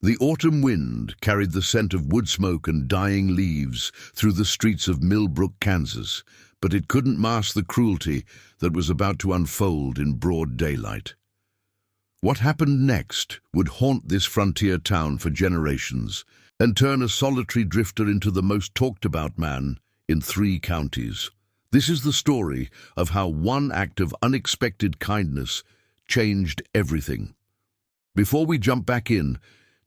The autumn wind carried the scent of wood smoke and dying leaves through the streets of Millbrook, Kansas, but it couldn't mask the cruelty that was about to unfold in broad daylight. What happened next would haunt this frontier town for generations and turn a solitary drifter into the most talked-about man in 3 counties. This is the story of how one act of unexpected kindness changed everything. Before we jump back in,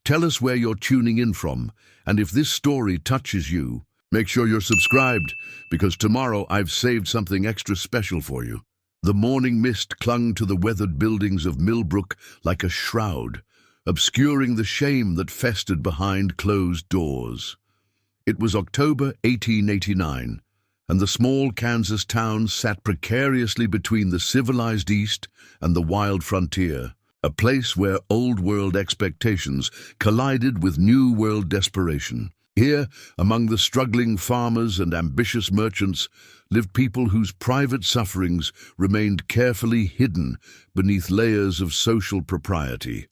tell us where you're tuning in from, and if this story touches you, make sure you're subscribed, because tomorrow I've saved something extra special for you. The morning mist clung to the weathered buildings of Millbrook like a shroud, obscuring the shame that festered behind closed doors. It was October 1889, and the small Kansas town sat precariously between the civilized East and the wild frontier, a place where old-world expectations collided with new-world desperation. Here, among the struggling farmers and ambitious merchants, lived people whose private sufferings remained carefully hidden beneath layers of social propriety.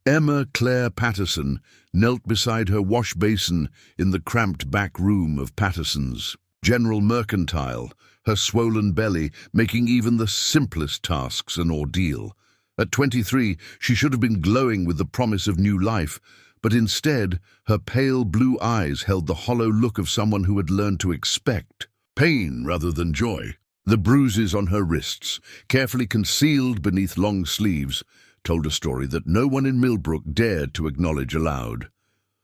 Emma Claire Patterson knelt beside her wash basin in the cramped back room of Patterson's General Mercantile, her swollen belly making even the simplest tasks an ordeal. At 23, she should have been glowing with the promise of new life, but instead, her pale blue eyes held the hollow look of someone who had learned to expect pain rather than joy. The bruises on her wrists, carefully concealed beneath long sleeves, told a story that no one in Millbrook dared to acknowledge aloud.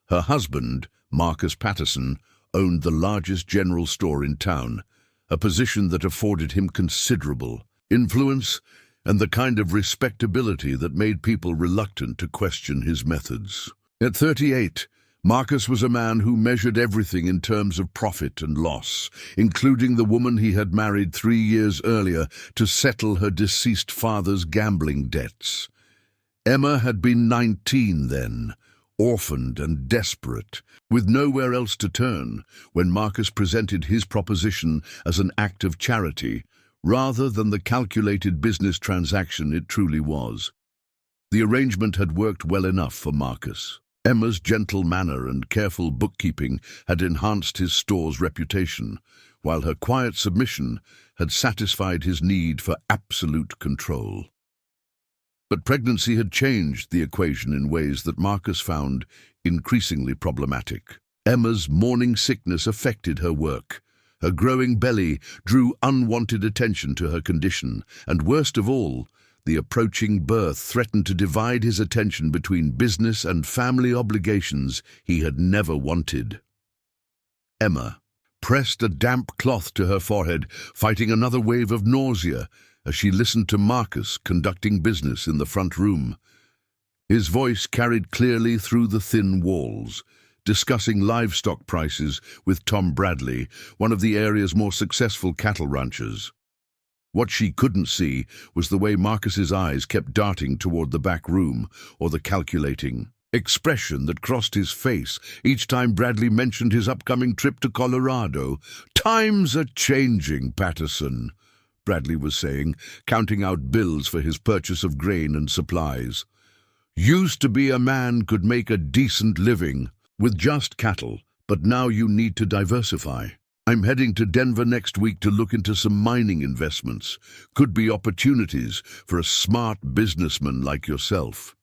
Her husband, Marcus Patterson, owned the largest general store in town, a position that afforded him considerable influence and the kind of respectability that made people reluctant to question his methods. At 38, Marcus was a man who measured everything in terms of profit and loss, including the woman he had married 3 years earlier to settle her deceased father's gambling debts. Emma had been 19 then, orphaned and desperate, with nowhere else to turn, when Marcus presented his proposition as an act of charity, rather than the calculated business transaction it truly was. The arrangement had worked well enough for Marcus. Emma's gentle manner and careful bookkeeping had enhanced his store's reputation, while her quiet submission had satisfied his need for absolute control. But pregnancy had changed the equation in ways that Marcus found increasingly problematic. Emma's morning sickness affected her work. Her growing belly drew unwanted attention to her condition, and worst of all, the approaching birth threatened to divide his attention between business and family obligations he had never wanted. Emma pressed a damp cloth to her forehead, fighting another wave of nausea as she listened to Marcus conducting business in the front room. His voice carried clearly through the thin walls, discussing livestock prices with Tom Bradley, one of the area's more successful cattle ranchers. What she couldn't see was the way Marcus's eyes kept darting toward the back room, or the calculating expression that crossed his face each time Bradley mentioned his upcoming trip to Colorado. "Times are changing, Patterson," Bradley was saying, counting out bills for his purchase of grain and supplies. "Used to be a man could make a decent living with just cattle, but now you need to diversify. I'm heading to Denver next week to look into some mining investments. Could be opportunities for a smart businessman like yourself."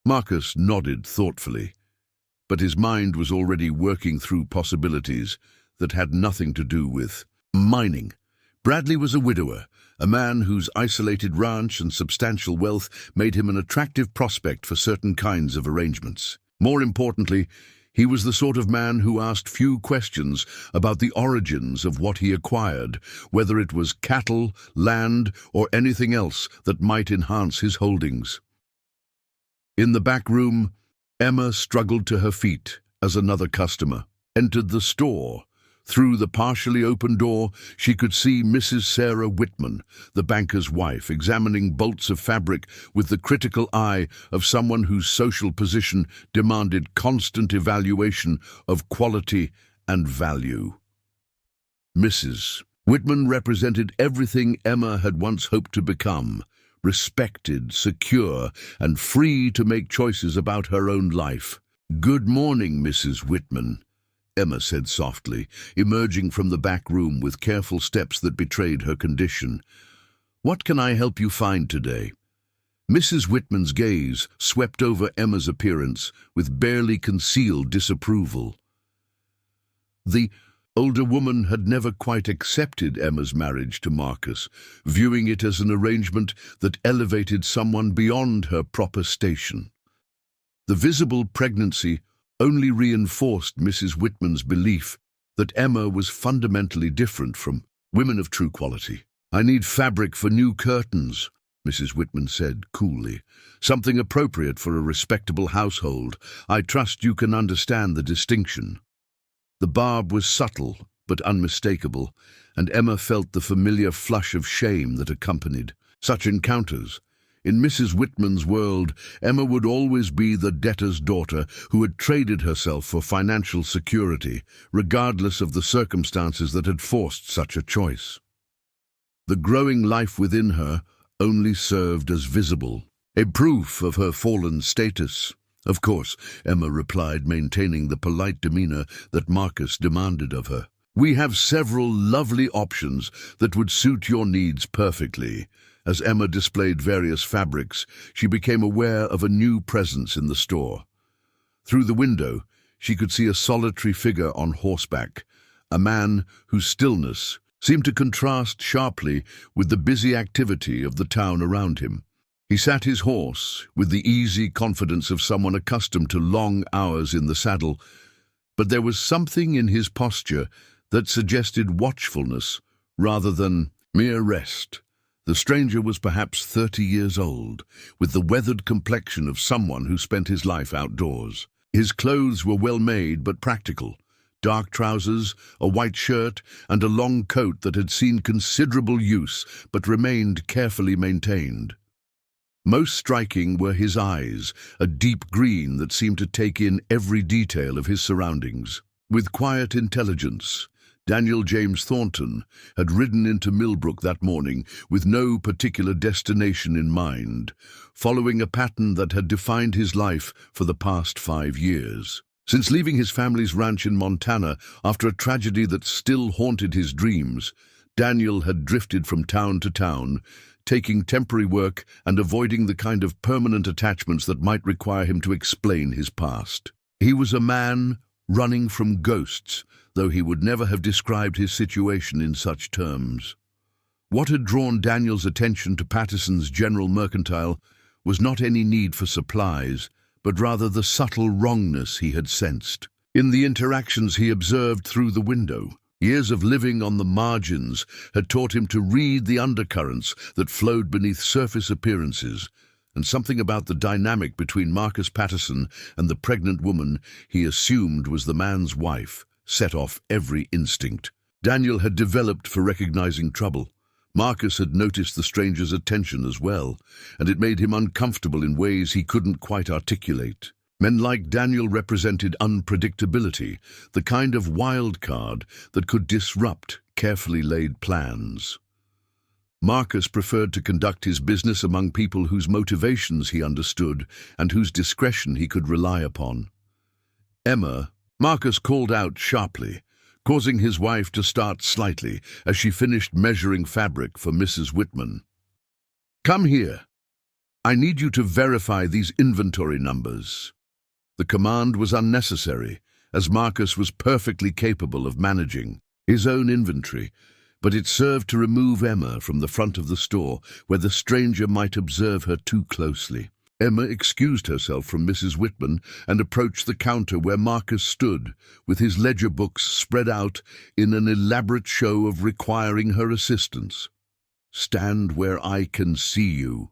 Marcus nodded thoughtfully, but his mind was already working through possibilities that had nothing to do with mining. Bradley was a widower, a man whose isolated ranch and substantial wealth made him an attractive prospect for certain kinds of arrangements. More importantly, he was the sort of man who asked few questions about the origins of what he acquired, whether it was cattle, land, or anything else that might enhance his holdings. In the back room, Emma struggled to her feet as another customer entered the store. Through the partially open door, she could see Mrs. Sarah Whitman, the banker's wife, examining bolts of fabric with the critical eye of someone whose social position demanded constant evaluation of quality and value. Mrs. Whitman represented everything Emma had once hoped to become: respected, secure, and free to make choices about her own life. "Good morning, Mrs. Whitman," Emma said softly, emerging from the back room with careful steps that betrayed her condition. "What can I help you find today?" Mrs. Whitman's gaze swept over Emma's appearance with barely concealed disapproval. The older woman had never quite accepted Emma's marriage to Marcus, viewing it as an arrangement that elevated someone beyond her proper station. The visible pregnancy only reinforced Mrs. Whitman's belief that Emma was fundamentally different from women of true quality. "I need fabric for new curtains," Mrs. Whitman said coolly. "Something appropriate for a respectable household. I trust you can understand the distinction." The barb was subtle but unmistakable, and Emma felt the familiar flush of shame that accompanied such encounters. In Mrs. Whitman's world, Emma would always be the debtor's daughter who had traded herself for financial security, regardless of the circumstances that had forced such a choice. The growing life within her only served as visible, a proof of her fallen status. "Of course," Emma replied, maintaining the polite demeanor that Marcus demanded of her. "We have several lovely options that would suit your needs perfectly." As Emma displayed various fabrics, she became aware of a new presence in the store. Through the window, she could see a solitary figure on horseback, a man whose stillness seemed to contrast sharply with the busy activity of the town around him. He sat his horse with the easy confidence of someone accustomed to long hours in the saddle, but there was something in his posture that suggested watchfulness rather than mere rest. The stranger was perhaps 30 years old, with the weathered complexion of someone who spent his life outdoors. His clothes were well made but practical: dark trousers, a white shirt, and a long coat that had seen considerable use but remained carefully maintained. Most striking were his eyes, a deep green that seemed to take in every detail of his surroundings. With quiet intelligence, Daniel James Thornton had ridden into Millbrook that morning with no particular destination in mind, following a pattern that had defined his life for the past 5 years. Since leaving his family's ranch in Montana after a tragedy that still haunted his dreams, Daniel had drifted from town to town, taking temporary work and avoiding the kind of permanent attachments that might require him to explain his past. He was a man running from ghosts, though he would never have described his situation in such terms. What had drawn Daniel's attention to Patterson's General Mercantile was not any need for supplies, but rather the subtle wrongness he had sensed. In the interactions he observed through the window, years of living on the margins had taught him to read the undercurrents that flowed beneath surface appearances, and something about the dynamic between Marcus Patterson and the pregnant woman he assumed was the man's wife set off every instinct. Daniel had developed for recognizing trouble. Marcus had noticed the stranger's attention as well, and it made him uncomfortable in ways he couldn't quite articulate. Men like Daniel represented unpredictability, the kind of wild card that could disrupt carefully laid plans. Marcus preferred to conduct his business among people whose motivations he understood and whose discretion he could rely upon. "Emma," Marcus called out sharply, causing his wife to start slightly as she finished measuring fabric for Mrs. Whitman. "Come here. I need you to verify these inventory numbers." The command was unnecessary, as Marcus was perfectly capable of managing his own inventory, but it served to remove Emma from the front of the store, where the stranger might observe her too closely. Emma excused herself from Mrs. Whitman and approached the counter where Marcus stood, with his ledger books spread out in an elaborate show of requiring her assistance. "Stand where I can see you,"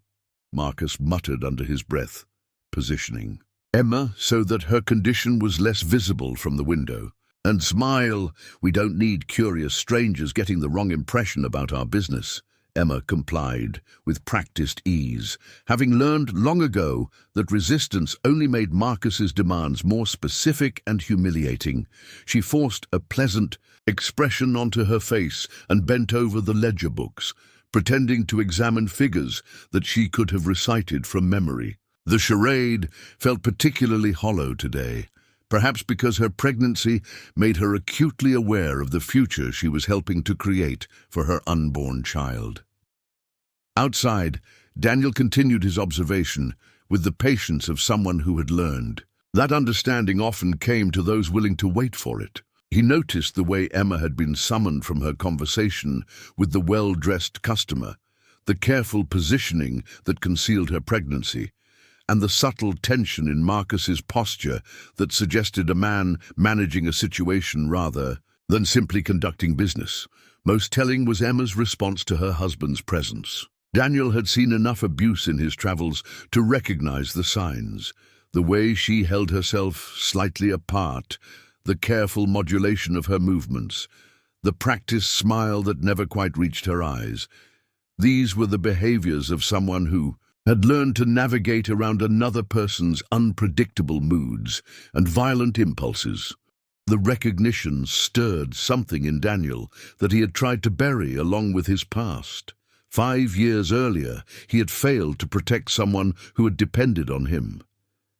Marcus muttered under his breath, positioning Emma so that her condition was less visible from the window. "And smile. We don't need curious strangers getting the wrong impression about our business." Emma complied with practiced ease, having learned long ago that resistance only made Marcus's demands more specific and humiliating. She forced a pleasant expression onto her face and bent over the ledger books, pretending to examine figures that she could have recited from memory. The charade felt particularly hollow today, perhaps because her pregnancy made her acutely aware of the future she was helping to create for her unborn child. Outside, Daniel continued his observation with the patience of someone who had learned. That understanding often came to those willing to wait for it. He noticed the way Emma had been summoned from her conversation with the well-dressed customer, the careful positioning that concealed her pregnancy, and the subtle tension in Marcus's posture that suggested a man managing a situation rather than simply conducting business. Most telling was Emma's response to her husband's presence. Daniel had seen enough abuse in his travels to recognize the signs, the way she held herself slightly apart, the careful modulation of her movements, the practiced smile that never quite reached her eyes. These were the behaviors of someone who had learned to navigate around another person's unpredictable moods and violent impulses. The recognition stirred something in Daniel that he had tried to bury along with his past. 5 years earlier, he had failed to protect someone who had depended on him,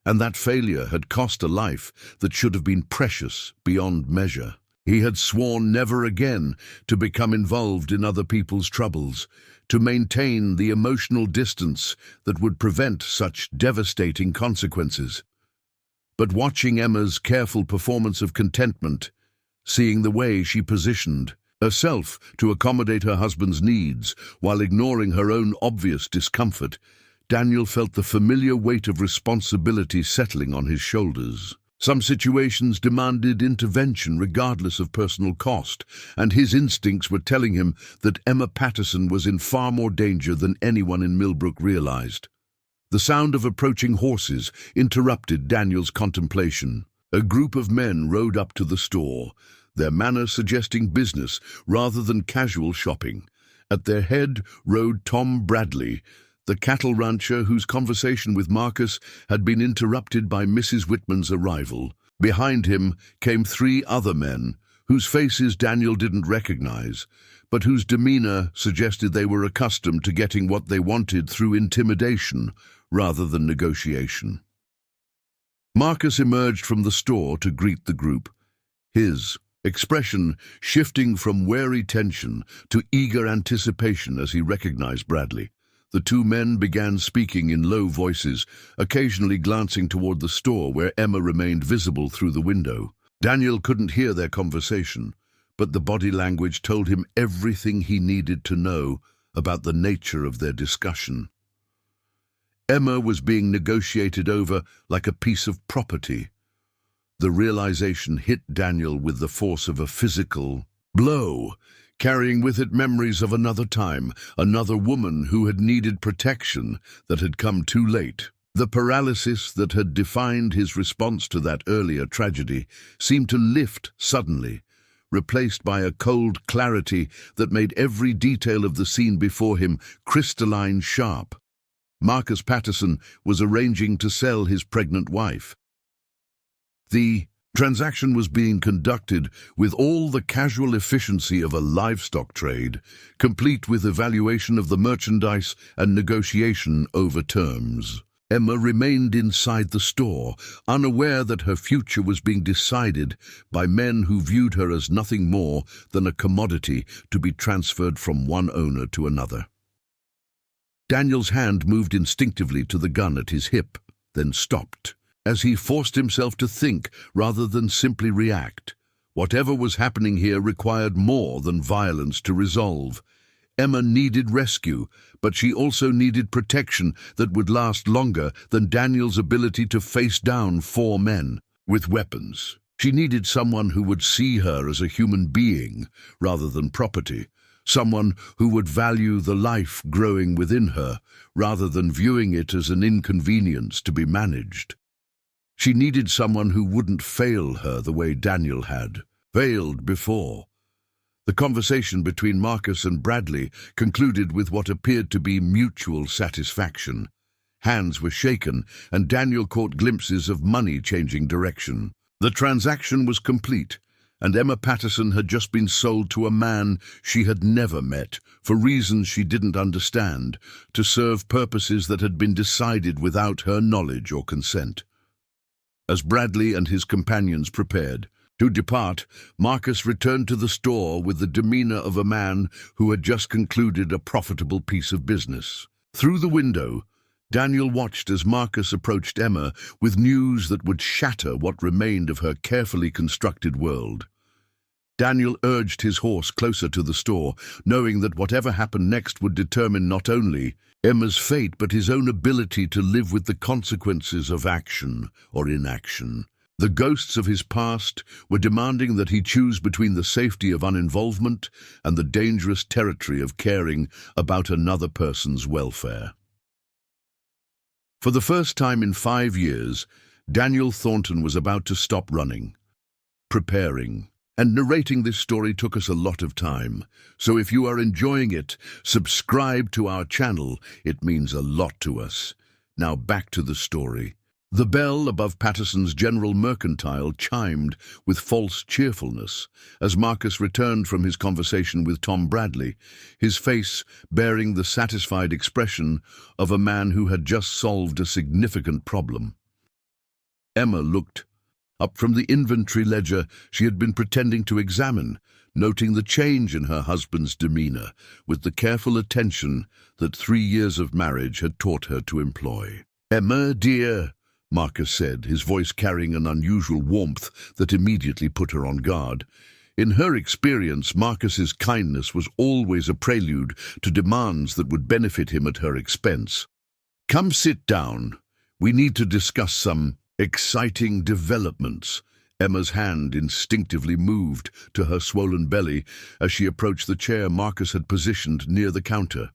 and that failure had cost a life that should have been precious beyond measure. He had sworn never again to become involved in other people's troubles, to maintain the emotional distance that would prevent such devastating consequences. But watching Emma's careful performance of contentment, seeing the way she positioned herself to accommodate her husband's needs while ignoring her own obvious discomfort, Daniel felt the familiar weight of responsibility settling on his shoulders. Some situations demanded intervention regardless of personal cost, and his instincts were telling him that Emma Patterson was in far more danger than anyone in Millbrook realized. The sound of approaching horses interrupted Daniel's contemplation. A group of men rode up to the store, their manner suggesting business rather than casual shopping. At their head rode Tom Bradley, the cattle rancher whose conversation with Marcus had been interrupted by Mrs. Whitman's arrival. Behind him came 3 other men, whose faces Daniel didn't recognize, but whose demeanor suggested they were accustomed to getting what they wanted through intimidation rather than negotiation. Marcus emerged from the store to greet the group, his expression shifting from wary tension to eager anticipation as he recognized Bradley. The 2 men began speaking in low voices, occasionally glancing toward the store where Emma remained visible through the window. Daniel couldn't hear their conversation, but the body language told him everything he needed to know about the nature of their discussion. Emma was being negotiated over like a piece of property. The realization hit Daniel with the force of a physical blow, carrying with it memories of another time, another woman who had needed protection that had come too late. The paralysis that had defined his response to that earlier tragedy seemed to lift suddenly, replaced by a cold clarity that made every detail of the scene before him crystalline sharp. Marcus Patterson was arranging to sell his pregnant wife. The transaction was being conducted with all the casual efficiency of a livestock trade, complete with evaluation of the merchandise and negotiation over terms. Emma remained inside the store, unaware that her future was being decided by men who viewed her as nothing more than a commodity to be transferred from one owner to another. Daniel's hand moved instinctively to the gun at his hip, then stopped, as he forced himself to think rather than simply react. Whatever was happening here required more than violence to resolve. Emma needed rescue, but she also needed protection that would last longer than Daniel's ability to face down 4 men with weapons. She needed someone who would see her as a human being rather than property, someone who would value the life growing within her rather than viewing it as an inconvenience to be managed. She needed someone who wouldn't fail her the way Daniel had failed before. The conversation between Marcus and Bradley concluded with what appeared to be mutual satisfaction. Hands were shaken, and Daniel caught glimpses of money changing direction. The transaction was complete, And Emma Patterson had just been sold to a man she had never met, for reasons she didn't understand, to serve purposes that had been decided without her knowledge or consent. As Bradley and his companions prepared to depart, Marcus returned to the store with the demeanor of a man who had just concluded a profitable piece of business. Through the window, Daniel watched as Marcus approached Emma with news that would shatter what remained of her carefully constructed world. Daniel urged his horse closer to the store, knowing that whatever happened next would determine not only Emma's fate but his own ability to live with the consequences of action or inaction. The ghosts of his past were demanding that he choose between the safety of uninvolvement and the dangerous territory of caring about another person's welfare. For the first time in 5 years, Daniel Thornton was about to stop running, preparing, and narrating this story took us a lot of time. So if you are enjoying it, subscribe to our channel. It means a lot to us. Now back to the story. The bell above Patterson's General Mercantile chimed with false cheerfulness as Marcus returned from his conversation with Tom Bradley, his face bearing the satisfied expression of a man who had just solved a significant problem. Emma looked up from the inventory ledger she had been pretending to examine, noting the change in her husband's demeanor with the careful attention that 3 years of marriage had taught her to employ. "Emma, dear," Marcus said, his voice carrying an unusual warmth that immediately put her on guard. In her experience, Marcus's kindness was always a prelude to demands that would benefit him at her expense. "Come sit down. We need to discuss some exciting developments." Emma's hand instinctively moved to her swollen belly as she approached the chair Marcus had positioned near the counter.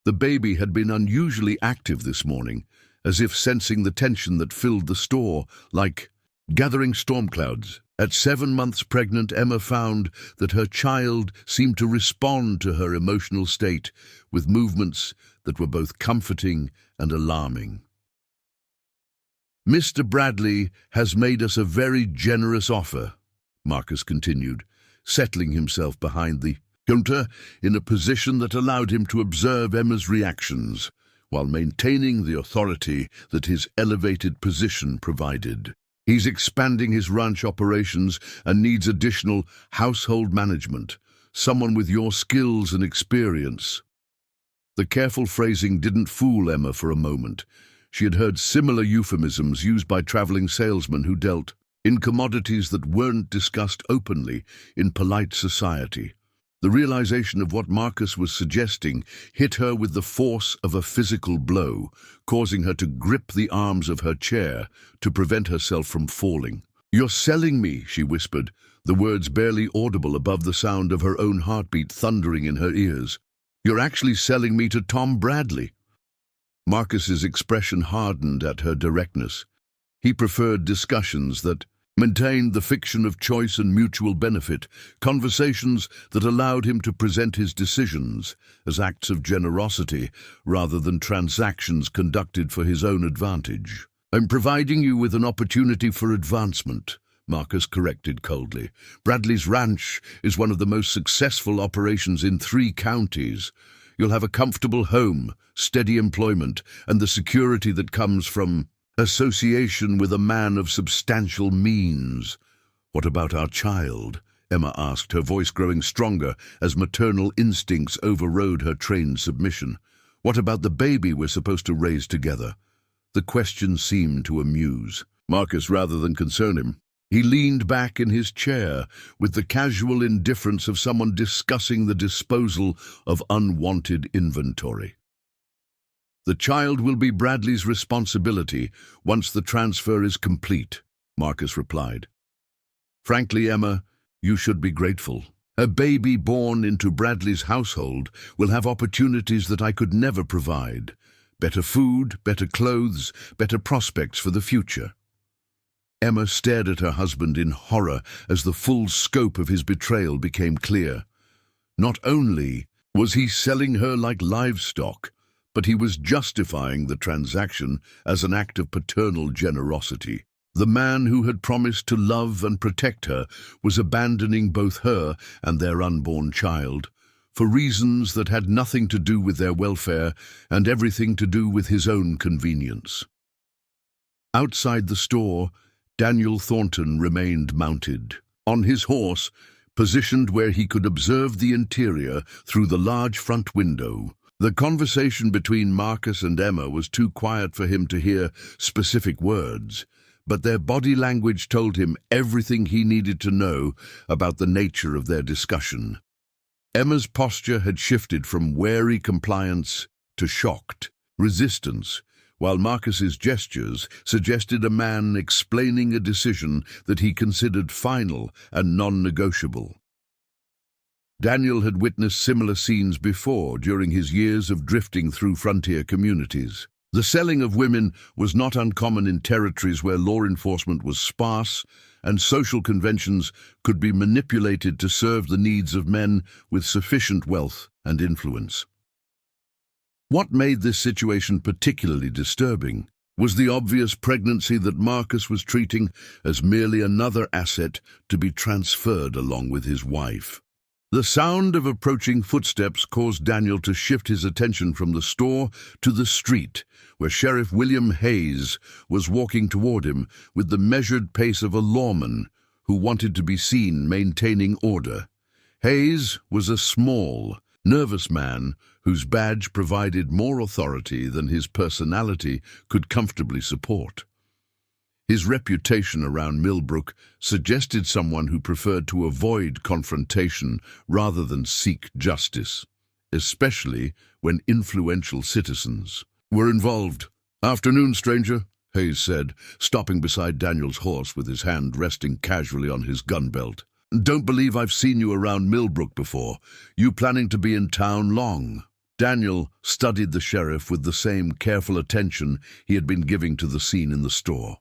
The baby had been unusually active this morning, as if sensing the tension that filled the store like gathering storm clouds. At 7 months pregnant, Emma found that her child seemed to respond to her emotional state with movements that were both comforting and alarming. "Mr. Bradley has made us a very generous offer," Marcus continued, settling himself behind the counter in a position that allowed him to observe Emma's reactions, while maintaining the authority that his elevated position provided. "He's expanding his ranch operations and needs additional household management, someone with your skills and experience." The careful phrasing didn't fool Emma for a moment. She had heard similar euphemisms used by traveling salesmen who dealt in commodities that weren't discussed openly in polite society. The realization of what Marcus was suggesting hit her with the force of a physical blow, causing her to grip the arms of her chair to prevent herself from falling. "You're selling me," she whispered, the words barely audible above the sound of her own heartbeat thundering in her ears. "You're actually selling me to Tom Bradley." Marcus's expression hardened at her directness. He preferred discussions that maintained the fiction of choice and mutual benefit, conversations that allowed him to present his decisions as acts of generosity rather than transactions conducted for his own advantage. "I'm providing you with an opportunity for advancement," Marcus corrected coldly. "Bradley's ranch is one of the most successful operations in 3 counties. You'll have a comfortable home, steady employment, and the security that comes from association with a man of substantial means." "What about our child?" Emma asked, her voice growing stronger as maternal instincts overrode her trained submission. "What about the baby we're supposed to raise together?" The question seemed to amuse Marcus rather than concern him. He leaned back in his chair with the casual indifference of someone discussing the disposal of unwanted inventory. "The child will be Bradley's responsibility once the transfer is complete," Marcus replied. "Frankly, Emma, you should be grateful. A baby born into Bradley's household will have opportunities that I could never provide. Better food, better clothes, better prospects for the future." Emma stared at her husband in horror as the full scope of his betrayal became clear. Not only was he selling her like livestock, but he was justifying the transaction as an act of paternal generosity. The man who had promised to love and protect her was abandoning both her and their unborn child, for reasons that had nothing to do with their welfare and everything to do with his own convenience. Outside the store, Daniel Thornton remained mounted. On his horse, positioned where he could observe the interior through the large front window. The conversation between Marcus and Emma was too quiet for him to hear specific words, but their body language told him everything he needed to know about the nature of their discussion. Emma's posture had shifted from wary compliance to shocked resistance, while Marcus's gestures suggested a man explaining a decision that he considered final and non-negotiable. Daniel had witnessed similar scenes before during his years of drifting through frontier communities. The selling of women was not uncommon in territories where law enforcement was sparse and social conventions could be manipulated to serve the needs of men with sufficient wealth and influence. What made this situation particularly disturbing was the obvious pregnancy that Marcus was treating as merely another asset to be transferred along with his wife. The sound of approaching footsteps caused Daniel to shift his attention from the store to the street, where Sheriff William Hayes was walking toward him with the measured pace of a lawman who wanted to be seen maintaining order. Hayes was a small, nervous man whose badge provided more authority than his personality could comfortably support. His reputation around Millbrook suggested someone who preferred to avoid confrontation rather than seek justice, especially when influential citizens were involved. "Afternoon, stranger," Hayes said, stopping beside Daniel's horse with his hand resting casually on his gun belt. "Don't believe I've seen you around Millbrook before. You planning to be in town long?" Daniel studied the sheriff with the same careful attention he had been giving to the scene in the store.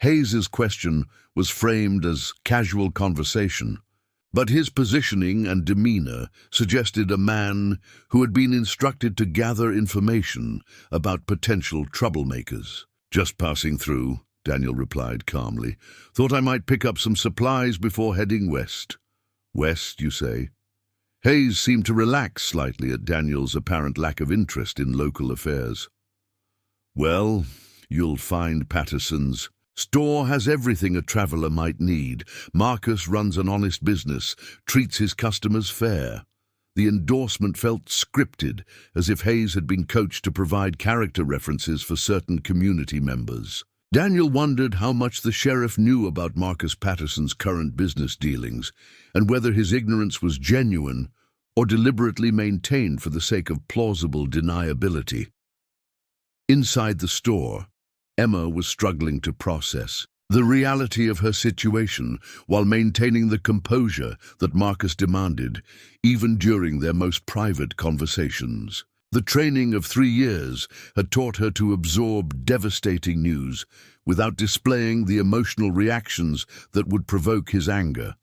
Hayes's question was framed as casual conversation, but his positioning and demeanor suggested a man who had been instructed to gather information about potential troublemakers. "Just passing through," Daniel replied calmly. "Thought I might pick up some supplies before heading west." "West, you say?" Hayes seemed to relax slightly at Daniel's apparent lack of interest in local affairs. "Well, you'll find Patterson's store has everything a traveler might need. Marcus runs an honest business, treats his customers fair." The endorsement felt scripted, as if Hayes had been coached to provide character references for certain community members. Daniel wondered how much the sheriff knew about Marcus Patterson's current business dealings, and whether his ignorance was genuine or deliberately maintained for the sake of plausible deniability. Inside the store, Emma was struggling to process the reality of her situation while maintaining the composure that Marcus demanded, even during their most private conversations. The training of 3 years had taught her to absorb devastating news without displaying the emotional reactions that would provoke his anger.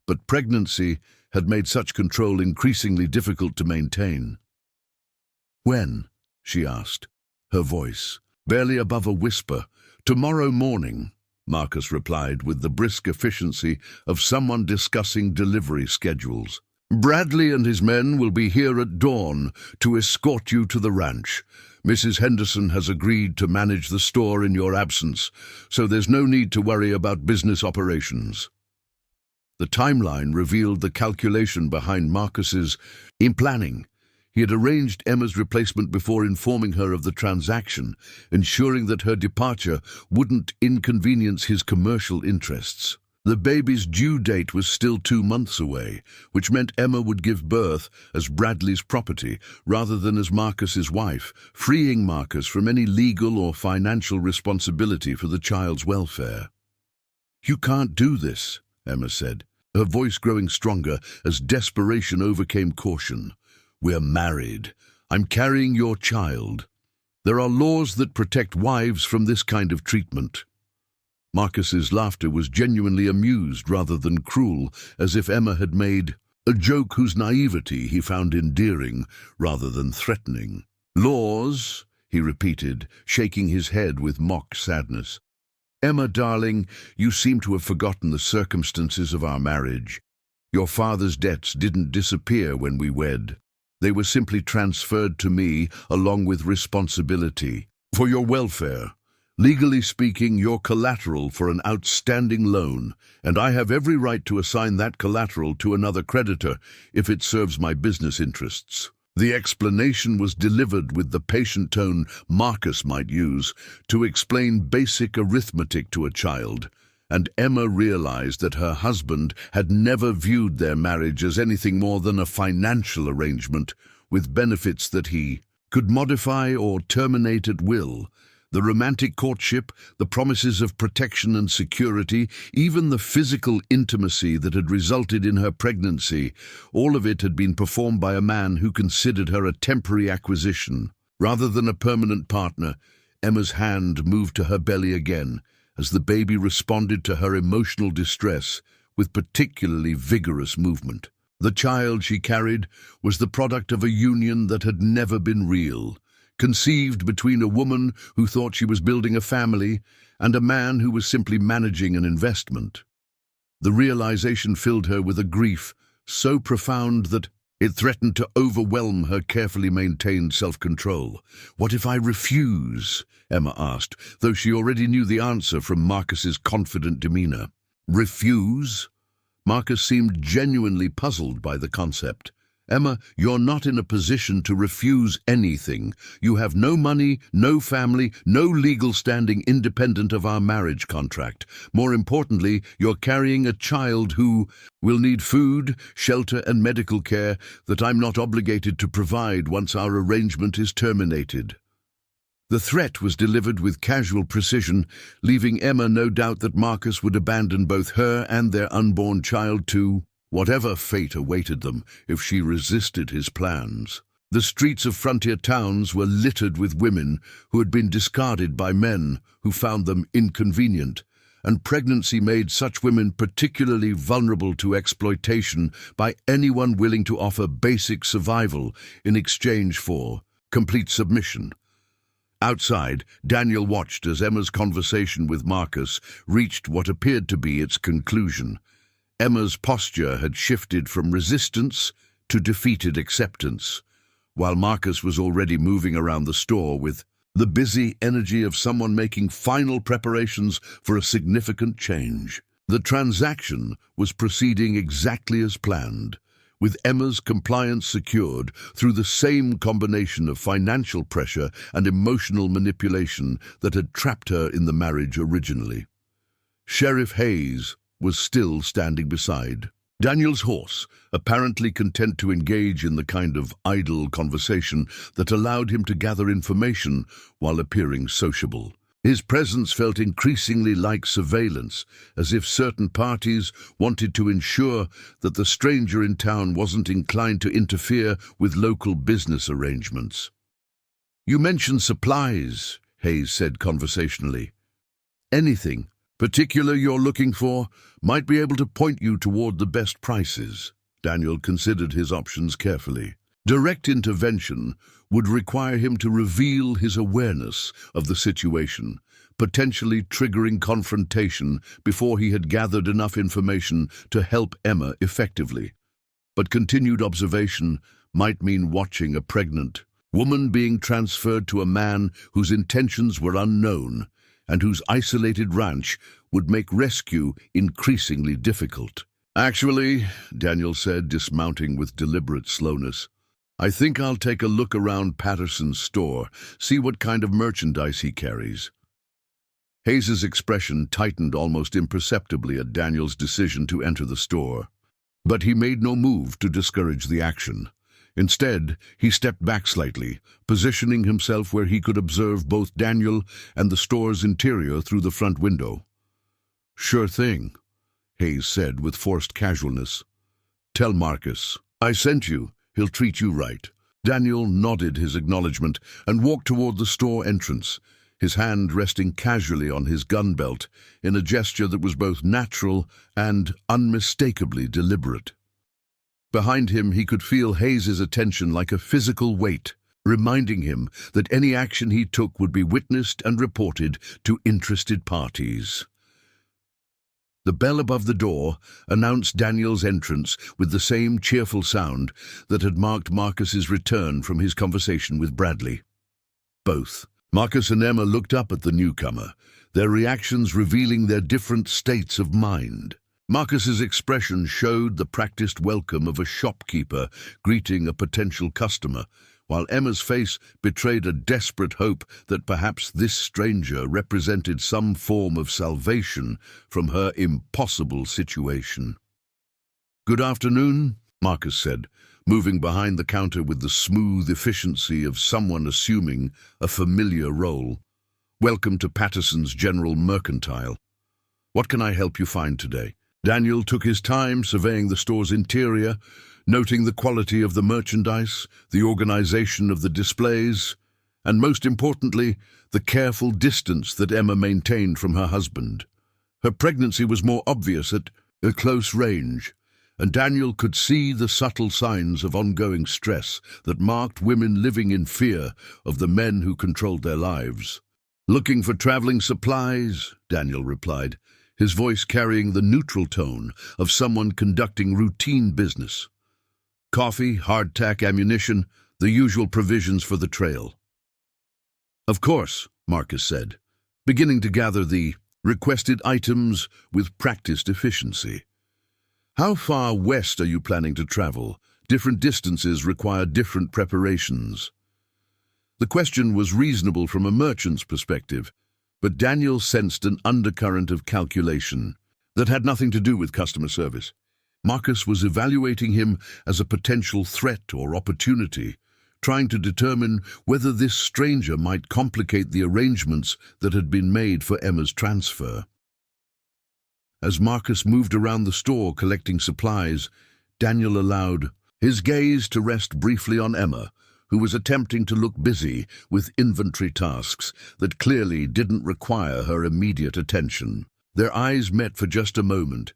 But pregnancy had made such control increasingly difficult to maintain. "When?" she asked, her voice barely above a whisper. "Tomorrow morning," Marcus replied with the brisk efficiency of someone discussing delivery schedules. "Bradley and his men will be here at dawn to escort you to the ranch. Mrs. Henderson has agreed to manage the store in your absence, so there's no need to worry about business operations." The timeline revealed the calculation behind Marcus's planning. He had arranged Emma's replacement before informing her of the transaction, ensuring that her departure wouldn't inconvenience his commercial interests. The baby's due date was still 2 months away, which meant Emma would give birth as Bradley's property rather than as Marcus's wife, freeing Marcus from any legal or financial responsibility for the child's welfare. "You can't do this," Emma said, her voice growing stronger as desperation overcame caution. "We're married. I'm carrying your child. There are laws that protect wives from this kind of treatment." Marcus's laughter was genuinely amused rather than cruel, as if Emma had made a joke whose naivety he found endearing rather than threatening. "Laws?" he repeated, shaking his head with mock sadness. Emma, darling, you seem to have forgotten the circumstances of our marriage. Your father's debts didn't disappear when we wed. They were simply transferred to me along with responsibility for your welfare. Legally speaking, you're collateral for an outstanding loan, and I have every right to assign that collateral to another creditor if it serves my business interests. The explanation was delivered with the patient tone Marcus might use to explain basic arithmetic to a child, and Emma realized that her husband had never viewed their marriage as anything more than a financial arrangement with benefits that he could modify or terminate at will. The romantic courtship, the promises of protection and security, even the physical intimacy that had resulted in her pregnancy, all of it had been performed by a man who considered her a temporary acquisition. Rather than a permanent partner, Emma's hand moved to her belly again as the baby responded to her emotional distress with particularly vigorous movement. The child she carried was the product of a union that had never been real, conceived between a woman who thought she was building a family and a man who was simply managing an investment. The realization filled her with a grief so profound that it threatened to overwhelm her carefully maintained self-control. "What if I refuse?" Emma asked, though she already knew the answer from Marcus's confident demeanor. "Refuse?" Marcus seemed genuinely puzzled by the concept. "Emma, you're not in a position to refuse anything. You have no money, no family, no legal standing independent of our marriage contract. More importantly, you're carrying a child who will need food, shelter, and medical care that I'm not obligated to provide once our arrangement is terminated." The threat was delivered with casual precision, leaving Emma no doubt that Marcus would abandon both her and their unborn child to whatever fate awaited them if she resisted his plans. The streets of frontier towns were littered with women who had been discarded by men who found them inconvenient, and pregnancy made such women particularly vulnerable to exploitation by anyone willing to offer basic survival in exchange for complete submission. Outside, Daniel watched as Emma's conversation with Marcus reached what appeared to be its conclusion. Emma's posture had shifted from resistance to defeated acceptance, while Marcus was already moving around the store with the busy energy of someone making final preparations for a significant change. The transaction was proceeding exactly as planned, with Emma's compliance secured through the same combination of financial pressure and emotional manipulation that had trapped her in the marriage originally. Sheriff Hayes was still standing beside Daniel's horse, apparently content to engage in the kind of idle conversation that allowed him to gather information while appearing sociable. His presence felt increasingly like surveillance, as if certain parties wanted to ensure that the stranger in town wasn't inclined to interfere with local business arrangements. "You mentioned supplies," Hayes said conversationally. "Anything particular you're looking for might be able to point you toward the best prices." Daniel considered his options carefully. Direct intervention would require him to reveal his awareness of the situation, potentially triggering confrontation before he had gathered enough information to help Emma effectively. But continued observation might mean watching a pregnant woman being transferred to a man whose intentions were unknown and whose isolated ranch would make rescue increasingly difficult. "Actually," Daniel said, dismounting with deliberate slowness, "I think I'll take a look around Patterson's store, see what kind of merchandise he carries." Hayes's expression tightened almost imperceptibly at Daniel's decision to enter the store, but he made no move to discourage the action. Instead, he stepped back slightly, positioning himself where he could observe both Daniel and the store's interior through the front window. "Sure thing," Hayes said with forced casualness. "Tell Marcus I sent you. He'll treat you right." Daniel nodded his acknowledgement and walked toward the store entrance, his hand resting casually on his gun belt in a gesture that was both natural and unmistakably deliberate. Behind him, he could feel Hayes's attention like a physical weight, reminding him that any action he took would be witnessed and reported to interested parties. The bell above the door announced Daniel's entrance with the same cheerful sound that had marked Marcus's return from his conversation with Bradley. Both Marcus and Emma looked up at the newcomer, their reactions revealing their different states of mind. Marcus's expression showed the practiced welcome of a shopkeeper greeting a potential customer, while Emma's face betrayed a desperate hope that perhaps this stranger represented some form of salvation from her impossible situation. "Good afternoon," Marcus said, moving behind the counter with the smooth efficiency of someone assuming a familiar role. "Welcome to Patterson's General Mercantile. What can I help you find today?" Daniel took his time surveying the store's interior, noting the quality of the merchandise, the organization of the displays, and most importantly, the careful distance that Emma maintained from her husband. Her pregnancy was more obvious at a close range, and Daniel could see the subtle signs of ongoing stress that marked women living in fear of the men who controlled their lives. "Looking for traveling supplies," Daniel replied, his voice carrying the neutral tone of someone conducting routine business. "Coffee, hardtack, ammunition, the usual provisions for the trail." "Of course," Marcus said, beginning to gather the requested items with practiced efficiency. "How far west are you planning to travel? Different distances require different preparations." The question was reasonable from a merchant's perspective, but Daniel sensed an undercurrent of calculation that had nothing to do with customer service. Marcus was evaluating him as a potential threat or opportunity, trying to determine whether this stranger might complicate the arrangements that had been made for Emma's transfer. As Marcus moved around the store collecting supplies, Daniel allowed his gaze to rest briefly on Emma, who was attempting to look busy with inventory tasks that clearly didn't require her immediate attention. Their eyes met for just a moment,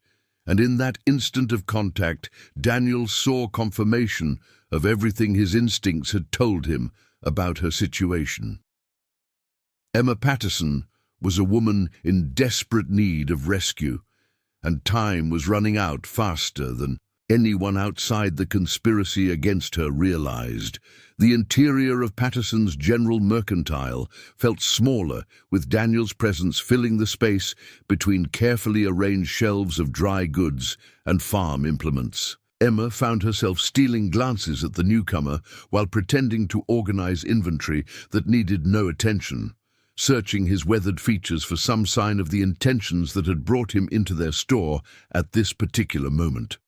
and in that instant of contact, Daniel saw confirmation of everything his instincts had told him about her situation. Emma Patterson was a woman in desperate need of rescue, and time was running out faster than anyone outside the conspiracy against her realized. The interior of Patterson's General Mercantile felt smaller, with Daniel's presence filling the space between carefully arranged shelves of dry goods and farm implements. Emma found herself stealing glances at the newcomer while pretending to organize inventory that needed no attention, searching his weathered features for some sign of the intentions that had brought him into their store at this particular moment.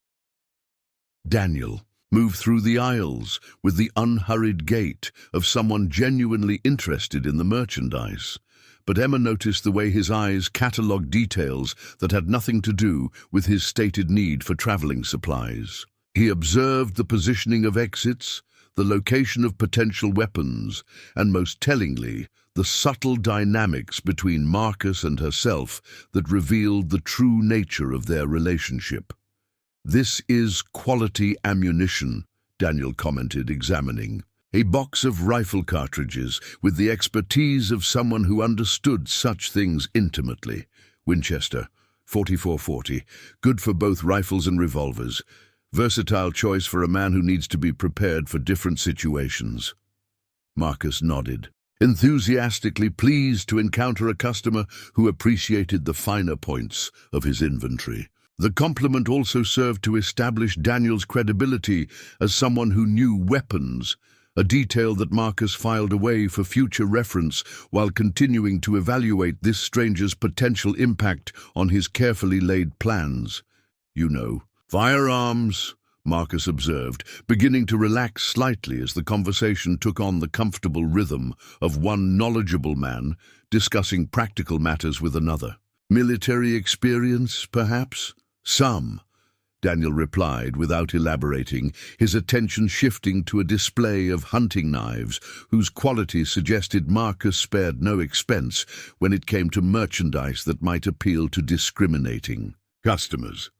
Daniel moved through the aisles with the unhurried gait of someone genuinely interested in the merchandise, but Emma noticed the way his eyes catalogued details that had nothing to do with his stated need for traveling supplies. He observed the positioning of exits, the location of potential weapons, and most tellingly, the subtle dynamics between Marcus and herself that revealed the true nature of their relationship. "This is quality ammunition," Daniel commented, examining. "A box of rifle cartridges with the expertise of someone who understood such things intimately. Winchester, 4440, good for both rifles and revolvers. Versatile choice for a man who needs to be prepared for different situations." Marcus nodded, enthusiastically pleased to encounter a customer who appreciated the finer points of his inventory. The compliment also served to establish Daniel's credibility as someone who knew weapons, a detail that Marcus filed away for future reference while continuing to evaluate this stranger's potential impact on his carefully laid plans. "You know, firearms," Marcus observed, beginning to relax slightly as the conversation took on the comfortable rhythm of one knowledgeable man discussing practical matters with another. "Military experience, perhaps?" "Some," Daniel replied without elaborating, his attention shifting to a display of hunting knives whose quality suggested Marcus spared no expense when it came to merchandise that might appeal to discriminating customers.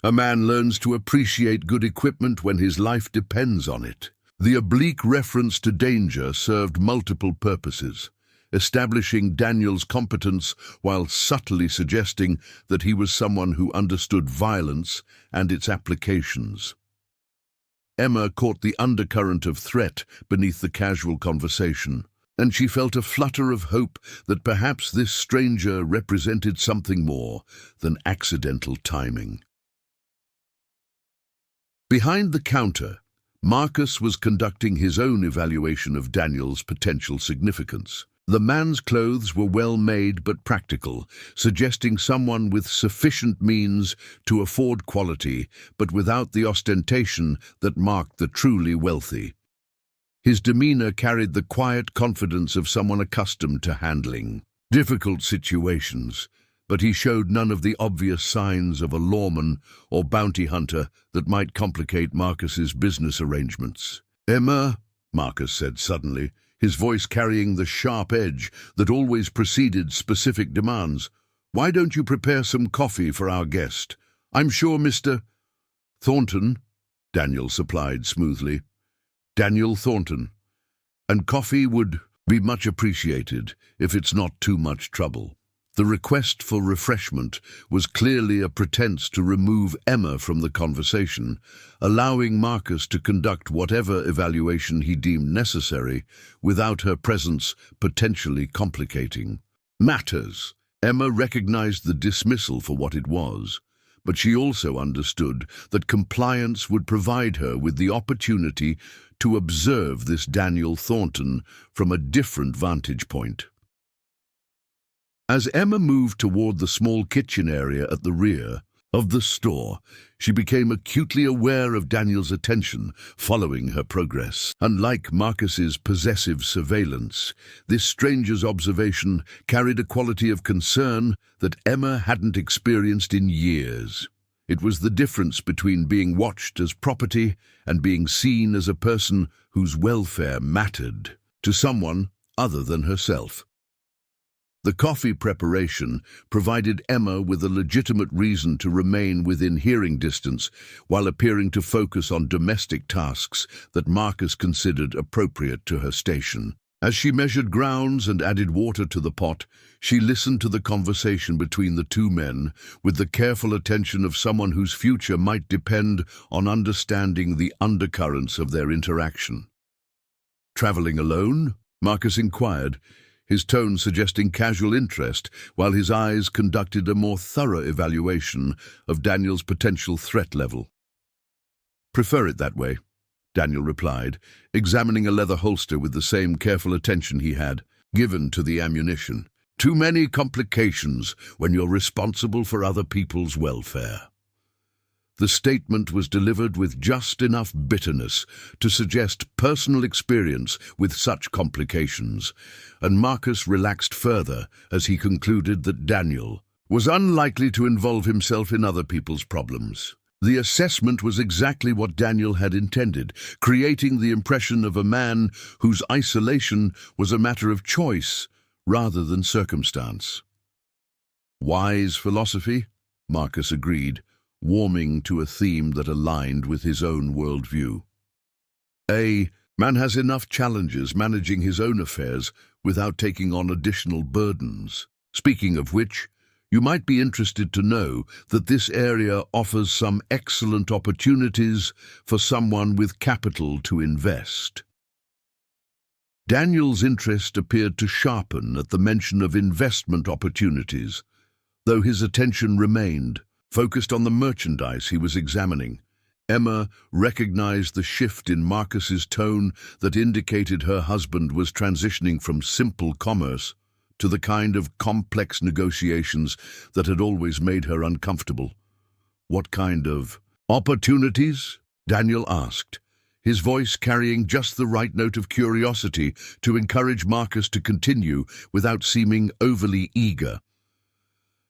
"A man learns to appreciate good equipment when his life depends on it." The oblique reference to danger served multiple purposes, establishing Daniel's competence while subtly suggesting that he was someone who understood violence and its applications. Emma caught the undercurrent of threat beneath the casual conversation, and she felt a flutter of hope that perhaps this stranger represented something more than accidental timing. Behind the counter, Marcus was conducting his own evaluation of Daniel's potential significance. The man's clothes were well made but practical, suggesting someone with sufficient means to afford quality, but without the ostentation that marked the truly wealthy. His demeanor carried the quiet confidence of someone accustomed to handling difficult situations, but he showed none of the obvious signs of a lawman or bounty hunter that might complicate Marcus's business arrangements. "Emma," Marcus said suddenly, his voice carrying the sharp edge that always preceded specific demands, "why don't you prepare some coffee for our guest? I'm sure Mr. Thornton," Daniel supplied smoothly. "Daniel Thornton. And coffee would be much appreciated if it's not too much trouble." The request for refreshment was clearly a pretense to remove Emma from the conversation, allowing Marcus to conduct whatever evaluation he deemed necessary without her presence potentially complicating matters. Emma recognized the dismissal for what it was, but she also understood that compliance would provide her with the opportunity to observe this Daniel Thornton from a different vantage point. As Emma moved toward the small kitchen area at the rear of the store, she became acutely aware of Daniel's attention following her progress. Unlike Marcus's possessive surveillance, this stranger's observation carried a quality of concern that Emma hadn't experienced in years. It was the difference between being watched as property and being seen as a person whose welfare mattered to someone other than herself. The coffee preparation provided Emma with a legitimate reason to remain within hearing distance while appearing to focus on domestic tasks that Marcus considered appropriate to her station. As she measured grounds and added water to the pot, she listened to the conversation between the two men with the careful attention of someone whose future might depend on understanding the undercurrents of their interaction. "Traveling alone?" Marcus inquired, his tone suggesting casual interest, while his eyes conducted a more thorough evaluation of Daniel's potential threat level. "Prefer it that way," Daniel replied, examining a leather holster with the same careful attention he had given to the ammunition. "Too many complications when you're responsible for other people's welfare." The statement was delivered with just enough bitterness to suggest personal experience with such complications, and Marcus relaxed further as he concluded that Daniel was unlikely to involve himself in other people's problems. The assessment was exactly what Daniel had intended, creating the impression of a man whose isolation was a matter of choice rather than circumstance. "Wise philosophy," Marcus agreed, warming to a theme that aligned with his own worldview. A man has enough challenges managing his own affairs without taking on additional burdens. Speaking of which, you might be interested to know that this area offers some excellent opportunities for someone with capital to invest. Daniel's interest appeared to sharpen at the mention of investment opportunities, though his attention remained focused on the merchandise he was examining. Emma recognized the shift in Marcus's tone that indicated her husband was transitioning from simple commerce to the kind of complex negotiations that had always made her uncomfortable. "What kind of opportunities?" Daniel asked, his voice carrying just the right note of curiosity to encourage Marcus to continue without seeming overly eager.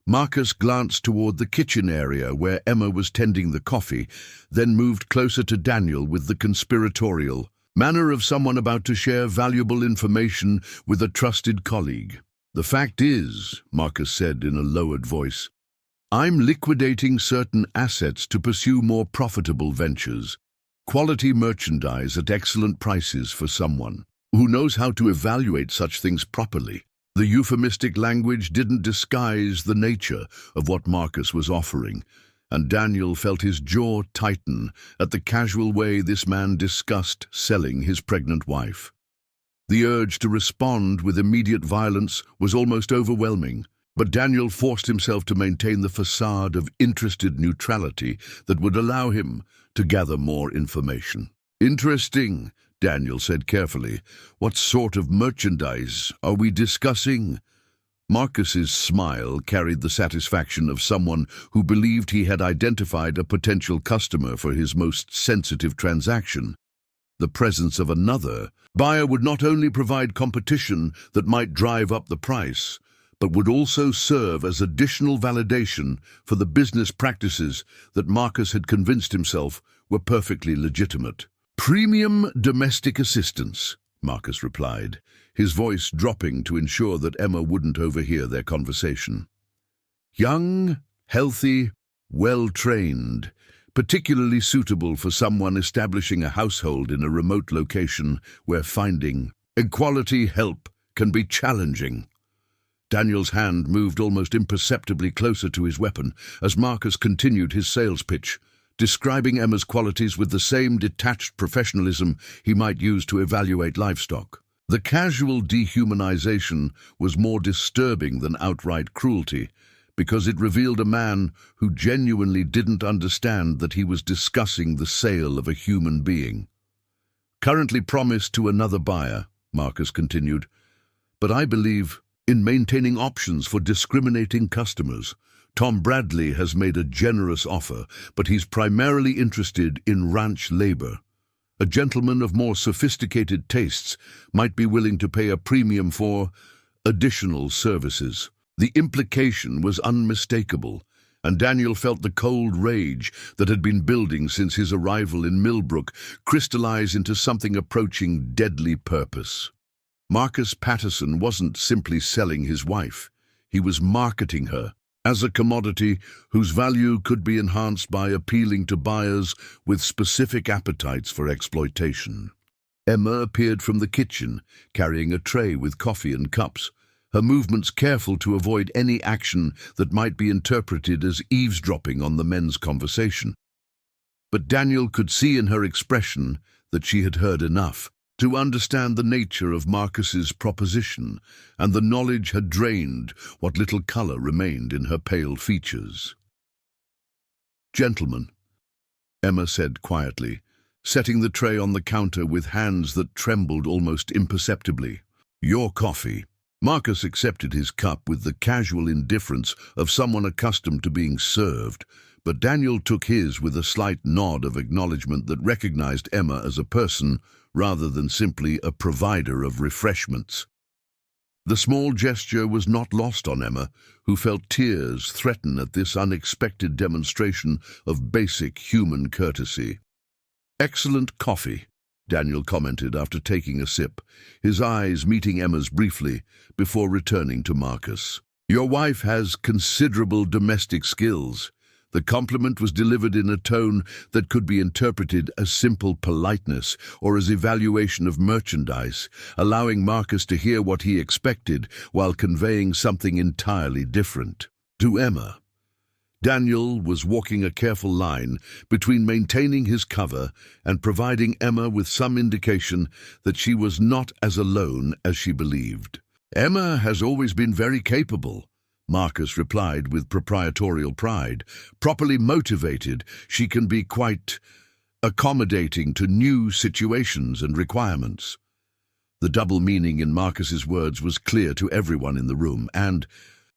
Marcus glanced toward the kitchen area where Emma was tending the coffee, then moved closer to Daniel with the conspiratorial manner of someone about to share valuable information with a trusted colleague. "The fact is," Marcus said in a lowered voice, "I'm liquidating certain assets to pursue more profitable ventures. Quality merchandise at excellent prices for someone who knows how to evaluate such things properly. The euphemistic language didn't disguise the nature of what Marcus was offering, and Daniel felt his jaw tighten at the casual way this man discussed selling his pregnant wife. The urge to respond with immediate violence was almost overwhelming, but Daniel forced himself to maintain the facade of interested neutrality that would allow him to gather more information. "Interesting," Daniel said carefully. "What sort of merchandise are we discussing?" Marcus's smile carried the satisfaction of someone who believed he had identified a potential customer for his most sensitive transaction. The presence of another buyer would not only provide competition that might drive up the price, but would also serve as additional validation for the business practices that Marcus had convinced himself were perfectly legitimate. "Premium domestic assistance," Marcus replied, his voice dropping to ensure that Emma wouldn't overhear their conversation. "Young, healthy, well-trained, particularly suitable for someone establishing a household in a remote location where finding quality help can be challenging." Daniel's hand moved almost imperceptibly closer to his weapon as Marcus continued his sales pitch, describing Emma's qualities with the same detached professionalism he might use to evaluate livestock. The casual dehumanization was more disturbing than outright cruelty, because it revealed a man who genuinely didn't understand that he was discussing the sale of a human being. "Currently promised to another buyer," Marcus continued, "but I believe in maintaining options for discriminating customers. Tom Bradley has made a generous offer, but he's primarily interested in ranch labor. A gentleman of more sophisticated tastes might be willing to pay a premium for additional services." The implication was unmistakable, and Daniel felt the cold rage that had been building since his arrival in Millbrook crystallize into something approaching deadly purpose. Marcus Patterson wasn't simply selling his wife. He was marketing her as a commodity whose value could be enhanced by appealing to buyers with specific appetites for exploitation. Emma appeared from the kitchen, carrying a tray with coffee and cups, her movements careful to avoid any action that might be interpreted as eavesdropping on the men's conversation. But Daniel could see in her expression that she had heard enough to understand the nature of Marcus's proposition, and the knowledge had drained what little color remained in her pale features. "Gentlemen," Emma said quietly, setting the tray on the counter with hands that trembled almost imperceptibly. "Your coffee." Marcus accepted his cup with the casual indifference of someone accustomed to being served, but Daniel took his with a slight nod of acknowledgement that recognized Emma as a person rather than simply a provider of refreshments. The small gesture was not lost on Emma, who felt tears threaten at this unexpected demonstration of basic human courtesy. "Excellent coffee," Daniel commented after taking a sip, his eyes meeting Emma's briefly before returning to Marcus. "Your wife has considerable domestic skills." The compliment was delivered in a tone that could be interpreted as simple politeness or as evaluation of merchandise, allowing Marcus to hear what he expected while conveying something entirely different. To Emma, Daniel was walking a careful line between maintaining his cover and providing Emma with some indication that she was not as alone as she believed. "Emma has always been very capable," Marcus replied with proprietorial pride. "Properly motivated, she can be quite accommodating to new situations and requirements." The double meaning in Marcus's words was clear to everyone in the room, and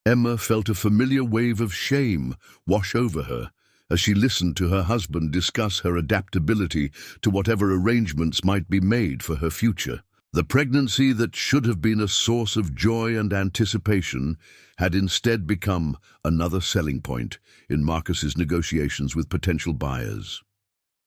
Emma felt a familiar wave of shame wash over her as she listened to her husband discuss her adaptability to whatever arrangements might be made for her future. The pregnancy that should have been a source of joy and anticipation had instead become another selling point in Marcus's negotiations with potential buyers.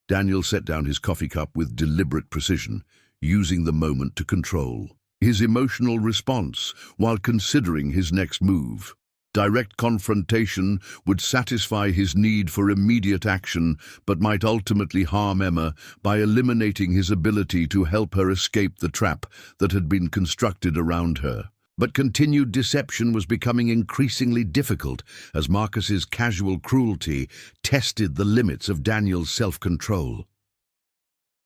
Daniel set down his coffee cup with deliberate precision, using the moment to control his emotional response while considering his next move. Direct confrontation would satisfy his need for immediate action, but might ultimately harm Emma by eliminating his ability to help her escape the trap that had been constructed around her. But continued deception was becoming increasingly difficult as Marcus's casual cruelty tested the limits of Daniel's self-control.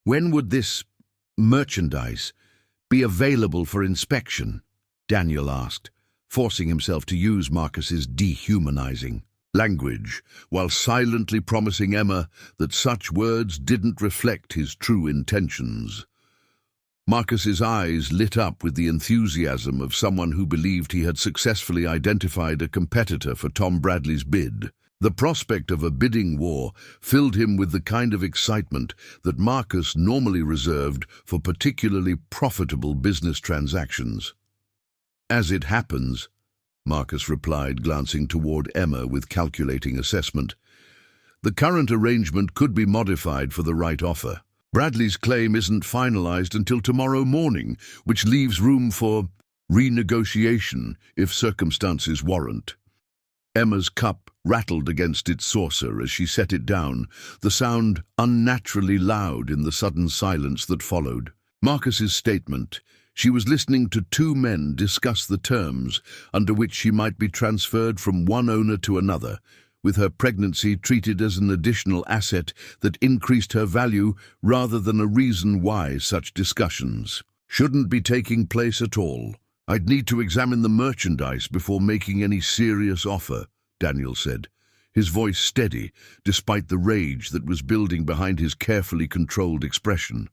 When would this merchandise be available for inspection? Daniel asked, forcing himself to use Marcus's dehumanizing language, while silently promising Emma that such words didn't reflect his true intentions. Marcus's eyes lit up with the enthusiasm of someone who believed he had successfully identified a competitor for Tom Bradley's bid. The prospect of a bidding war filled him with the kind of excitement that Marcus normally reserved for particularly profitable business transactions. "As it happens," Marcus replied, glancing toward Emma with calculating assessment, "the current arrangement could be modified for the right offer. Bradley's claim isn't finalized until tomorrow morning, which leaves room for renegotiation if circumstances warrant." Emma's cup rattled against its saucer as she set it down, the sound unnaturally loud in the sudden silence that followed. Marcus's statement: she was listening to two men discuss the terms under which she might be transferred from one owner to another, with her pregnancy treated as an additional asset that increased her value rather than a reason why such discussions shouldn't be taking place at all. "I'd need to examine the merchandise before making any serious offer," Daniel said, his voice steady despite the rage that was building behind his carefully controlled expression.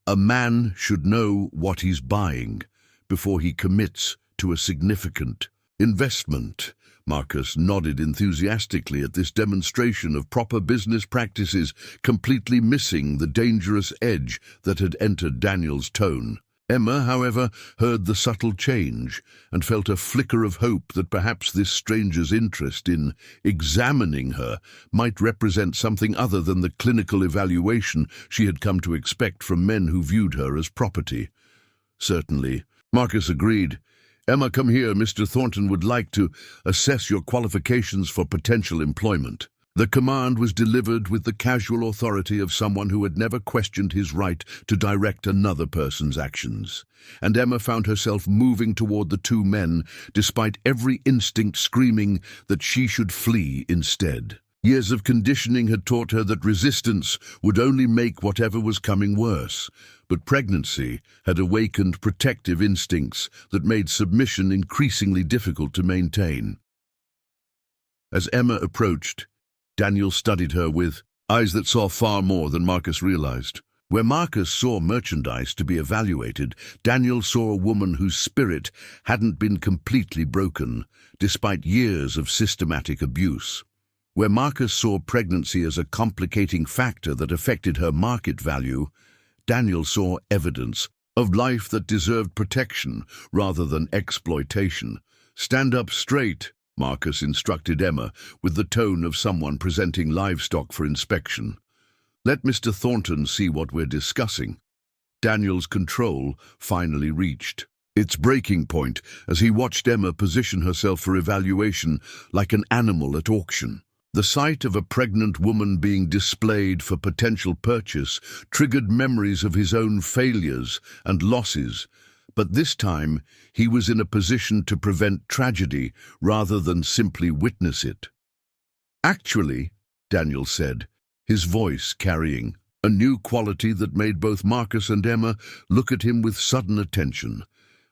"A man should know what he's buying before he commits to a significant investment." Marcus nodded enthusiastically at this demonstration of proper business practices, completely missing the dangerous edge that had entered Daniel's tone. Emma, however, heard the subtle change and felt a flicker of hope that perhaps this stranger's interest in examining her might represent something other than the clinical evaluation she had come to expect from men who viewed her as property. "Certainly," Marcus agreed. "Emma, come here. Mr. Thornton would like to assess your qualifications for potential employment." The command was delivered with the casual authority of someone who had never questioned his right to direct another person's actions, and Emma found herself moving toward the two men, despite every instinct screaming that she should flee instead. Years of conditioning had taught her that resistance would only make whatever was coming worse, but pregnancy had awakened protective instincts that made submission increasingly difficult to maintain. As Emma approached, Daniel studied her with eyes that saw far more than Marcus realized. Where Marcus saw merchandise to be evaluated, Daniel saw a woman whose spirit hadn't been completely broken, despite years of systematic abuse. Where Marcus saw pregnancy as a complicating factor that affected her market value, Daniel saw evidence of life that deserved protection rather than exploitation. "Stand up straight," Marcus instructed Emma with the tone of someone presenting livestock for inspection. "Let Mr. Thornton see what we're discussing." Daniel's control finally reached its breaking point as he watched Emma position herself for evaluation like an animal at auction. The sight of a pregnant woman being displayed for potential purchase triggered memories of his own failures and losses, but this time he was in a position to prevent tragedy rather than simply witness it. "Actually," Daniel said, his voice carrying a new quality that made both Marcus and Emma look at him with sudden attention,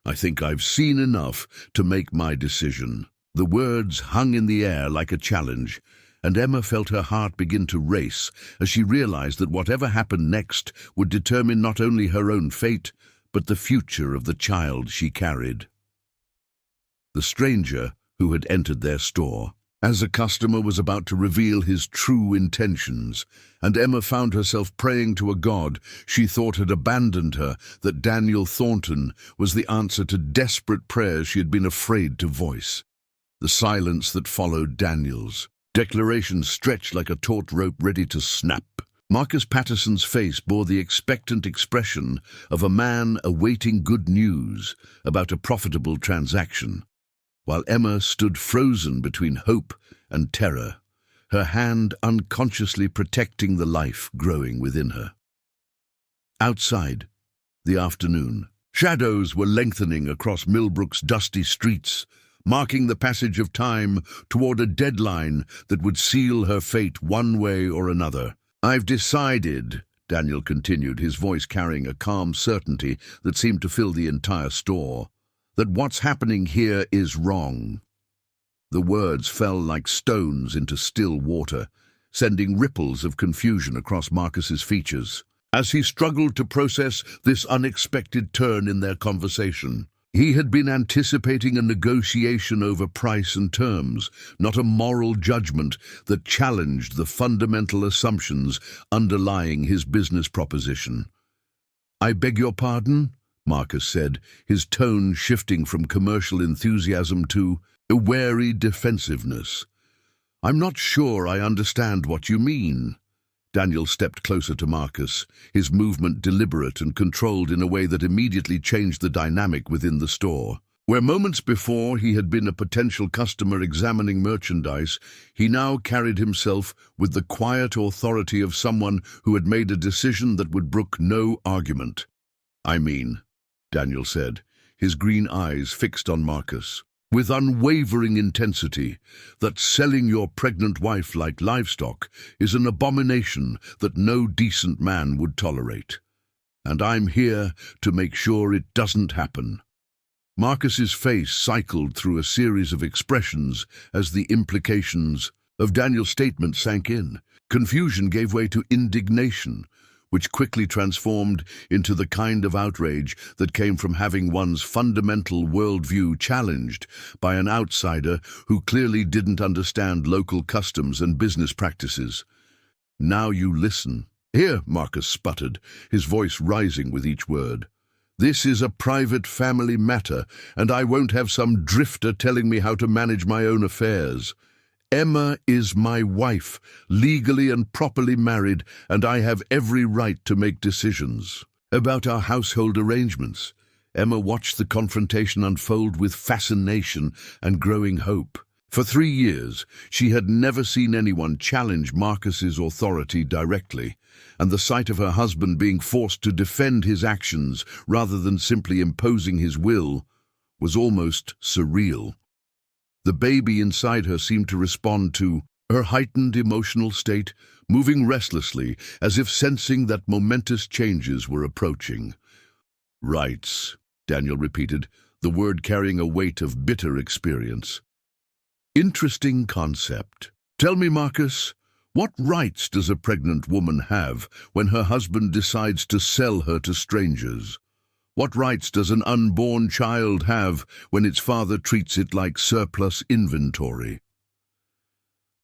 "I think I've seen enough to make my decision." The words hung in the air like a challenge, and Emma felt her heart begin to race as she realized that whatever happened next would determine not only her own fate, but the future of the child she carried. The stranger who had entered their store, as a customer, was about to reveal his true intentions, and Emma found herself praying to a god she thought had abandoned her that Daniel Thornton was the answer to desperate prayers she had been afraid to voice. The silence that followed Daniel's declaration stretched like a taut rope ready to snap. Marcus Patterson's face bore the expectant expression of a man awaiting good news about a profitable transaction. while Emma stood frozen between hope and terror, her hand unconsciously protecting the life growing within her. Outside, the afternoon. Shadows were lengthening across Millbrook's dusty streets, marking the passage of time toward a deadline that would seal her fate one way or another. "I've decided," Daniel continued, his voice carrying a calm certainty that seemed to fill the entire store, "that what's happening here is wrong." The words fell like stones into still water, sending ripples of confusion across Marcus's features as he struggled to process this unexpected turn in their conversation. He had been anticipating a negotiation over price and terms, not a moral judgment that challenged the fundamental assumptions underlying his business proposition. "I beg your pardon?" Marcus said, his tone shifting from commercial enthusiasm to a wary defensiveness. "I'm not sure I understand what you mean." Daniel stepped closer to Marcus, his movement deliberate and controlled in a way that immediately changed the dynamic within the store. Where moments before he had been a potential customer examining merchandise, he now carried himself with the quiet authority of someone who had made a decision that would brook no argument. "I mean," Daniel said, his green eyes fixed on Marcus, with unwavering intensity, "that selling your pregnant wife like livestock is an abomination that no decent man would tolerate. And I'm here to make sure it doesn't happen." Marcus's face cycled through a series of expressions as the implications of Daniel's statement sank in. Confusion gave way to indignation, which quickly transformed into the kind of outrage that came from having one's fundamental worldview challenged by an outsider who clearly didn't understand local customs and business practices. "Now you listen." "Here," Marcus sputtered, his voice rising with each word. "This is a private family matter, and I won't have some drifter telling me how to manage my own affairs. Emma is my wife, legally and properly married, and I have every right to make decisions about our household arrangements." Emma watched the confrontation unfold with fascination and growing hope. For 3 years, she had never seen anyone challenge Marcus's authority directly, and the sight of her husband being forced to defend his actions rather than simply imposing his will was almost surreal. The baby inside her seemed to respond to her heightened emotional state, moving restlessly as if sensing that momentous changes were approaching. "Rights," Daniel repeated, the word carrying a weight of bitter experience. "Interesting concept. Tell me, Marcus, what rights does a pregnant woman have when her husband decides to sell her to strangers? What rights does an unborn child have when its father treats it like surplus inventory?"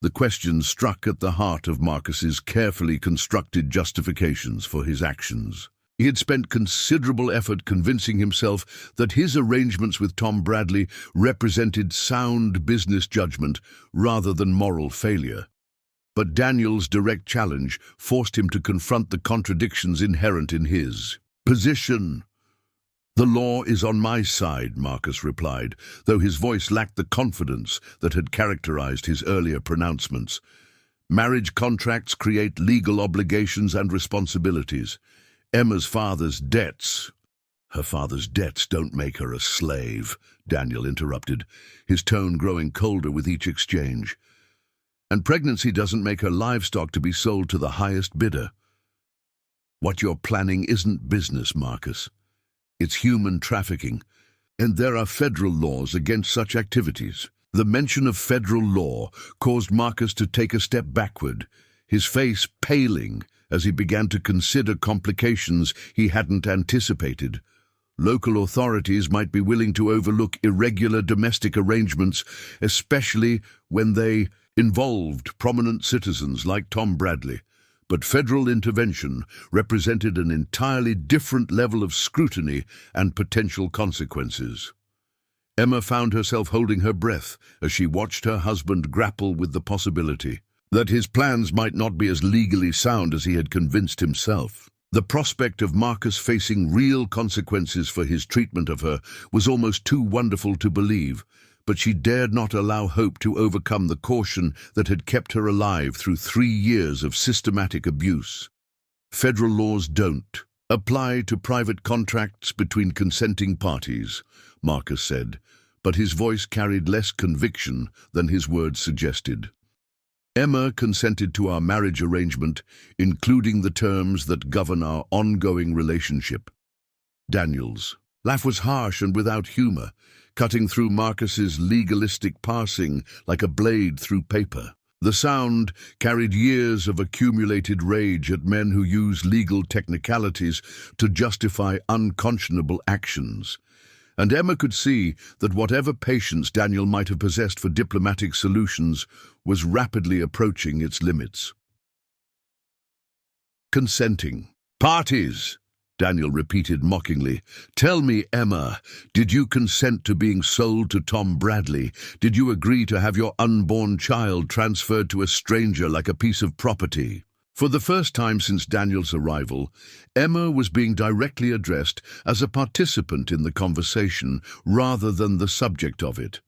The question struck at the heart of Marcus's carefully constructed justifications for his actions. He had spent considerable effort convincing himself that his arrangements with Tom Bradley represented sound business judgment rather than moral failure. But Daniel's direct challenge forced him to confront the contradictions inherent in his position. "The law is on my side," Marcus replied, though his voice lacked the confidence that had characterized his earlier pronouncements. "Marriage contracts create legal obligations and responsibilities. Emma's father's debts—" "Her father's debts don't make her a slave," Daniel interrupted, his tone growing colder with each exchange. "And pregnancy doesn't make her livestock to be sold to the highest bidder. What you're planning isn't business, Marcus. It's human trafficking, and there are federal laws against such activities." The mention of federal law caused Marcus to take a step backward, his face paling as he began to consider complications he hadn't anticipated. Local authorities might be willing to overlook irregular domestic arrangements, especially when they involved prominent citizens like Tom Bradley. But federal intervention represented an entirely different level of scrutiny and potential consequences. Emma found herself holding her breath as she watched her husband grapple with the possibility that his plans might not be as legally sound as he had convinced himself. The prospect of Marcus facing real consequences for his treatment of her was almost too wonderful to believe, but she dared not allow hope to overcome the caution that had kept her alive through 3 years of systematic abuse. Federal laws don't apply to private contracts between consenting parties, Marcus said, but his voice carried less conviction than his words suggested. Emma consented to our marriage arrangement, including the terms that govern our ongoing relationship. Daniel's laugh was harsh and without humor, cutting through Marcus's legalistic parsing like a blade through paper. The sound carried years of accumulated rage at men who use legal technicalities to justify unconscionable actions. And Emma could see that whatever patience Daniel might have possessed for diplomatic solutions was rapidly approaching its limits. Consenting parties, Daniel repeated mockingly. Tell me, Emma, did you consent to being sold to Tom Bradley? Did you agree to have your unborn child transferred to a stranger like a piece of property? For the first time since Daniel's arrival, Emma was being directly addressed as a participant in the conversation rather than the subject of it.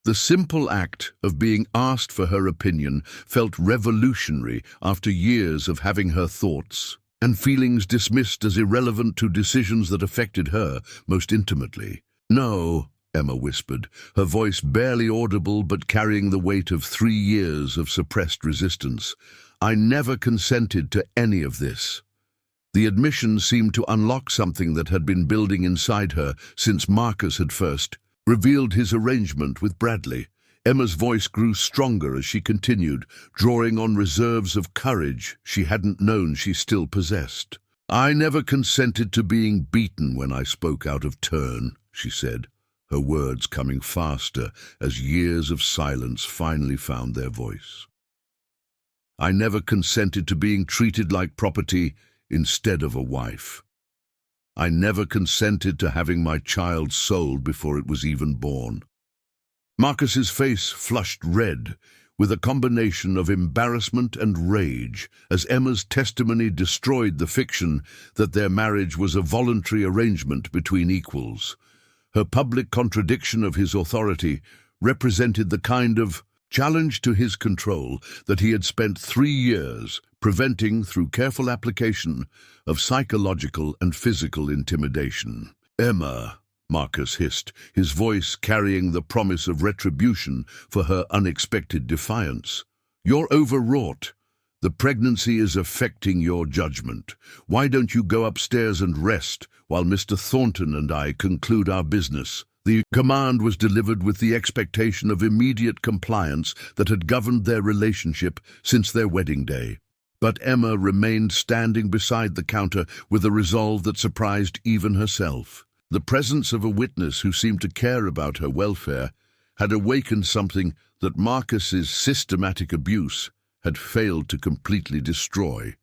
The simple act of being asked for her opinion felt revolutionary after years of having her thoughts and feelings dismissed as irrelevant to decisions that affected her most intimately. No, Emma whispered, her voice barely audible but carrying the weight of 3 years of suppressed resistance. I never consented to any of this. The admission seemed to unlock something that had been building inside her since Marcus had first revealed his arrangement with Bradley. Emma's voice grew stronger as she continued, drawing on reserves of courage she hadn't known she still possessed. I never consented to being beaten when I spoke out of turn, she said, her words coming faster as years of silence finally found their voice. I never consented to being treated like property instead of a wife. I never consented to having my child sold before it was even born. Marcus's face flushed red, with a combination of embarrassment and rage, as Emma's testimony destroyed the fiction that their marriage was a voluntary arrangement between equals. Her public contradiction of his authority represented the kind of challenge to his control that he had spent 3 years preventing through careful application of psychological and physical intimidation. Emma, Marcus hissed, his voice carrying the promise of retribution for her unexpected defiance. You're overwrought. The pregnancy is affecting your judgment. Why don't you go upstairs and rest while Mr. Thornton and I conclude our business? The command was delivered with the expectation of immediate compliance that had governed their relationship since their wedding day. But Emma remained standing beside the counter with a resolve that surprised even herself. The presence of a witness who seemed to care about her welfare had awakened something that Marcus's systematic abuse had failed to completely destroy.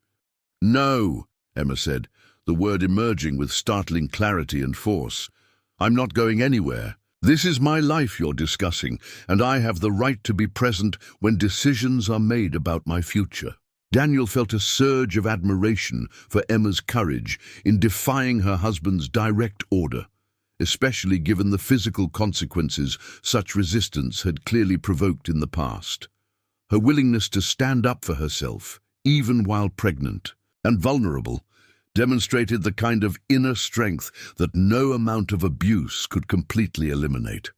No, Emma said, the word emerging with startling clarity and force. I'm not going anywhere. This is my life you're discussing, and I have the right to be present when decisions are made about my future. Daniel felt a surge of admiration for Emma's courage in defying her husband's direct order, especially given the physical consequences such resistance had clearly provoked in the past. Her willingness to stand up for herself, even while pregnant and vulnerable, demonstrated the kind of inner strength that no amount of abuse could completely eliminate.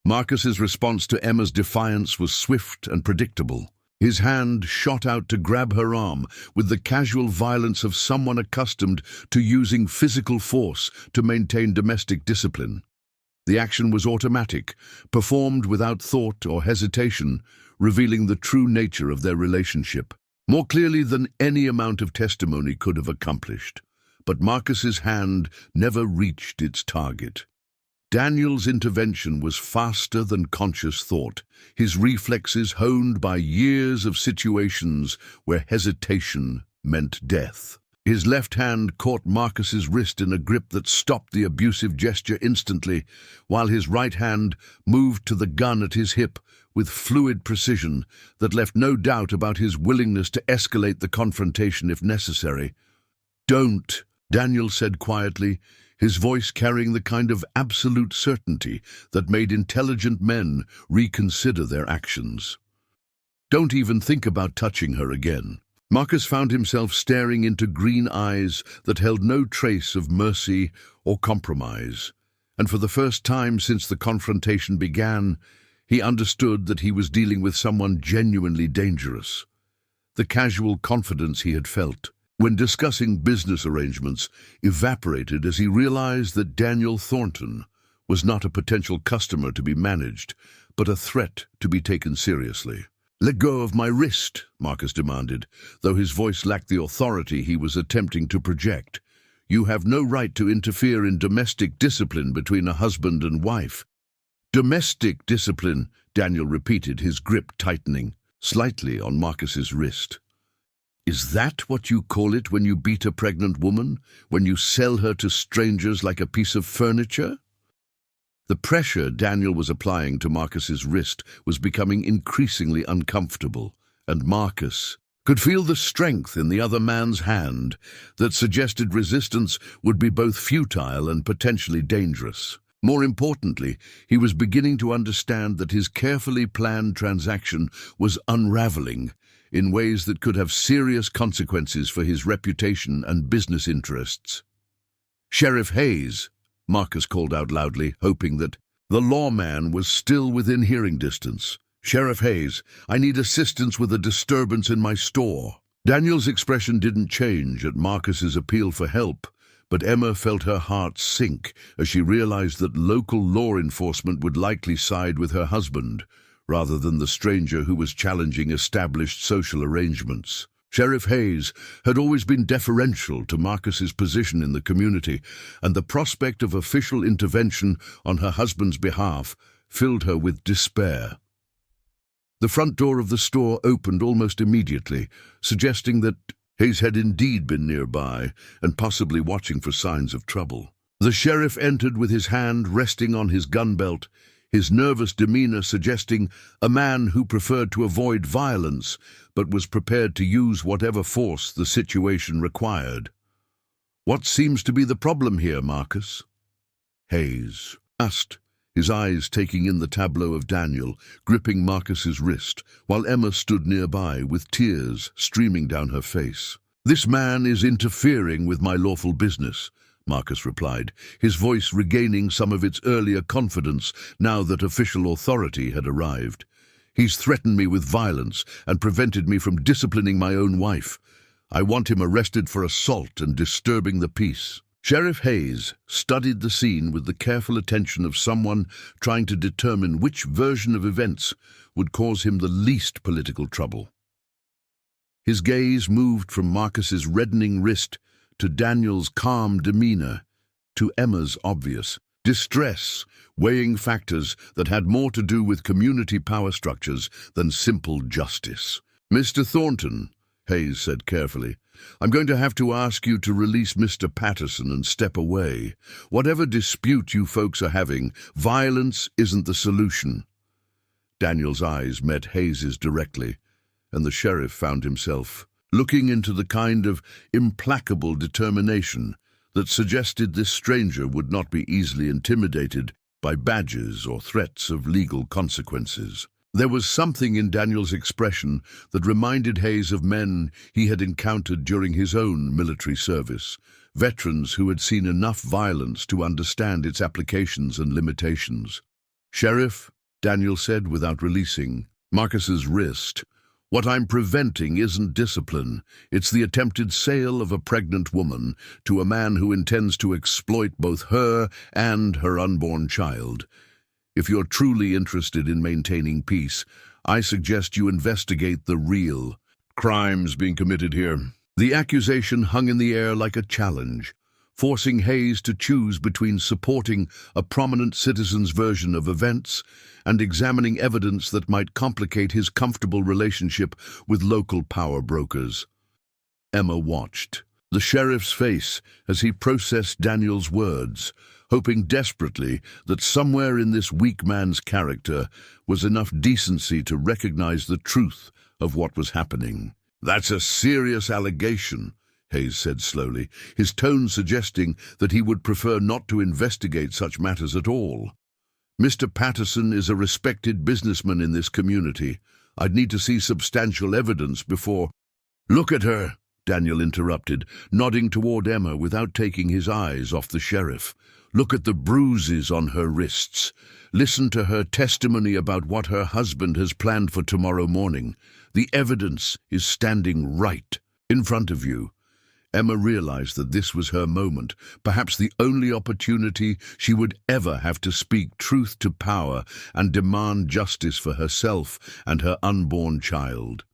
Marcus's response to Emma's defiance was swift and predictable. His hand shot out to grab her arm with the casual violence of someone accustomed to using physical force to maintain domestic discipline. The action was automatic, performed without thought or hesitation, revealing the true nature of their relationship, more clearly than any amount of testimony could have accomplished. But Marcus's hand never reached its target. Daniel's intervention was faster than conscious thought, his reflexes honed by years of situations where hesitation meant death. His left hand caught Marcus's wrist in a grip that stopped the abusive gesture instantly, while his right hand moved to the gun at his hip with fluid precision that left no doubt about his willingness to escalate the confrontation if necessary. Don't, Daniel said quietly, his voice carrying the kind of absolute certainty that made intelligent men reconsider their actions. "Don't even think about touching her again." Marcus found himself staring into green eyes that held no trace of mercy or compromise, and for the first time since the confrontation began, he understood that he was dealing with someone genuinely dangerous. The casual confidence he had felt when discussing business arrangements evaporated as he realized that Daniel Thornton was not a potential customer to be managed, but a threat to be taken seriously. "Let go of my wrist," Marcus demanded, though his voice lacked the authority he was attempting to project. "You have no right to interfere in domestic discipline between a husband and wife." "Domestic discipline," Daniel repeated, his grip tightening slightly on Marcus's wrist. "Is that what you call it when you beat a pregnant woman? When you sell her to strangers like a piece of furniture?" The pressure Daniel was applying to Marcus's wrist was becoming increasingly uncomfortable, and Marcus could feel the strength in the other man's hand that suggested resistance would be both futile and potentially dangerous. More importantly, he was beginning to understand that his carefully planned transaction was unraveling in ways that could have serious consequences for his reputation and business interests. "Sheriff Hayes," Marcus called out loudly, hoping that the lawman was still within hearing distance. "Sheriff Hayes, I need assistance with a disturbance in my store." Daniel's expression didn't change at Marcus's appeal for help, but Emma felt her heart sink as she realized that local law enforcement would likely side with her husband, rather than the stranger who was challenging established social arrangements. Sheriff Hayes had always been deferential to Marcus's position in the community, and the prospect of official intervention on her husband's behalf filled her with despair. The front door of the store opened almost immediately, suggesting that Hayes had indeed been nearby and possibly watching for signs of trouble. The sheriff entered with his hand resting on his gun belt, his nervous demeanor suggesting a man who preferred to avoid violence but was prepared to use whatever force the situation required. "What seems to be the problem here, Marcus?" Hayes asked, his eyes taking in the tableau of Daniel, gripping Marcus's wrist, while Emma stood nearby with tears streaming down her face. "This man is interfering with my lawful business," Marcus replied, his voice regaining some of its earlier confidence now that official authority had arrived. "He's threatened me with violence and prevented me from disciplining my own wife. I want him arrested for assault and disturbing the peace." Sheriff Hayes studied the scene with the careful attention of someone trying to determine which version of events would cause him the least political trouble. His gaze moved from Marcus's reddening wrist to Daniel's calm demeanor, to Emma's obvious distress, weighing factors that had more to do with community power structures than simple justice. "Mr. Thornton," Hayes said carefully, "I'm going to have to ask you to release Mr. Patterson and step away. Whatever dispute you folks are having, violence isn't the solution." Daniel's eyes met Hayes's directly, and the sheriff found himself looking into the kind of implacable determination that suggested this stranger would not be easily intimidated by badges or threats of legal consequences. There was something in Daniel's expression that reminded Hayes of men he had encountered during his own military service, veterans who had seen enough violence to understand its applications and limitations. "Sheriff," Daniel said without releasing Marcus's wrist, "what I'm preventing isn't discipline. It's the attempted sale of a pregnant woman to a man who intends to exploit both her and her unborn child. If you're truly interested in maintaining peace, I suggest you investigate the real crimes being committed here." The accusation hung in the air like a challenge, forcing Hayes to choose between supporting a prominent citizen's version of events and examining evidence that might complicate his comfortable relationship with local power brokers. Emma watched the sheriff's face as he processed Daniel's words, hoping desperately that somewhere in this weak man's character was enough decency to recognize the truth of what was happening. "That's a serious allegation," Hayes said slowly, his tone suggesting that he would prefer not to investigate such matters at all. "Mr. Patterson is a respected businessman in this community. I'd need to see substantial evidence before—" "Look at her," Daniel interrupted, nodding toward Emma without taking his eyes off the sheriff. "Look at the bruises on her wrists. Listen to her testimony about what her husband has planned for tomorrow morning. The evidence is standing right in front of you." Emma realized that this was her moment, perhaps the only opportunity she would ever have to speak truth to power and demand justice for herself and her unborn child.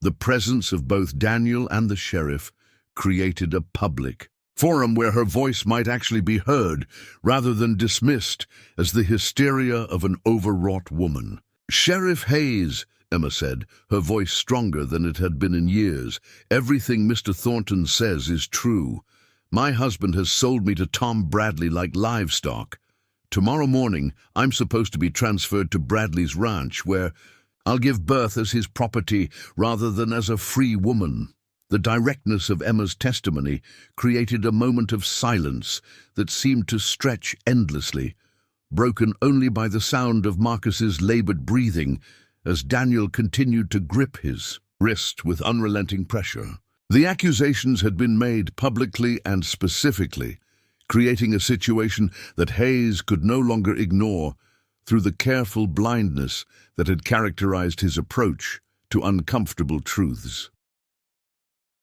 The presence of both Daniel and the sheriff created a public forum where her voice might actually be heard rather than dismissed as the hysteria of an overwrought woman. "Sheriff Hayes," Emma said, her voice stronger than it had been in years, "everything Mr. Thornton says is true. My husband has sold me to Tom Bradley like livestock. Tomorrow morning, I'm supposed to be transferred to Bradley's ranch, where I'll give birth as his property rather than as a free woman." The directness of Emma's testimony created a moment of silence that seemed to stretch endlessly, broken only by the sound of Marcus's labored breathing as Daniel continued to grip his wrist with unrelenting pressure. The accusations had been made publicly and specifically, creating a situation that Hayes could no longer ignore through the careful blindness that had characterized his approach to uncomfortable truths.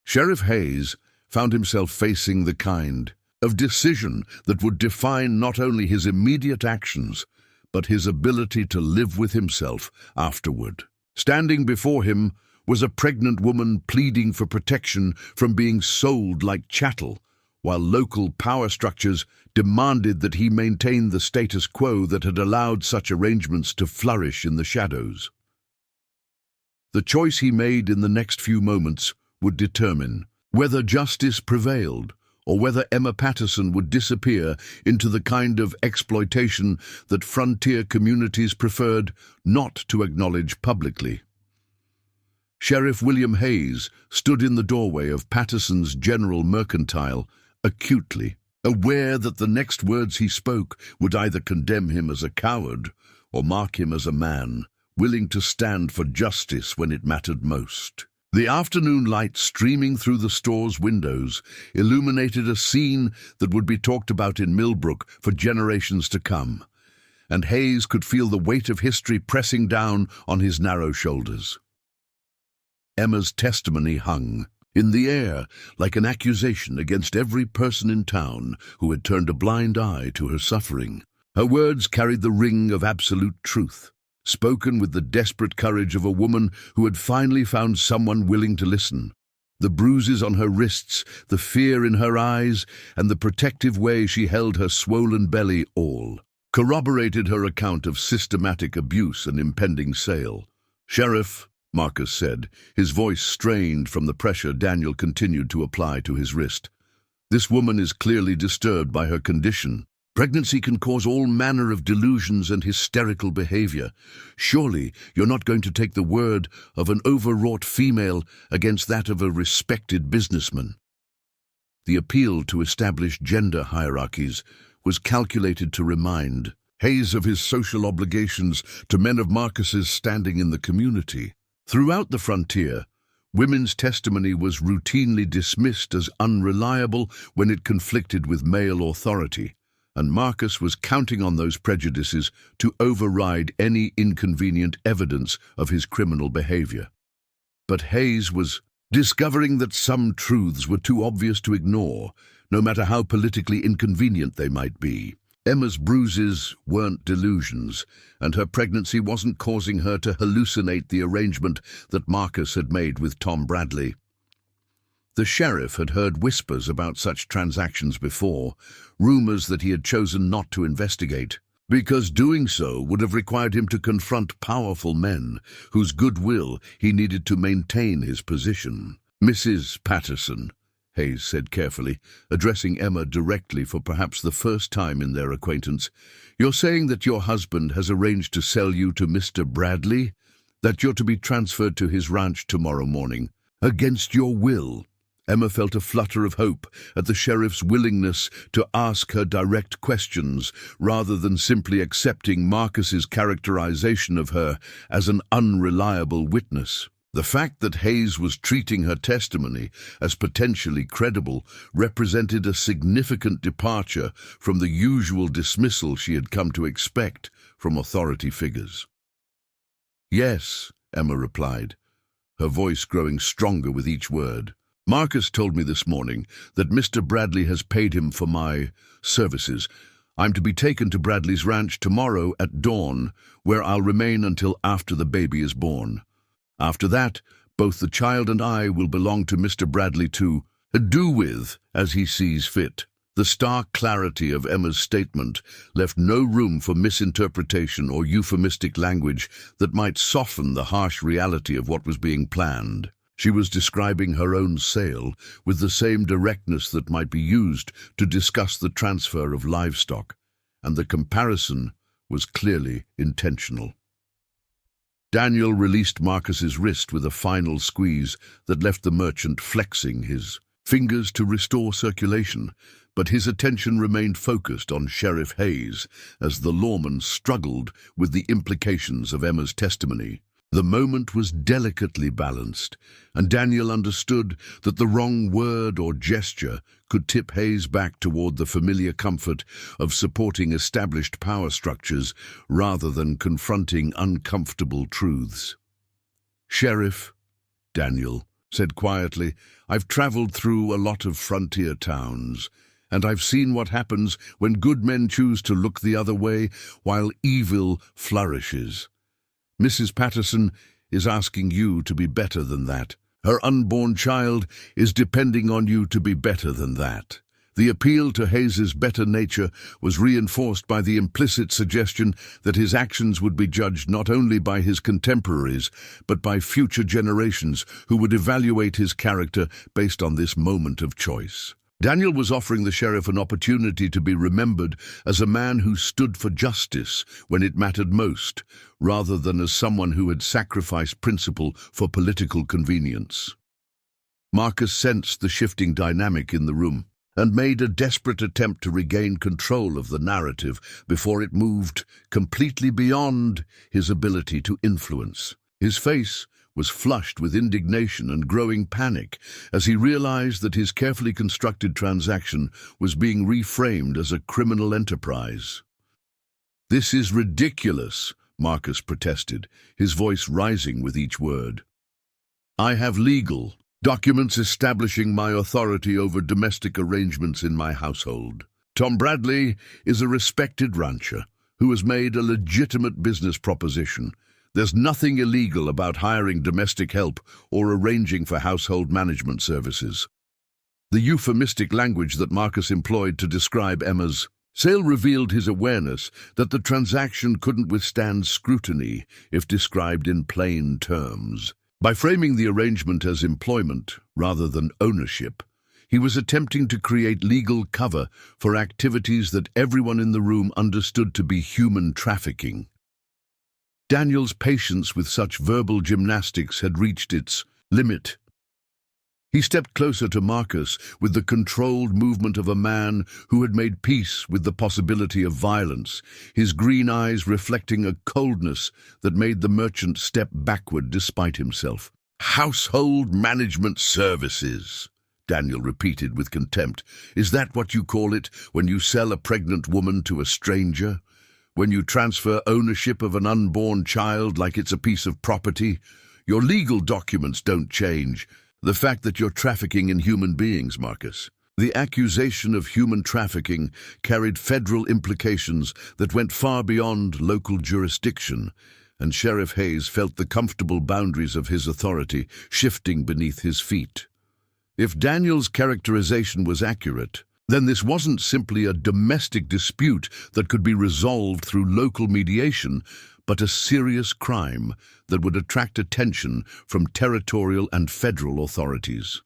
Sheriff Hayes found himself facing the kind of decision that would define not only his immediate actions, but his ability to live with himself afterward. Standing before him was a pregnant woman pleading for protection from being sold like chattel, while local power structures demanded that he maintain the status quo that had allowed such arrangements to flourish in the shadows. The choice he made in the next few moments would determine whether justice prevailed or whether Emma Patterson would disappear into the kind of exploitation that frontier communities preferred not to acknowledge publicly. Sheriff William Hayes stood in the doorway of Patterson's General Mercantile, acutely aware that the next words he spoke would either condemn him as a coward or mark him as a man willing to stand for justice when it mattered most. The afternoon light streaming through the store's windows illuminated a scene that would be talked about in Millbrook for generations to come, and Hayes could feel the weight of history pressing down on his narrow shoulders. Emma's testimony hung in the air like an accusation against every person in town who had turned a blind eye to her suffering. Her words carried the ring of absolute truth, spoken with the desperate courage of a woman who had finally found someone willing to listen. The bruises on her wrists, the fear in her eyes, and the protective way she held her swollen belly all corroborated her account of systematic abuse and impending sale. "Sheriff," Marcus said, his voice strained from the pressure Daniel continued to apply to his wrist, "this woman is clearly disturbed by her condition. Pregnancy can cause all manner of delusions and hysterical behavior. Surely you're not going to take the word of an overwrought female against that of a respected businessman." The appeal to establish gender hierarchies was calculated to remind Hayes of his social obligations to men of Marcus's standing in the community. Throughout the frontier, women's testimony was routinely dismissed as unreliable when it conflicted with male authority, and Marcus was counting on those prejudices to override any inconvenient evidence of his criminal behavior. But Hayes was discovering that some truths were too obvious to ignore, no matter how politically inconvenient they might be. Emma's bruises weren't delusions, and her pregnancy wasn't causing her to hallucinate the arrangement that Marcus had made with Tom Bradley. The sheriff had heard whispers about such transactions before, rumors that he had chosen not to investigate, because doing so would have required him to confront powerful men whose goodwill he needed to maintain his position. "Mrs. Patterson," Hayes said carefully, addressing Emma directly for perhaps the first time in their acquaintance, "you're saying that your husband has arranged to sell you to Mr. Bradley, that you're to be transferred to his ranch tomorrow morning, against your will, Emma felt a flutter of hope at the sheriff's willingness to ask her direct questions rather than simply accepting Marcus's characterization of her as an unreliable witness. The fact that Hayes was treating her testimony as potentially credible represented a significant departure from the usual dismissal she had come to expect from authority figures. "Yes," Emma replied, her voice growing stronger with each word. "Marcus told me this morning that Mr. Bradley has paid him for my services. I'm to be taken to Bradley's ranch tomorrow at dawn, where I'll remain until after the baby is born. After that, both the child and I will belong to Mr. Bradley to do with as he sees fit." The stark clarity of Emma's statement left no room for misinterpretation or euphemistic language that might soften the harsh reality of what was being planned. She was describing her own sale with the same directness that might be used to discuss the transfer of livestock, and the comparison was clearly intentional. Daniel released Marcus's wrist with a final squeeze that left the merchant flexing his fingers to restore circulation, but his attention remained focused on Sheriff Hayes as the lawman struggled with the implications of Emma's testimony. The moment was delicately balanced, and Daniel understood that the wrong word or gesture could tip Hayes back toward the familiar comfort of supporting established power structures rather than confronting uncomfortable truths. "Sheriff," Daniel said quietly, "I've traveled through a lot of frontier towns, and I've seen what happens when good men choose to look the other way while evil flourishes. Mrs. Patterson is asking you to be better than that. Her unborn child is depending on you to be better than that." The appeal to Hayes's better nature was reinforced by the implicit suggestion that his actions would be judged not only by his contemporaries, but by future generations who would evaluate his character based on this moment of choice. Daniel was offering the sheriff an opportunity to be remembered as a man who stood for justice when it mattered most, rather than as someone who had sacrificed principle for political convenience. Marcus sensed the shifting dynamic in the room and made a desperate attempt to regain control of the narrative before it moved completely beyond his ability to influence. His face was flushed with indignation and growing panic as he realized that his carefully constructed transaction was being reframed as a criminal enterprise. "This is ridiculous," Marcus protested, his voice rising with each word. "I have legal documents establishing my authority over domestic arrangements in my household. Tom Bradley is a respected rancher who has made a legitimate business proposition. There's nothing illegal about hiring domestic help or arranging for household management services." The euphemistic language that Marcus employed to describe Emma's sale revealed his awareness that the transaction couldn't withstand scrutiny if described in plain terms. By framing the arrangement as employment rather than ownership, he was attempting to create legal cover for activities that everyone in the room understood to be human trafficking. Daniel's patience with such verbal gymnastics had reached its limit. He stepped closer to Marcus with the controlled movement of a man who had made peace with the possibility of violence, his green eyes reflecting a coldness that made the merchant step backward despite himself. "Household management services," Daniel repeated with contempt. "Is that what you call it when you sell a pregnant woman to a stranger? When you transfer ownership of an unborn child like it's a piece of property? Your legal documents don't change the fact that you're trafficking in human beings, Marcus." The accusation of human trafficking carried federal implications that went far beyond local jurisdiction, and Sheriff Hayes felt the comfortable boundaries of his authority shifting beneath his feet. If Daniel's characterization was accurate, then this wasn't simply a domestic dispute that could be resolved through local mediation, but a serious crime that would attract attention from territorial and federal authorities.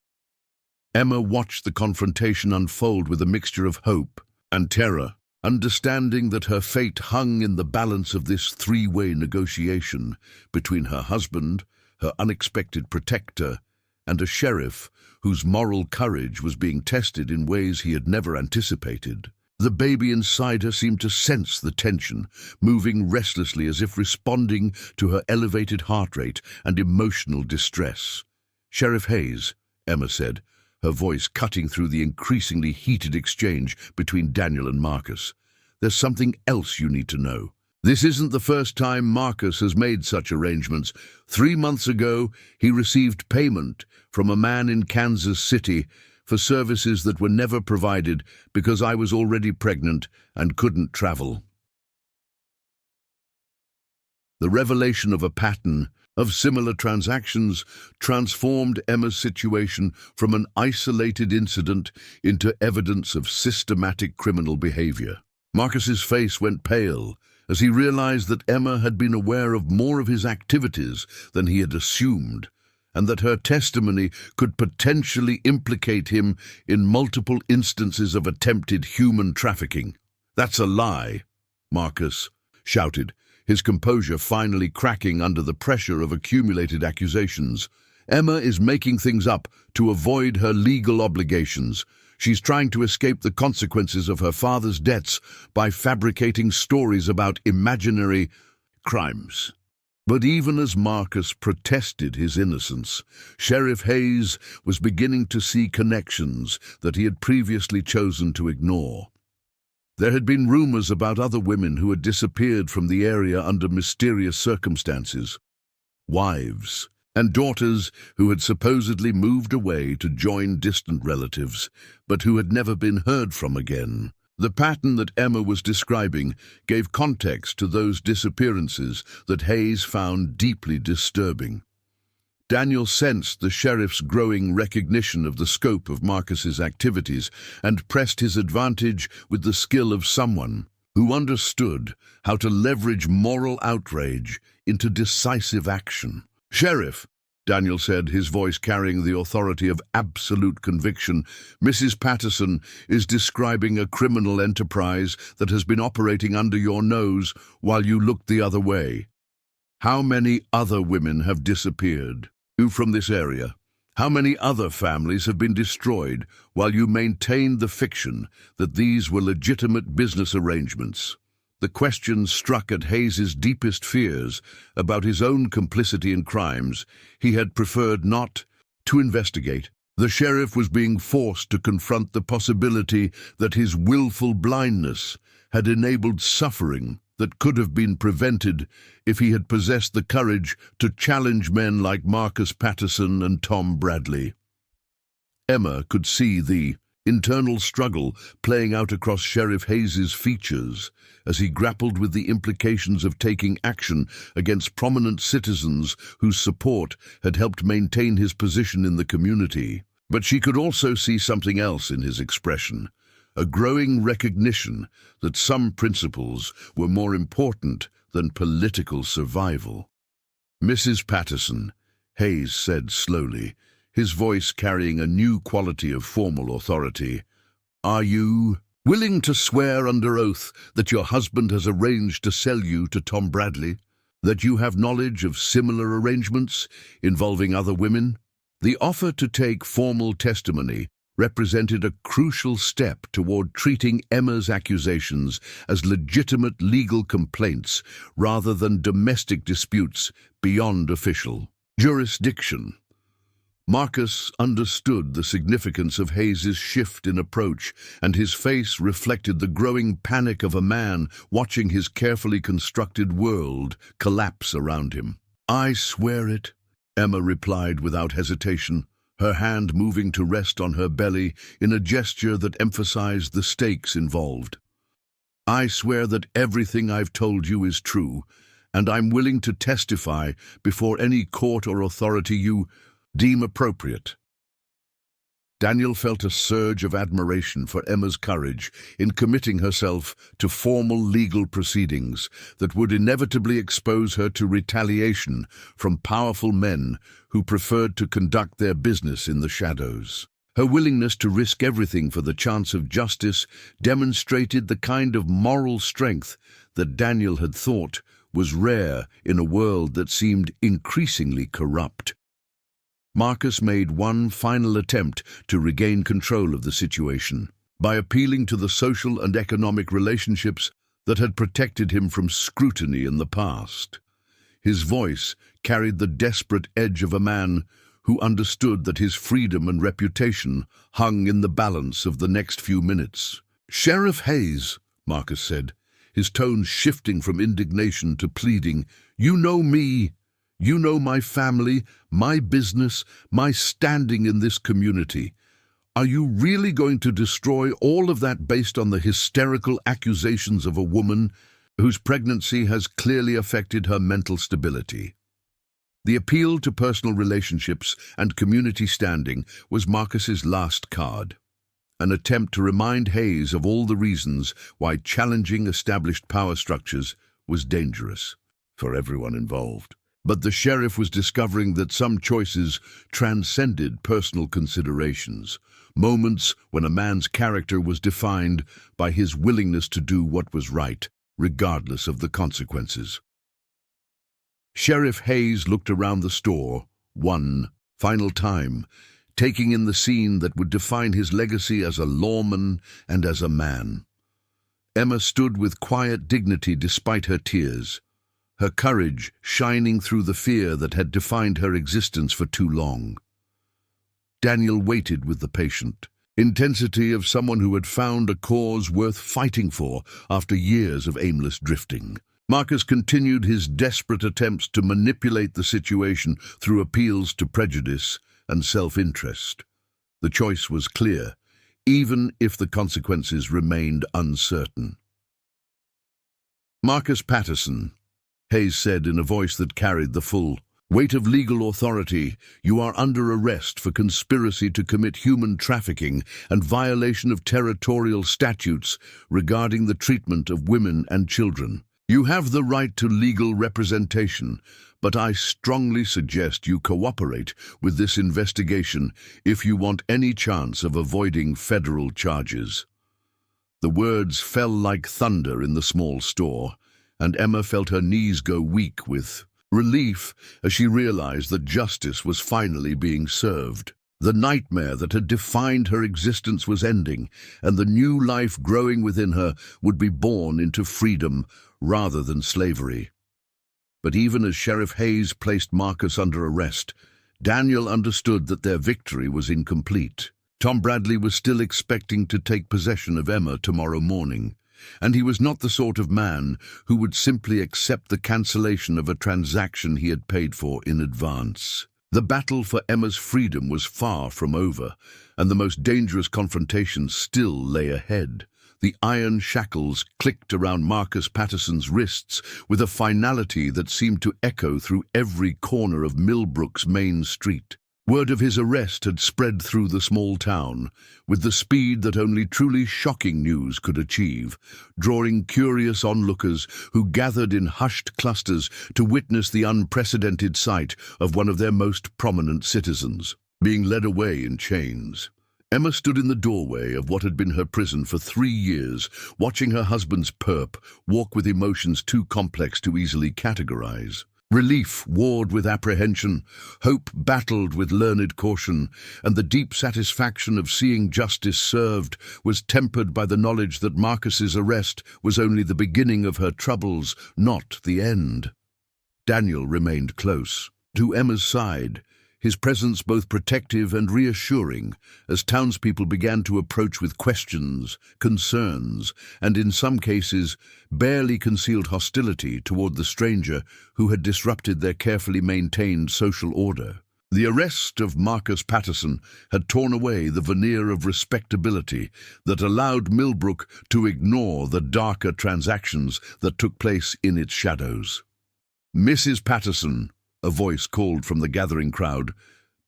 Emma watched the confrontation unfold with a mixture of hope and terror, understanding that her fate hung in the balance of this three-way negotiation between her husband, her unexpected protector, and a sheriff whose moral courage was being tested in ways he had never anticipated. The baby inside her seemed to sense the tension, moving restlessly as if responding to her elevated heart rate and emotional distress. "Sheriff Hayes," Emma said, her voice cutting through the increasingly heated exchange between Daniel and Marcus. "There's something else you need to know. This isn't the first time Marcus has made such arrangements. 3 months ago, he received payment from a man in Kansas City for services that were never provided because I was already pregnant and couldn't travel." The revelation of a pattern of similar transactions transformed Emma's situation from an isolated incident into evidence of systematic criminal behavior. Marcus's face went pale as he realized that Emma had been aware of more of his activities than he had assumed, and that her testimony could potentially implicate him in multiple instances of attempted human trafficking. "That's a lie," Marcus shouted, his composure finally cracking under the pressure of accumulated accusations. "Emma is making things up to avoid her legal obligations. She's trying to escape the consequences of her father's debts by fabricating stories about imaginary crimes." But even as Marcus protested his innocence, Sheriff Hayes was beginning to see connections that he had previously chosen to ignore. There had been rumors about other women who had disappeared from the area under mysterious circumstances. Wives and daughters who had supposedly moved away to join distant relatives, but who had never been heard from again. The pattern that Emma was describing gave context to those disappearances that Hayes found deeply disturbing. Daniel sensed the sheriff's growing recognition of the scope of Marcus's activities and pressed his advantage with the skill of someone who understood how to leverage moral outrage into decisive action. "Sheriff," Daniel said, his voice carrying the authority of absolute conviction, "Mrs. Patterson is describing a criminal enterprise that has been operating under your nose while you looked the other way. How many other women have disappeared from this area? How many other families have been destroyed while you maintained the fiction that these were legitimate business arrangements?" The question struck at Hayes's deepest fears about his own complicity in crimes he had preferred not to investigate. The sheriff was being forced to confront the possibility that his willful blindness had enabled suffering that could have been prevented if he had possessed the courage to challenge men like Marcus Patterson and Tom Bradley. Emma could see the internal struggle playing out across Sheriff Hayes's features as he grappled with the implications of taking action against prominent citizens whose support had helped maintain his position in the community. But she could also see something else in his expression, a growing recognition that some principles were more important than political survival. "Mrs. Patterson," Hayes said slowly, his voice carrying a new quality of formal authority, "are you willing to swear under oath that your husband has arranged to sell you to Tom Bradley? That you have knowledge of similar arrangements involving other women?" The offer to take formal testimony represented a crucial step toward treating Emma's accusations as legitimate legal complaints rather than domestic disputes beyond official jurisdiction. Marcus understood the significance of Hayes's shift in approach, and his face reflected the growing panic of a man watching his carefully constructed world collapse around him. "I swear it," Emma replied without hesitation, her hand moving to rest on her belly in a gesture that emphasized the stakes involved. "I swear that everything I've told you is true, and I'm willing to testify before any court or authority you deem appropriate." Daniel felt a surge of admiration for Emma's courage in committing herself to formal legal proceedings that would inevitably expose her to retaliation from powerful men who preferred to conduct their business in the shadows. Her willingness to risk everything for the chance of justice demonstrated the kind of moral strength that Daniel had thought was rare in a world that seemed increasingly corrupt. Marcus made one final attempt to regain control of the situation by appealing to the social and economic relationships that had protected him from scrutiny in the past. His voice carried the desperate edge of a man who understood that his freedom and reputation hung in the balance of the next few minutes. "Sheriff Hayes," Marcus said, his tone shifting from indignation to pleading, "you know me. You know my family, my business, my standing in this community. Are you really going to destroy all of that based on the hysterical accusations of a woman whose pregnancy has clearly affected her mental stability?" The appeal to personal relationships and community standing was Marcus's last card, an attempt to remind Hayes of all the reasons why challenging established power structures was dangerous for everyone involved. But the sheriff was discovering that some choices transcended personal considerations, moments when a man's character was defined by his willingness to do what was right, regardless of the consequences. Sheriff Hayes looked around the store one final time, taking in the scene that would define his legacy as a lawman and as a man. Emma stood with quiet dignity despite her tears, her courage shining through the fear that had defined her existence for too long. Daniel waited with the patient intensity of someone who had found a cause worth fighting for after years of aimless drifting. Marcus continued his desperate attempts to manipulate the situation through appeals to prejudice and self-interest. The choice was clear, even if the consequences remained uncertain. "Marcus Patterson," Hayes said in a voice that carried the full weight of legal authority, "you are under arrest for conspiracy to commit human trafficking and violation of territorial statutes regarding the treatment of women and children. You have the right to legal representation, but I strongly suggest you cooperate with this investigation if you want any chance of avoiding federal charges." The words fell like thunder in the small store, and Emma felt her knees go weak with relief as she realized that justice was finally being served. The nightmare that had defined her existence was ending, and the new life growing within her would be born into freedom rather than slavery. But even as Sheriff Hayes placed Marcus under arrest, Daniel understood that their victory was incomplete. Tom Bradley was still expecting to take possession of Emma tomorrow morning, and he was not the sort of man who would simply accept the cancellation of a transaction he had paid for in advance. The battle for Emma's freedom was far from over, and the most dangerous confrontation still lay ahead. The iron shackles clicked around Marcus Patterson's wrists with a finality that seemed to echo through every corner of Millbrook's main street. Word of his arrest had spread through the small town, with the speed that only truly shocking news could achieve, drawing curious onlookers who gathered in hushed clusters to witness the unprecedented sight of one of their most prominent citizens being led away in chains. Emma stood in the doorway of what had been her prison for 3 years, watching her husband's perp walk with emotions too complex to easily categorize. Relief warred with apprehension, hope battled with learned caution, and the deep satisfaction of seeing justice served was tempered by the knowledge that Marcus's arrest was only the beginning of her troubles, not the end. Daniel remained close, to Emma's side, his presence both protective and reassuring, as townspeople began to approach with questions, concerns, and in some cases, barely concealed hostility toward the stranger who had disrupted their carefully maintained social order. The arrest of Marcus Patterson had torn away the veneer of respectability that allowed Millbrook to ignore the darker transactions that took place in its shadows. "Mrs. Patterson," a voice called from the gathering crowd,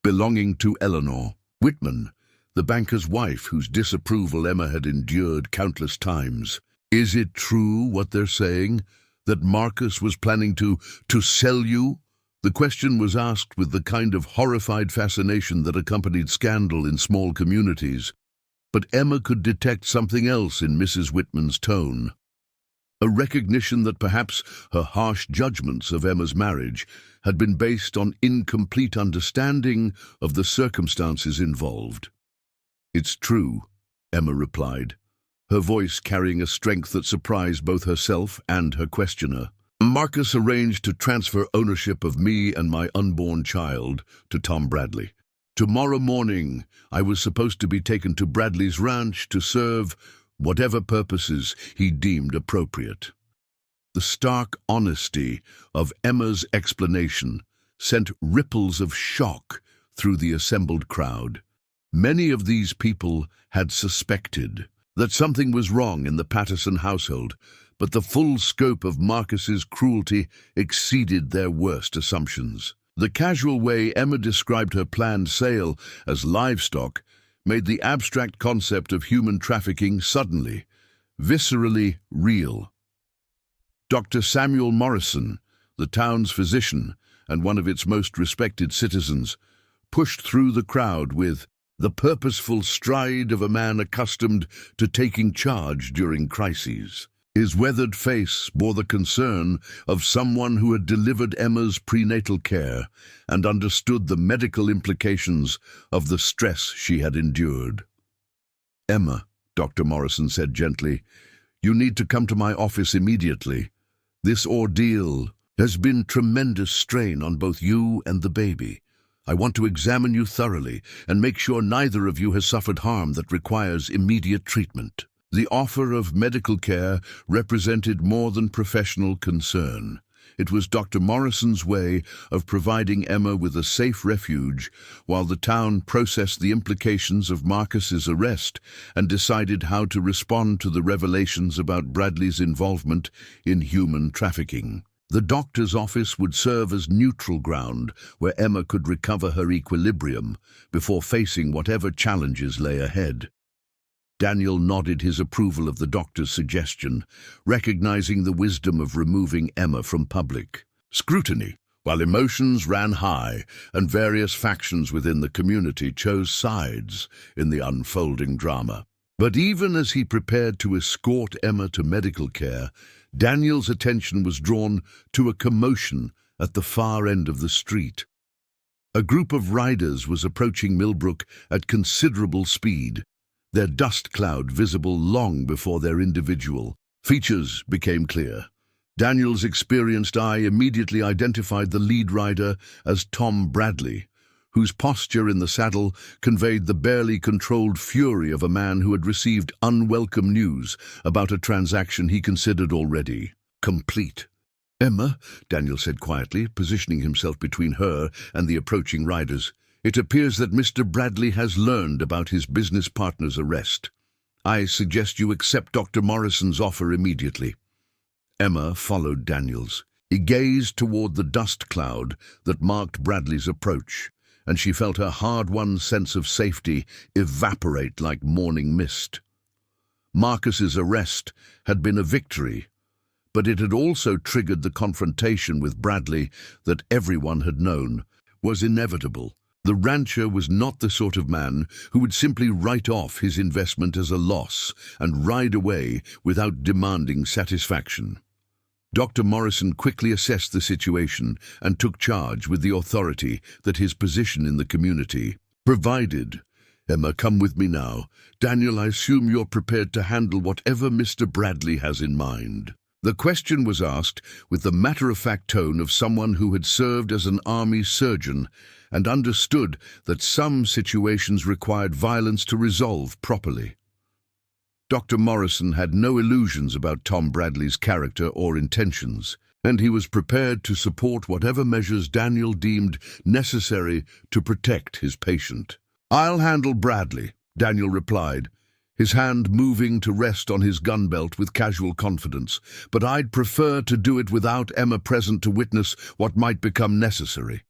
belonging to Eleanor Whitman, the banker's wife whose disapproval Emma had endured countless times. "Is it true what they're saying, that Marcus was planning to sell you?" The question was asked with the kind of horrified fascination that accompanied scandal in small communities, but Emma could detect something else in Mrs. Whitman's tone. a recognition that perhaps her harsh judgments of Emma's marriage had been based on incomplete understanding of the circumstances involved. "It's true," Emma replied, her voice carrying a strength that surprised both herself and her questioner. "Marcus arranged to transfer ownership of me and my unborn child to Tom Bradley. Tomorrow morning, I was supposed to be taken to Bradley's ranch to serve whatever purposes he deemed appropriate." The stark honesty of Emma's explanation sent ripples of shock through the assembled crowd. Many of these people had suspected that something was wrong in the Patterson household, but the full scope of Marcus's cruelty exceeded their worst assumptions. The casual way Emma described her planned sale as livestock made the abstract concept of human trafficking suddenly, viscerally real. Dr. Samuel Morrison, the town's physician and one of its most respected citizens, pushed through the crowd with the purposeful stride of a man accustomed to taking charge during crises. His weathered face bore the concern of someone who had delivered Emma's prenatal care and understood the medical implications of the stress she had endured. "Emma," Dr. Morrison said gently, "you need to come to my office immediately. This ordeal has been tremendous strain on both you and the baby. I want to examine you thoroughly and make sure neither of you has suffered harm that requires immediate treatment." The offer of medical care represented more than professional concern. It was Dr. Morrison's way of providing Emma with a safe refuge while the town processed the implications of Marcus's arrest and decided how to respond to the revelations about Bradley's involvement in human trafficking. The doctor's office would serve as neutral ground where Emma could recover her equilibrium before facing whatever challenges lay ahead. Daniel nodded his approval of the doctor's suggestion, recognizing the wisdom of removing Emma from public scrutiny, while emotions ran high and various factions within the community chose sides in the unfolding drama. But even as he prepared to escort Emma to medical care, Daniel's attention was drawn to a commotion at the far end of the street. A group of riders was approaching Millbrook at considerable speed, their dust cloud visible long before their individual features became clear. Daniel's experienced eye immediately identified the lead rider as Tom Bradley, whose posture in the saddle conveyed the barely controlled fury of a man who had received unwelcome news about a transaction he considered already complete. "Emma," Daniel said quietly, positioning himself between her and the approaching riders, "it appears that Mr. Bradley has learned about his business partner's arrest. I suggest you accept Dr. Morrison's offer immediately." Emma followed Daniel's. He gazed toward the dust cloud that marked Bradley's approach, and she felt her hard-won sense of safety evaporate like morning mist. Marcus's arrest had been a victory, but it had also triggered the confrontation with Bradley that everyone had known was inevitable. The rancher was not the sort of man who would simply write off his investment as a loss and ride away without demanding satisfaction. Dr. Morrison quickly assessed the situation and took charge with the authority that his position in the community provided. "Emma, come with me now. Daniel, I assume you're prepared to handle whatever Mr. Bradley has in mind." The question was asked with the matter-of-fact tone of someone who had served as an army surgeon and understood that some situations required violence to resolve properly. Dr. Morrison had no illusions about Tom Bradley's character or intentions, and he was prepared to support whatever measures Daniel deemed necessary to protect his patient. "I'll handle Bradley," Daniel replied, his hand moving to rest on his gun belt with casual confidence, "but I'd prefer to do it without Emma present to witness what might become necessary."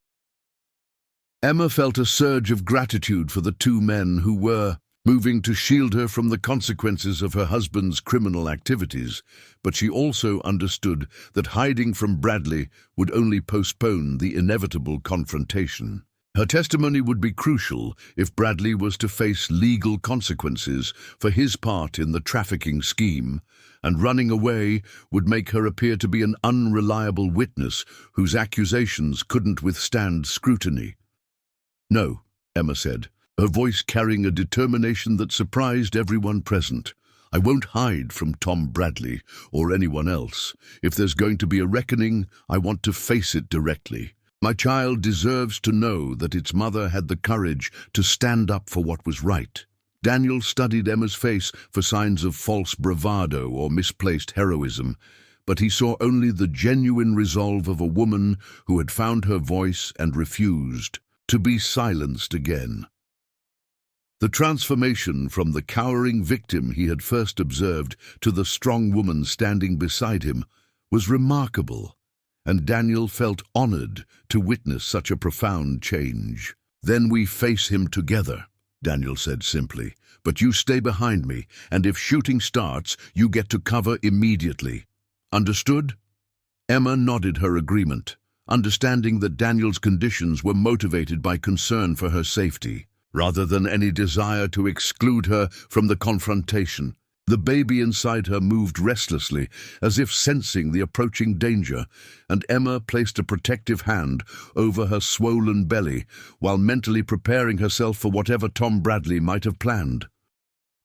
Emma felt a surge of gratitude for the two men who were moving to shield her from the consequences of her husband's criminal activities, but she also understood that hiding from Bradley would only postpone the inevitable confrontation. Her testimony would be crucial if Bradley was to face legal consequences for his part in the trafficking scheme, and running away would make her appear to be an unreliable witness whose accusations couldn't withstand scrutiny. "No," Emma said, her voice carrying a determination that surprised everyone present. "I won't hide from Tom Bradley or anyone else. If there's going to be a reckoning, I want to face it directly. My child deserves to know that its mother had the courage to stand up for what was right." Daniel studied Emma's face for signs of false bravado or misplaced heroism, but he saw only the genuine resolve of a woman who had found her voice and refused to be silenced again. The transformation from the cowering victim he had first observed to the strong woman standing beside him was remarkable, and Daniel felt honored to witness such a profound change. "Then we face him together," Daniel said simply, "but you stay behind me, and if shooting starts, you get to cover immediately. Understood?" Emma nodded her agreement, understanding that Daniel's conditions were motivated by concern for her safety, rather than any desire to exclude her from the confrontation. The baby inside her moved restlessly, as if sensing the approaching danger, and Emma placed a protective hand over her swollen belly while mentally preparing herself for whatever Tom Bradley might have planned.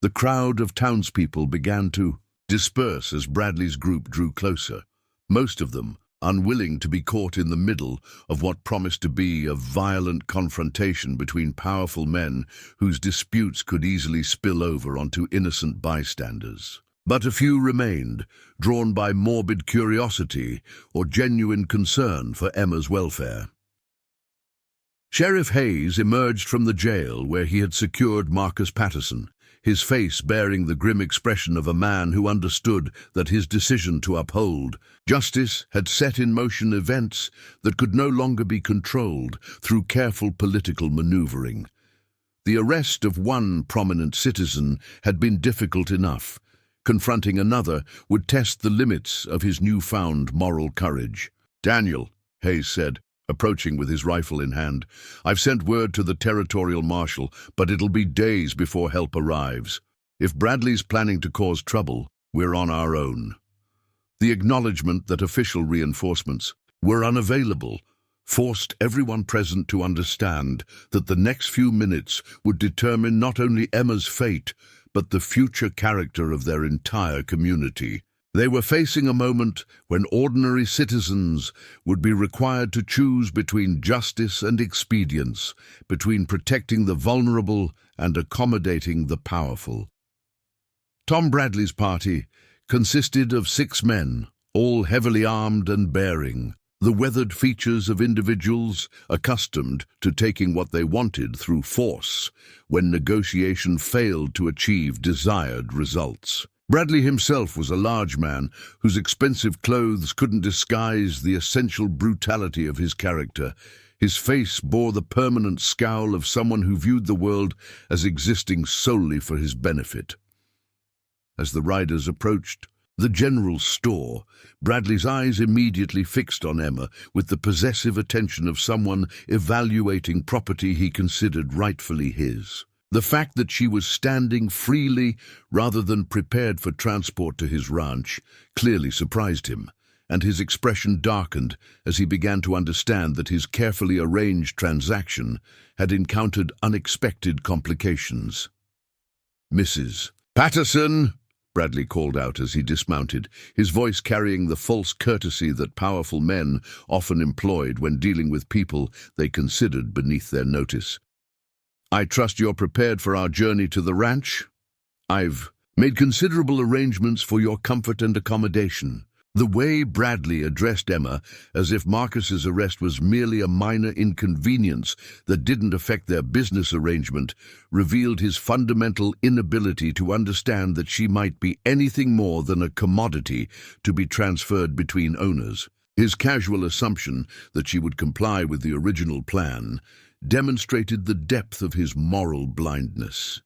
The crowd of townspeople began to disperse as Bradley's group drew closer, most of them unwilling to be caught in the middle of what promised to be a violent confrontation between powerful men whose disputes could easily spill over onto innocent bystanders. But a few remained, drawn by morbid curiosity or genuine concern for Emma's welfare. Sheriff Hayes emerged from the jail where he had secured Marcus Patterson, his face bearing the grim expression of a man who understood that his decision to uphold justice had set in motion events that could no longer be controlled through careful political maneuvering. The arrest of one prominent citizen had been difficult enough. Confronting another would test the limits of his newfound moral courage. "Daniel," Hayes said, approaching with his rifle in hand, "I've sent word to the territorial marshal, but it'll be days before help arrives. If Bradley's planning to cause trouble, we're on our own." The acknowledgement that official reinforcements were unavailable forced everyone present to understand that the next few minutes would determine not only Emma's fate, but the future character of their entire community. They were facing a moment when ordinary citizens would be required to choose between justice and expedience, between protecting the vulnerable and accommodating the powerful. Tom Bradley's party consisted of 6 men, all heavily armed and bearing the weathered features of individuals accustomed to taking what they wanted through force when negotiation failed to achieve desired results. Bradley himself was a large man whose expensive clothes couldn't disguise the essential brutality of his character. His face bore the permanent scowl of someone who viewed the world as existing solely for his benefit. As the riders approached the general store, Bradley's eyes immediately fixed on Emma with the possessive attention of someone evaluating property he considered rightfully his. The fact that she was standing freely rather than prepared for transport to his ranch clearly surprised him, and his expression darkened as he began to understand that his carefully arranged transaction had encountered unexpected complications. "Mrs. Patterson," Bradley called out as he dismounted, his voice carrying the false courtesy that powerful men often employed when dealing with people they considered beneath their notice. "I trust you're prepared for our journey to the ranch? I've made considerable arrangements for your comfort and accommodation." The way Bradley addressed Emma, as if Marcus's arrest was merely a minor inconvenience that didn't affect their business arrangement, revealed his fundamental inability to understand that she might be anything more than a commodity to be transferred between owners. His casual assumption that she would comply with the original plan demonstrated the depth of his moral blindness.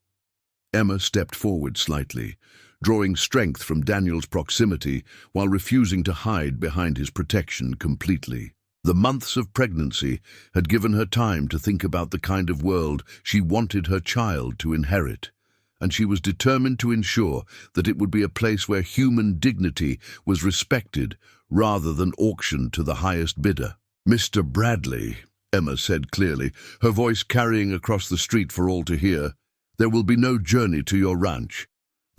Emma stepped forward slightly, drawing strength from Daniel's proximity while refusing to hide behind his protection completely. The months of pregnancy had given her time to think about the kind of world she wanted her child to inherit, and she was determined to ensure that it would be a place where human dignity was respected rather than auctioned to the highest bidder. "Mr. Bradley," Emma said clearly, her voice carrying across the street for all to hear, "there will be no journey to your ranch.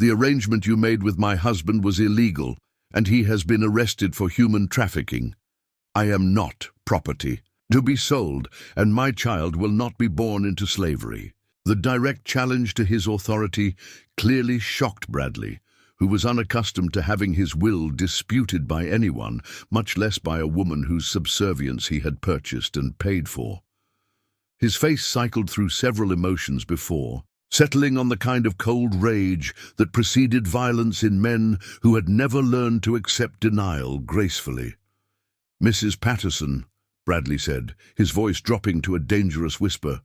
The arrangement you made with my husband was illegal, and he has been arrested for human trafficking. I am not property to be sold, and my child will not be born into slavery." The direct challenge to his authority clearly shocked Bradley, who was unaccustomed to having his will disputed by anyone, much less by a woman whose subservience he had purchased and paid for. His face cycled through several emotions before, settling on the kind of cold rage that preceded violence in men who had never learned to accept denial gracefully. "Mrs. Patterson," Bradley said, his voice dropping to a dangerous whisper,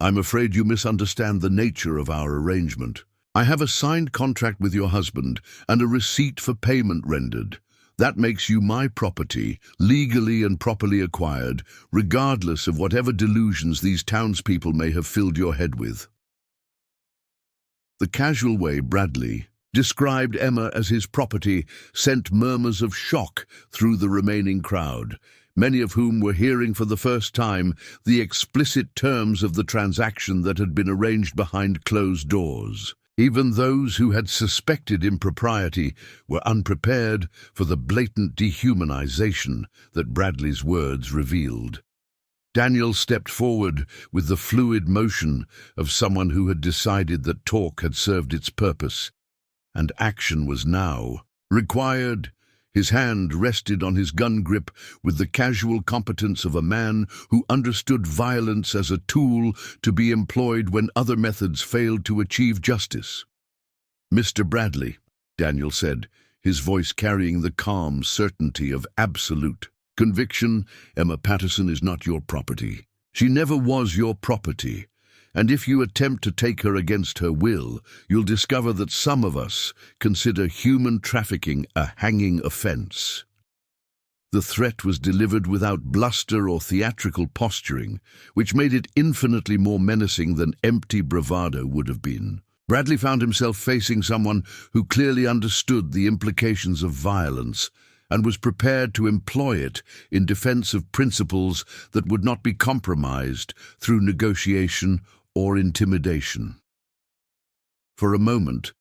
"I'm afraid you misunderstand the nature of our arrangement. I have a signed contract with your husband and a receipt for payment rendered. That makes you my property, legally and properly acquired, regardless of whatever delusions these townspeople may have filled your head with." The casual way Bradley described Emma as his property sent murmurs of shock through the remaining crowd, many of whom were hearing for the first time the explicit terms of the transaction that had been arranged behind closed doors. Even those who had suspected impropriety were unprepared for the blatant dehumanization that Bradley's words revealed. Daniel stepped forward with the fluid motion of someone who had decided that talk had served its purpose, and action was now required. His hand rested on his gun grip with the casual competence of a man who understood violence as a tool to be employed when other methods failed to achieve justice. "Mr. Bradley," Daniel said, his voice carrying the calm certainty of absolute conviction, "Emma Patterson is not your property. She never was your property. And if you attempt to take her against her will, you'll discover that some of us consider human trafficking a hanging offense." The threat was delivered without bluster or theatrical posturing, which made it infinitely more menacing than empty bravado would have been. Bradley found himself facing someone who clearly understood the implications of violence and was prepared to employ it in defense of principles that would not be compromised through negotiation or intimidation. For a moment,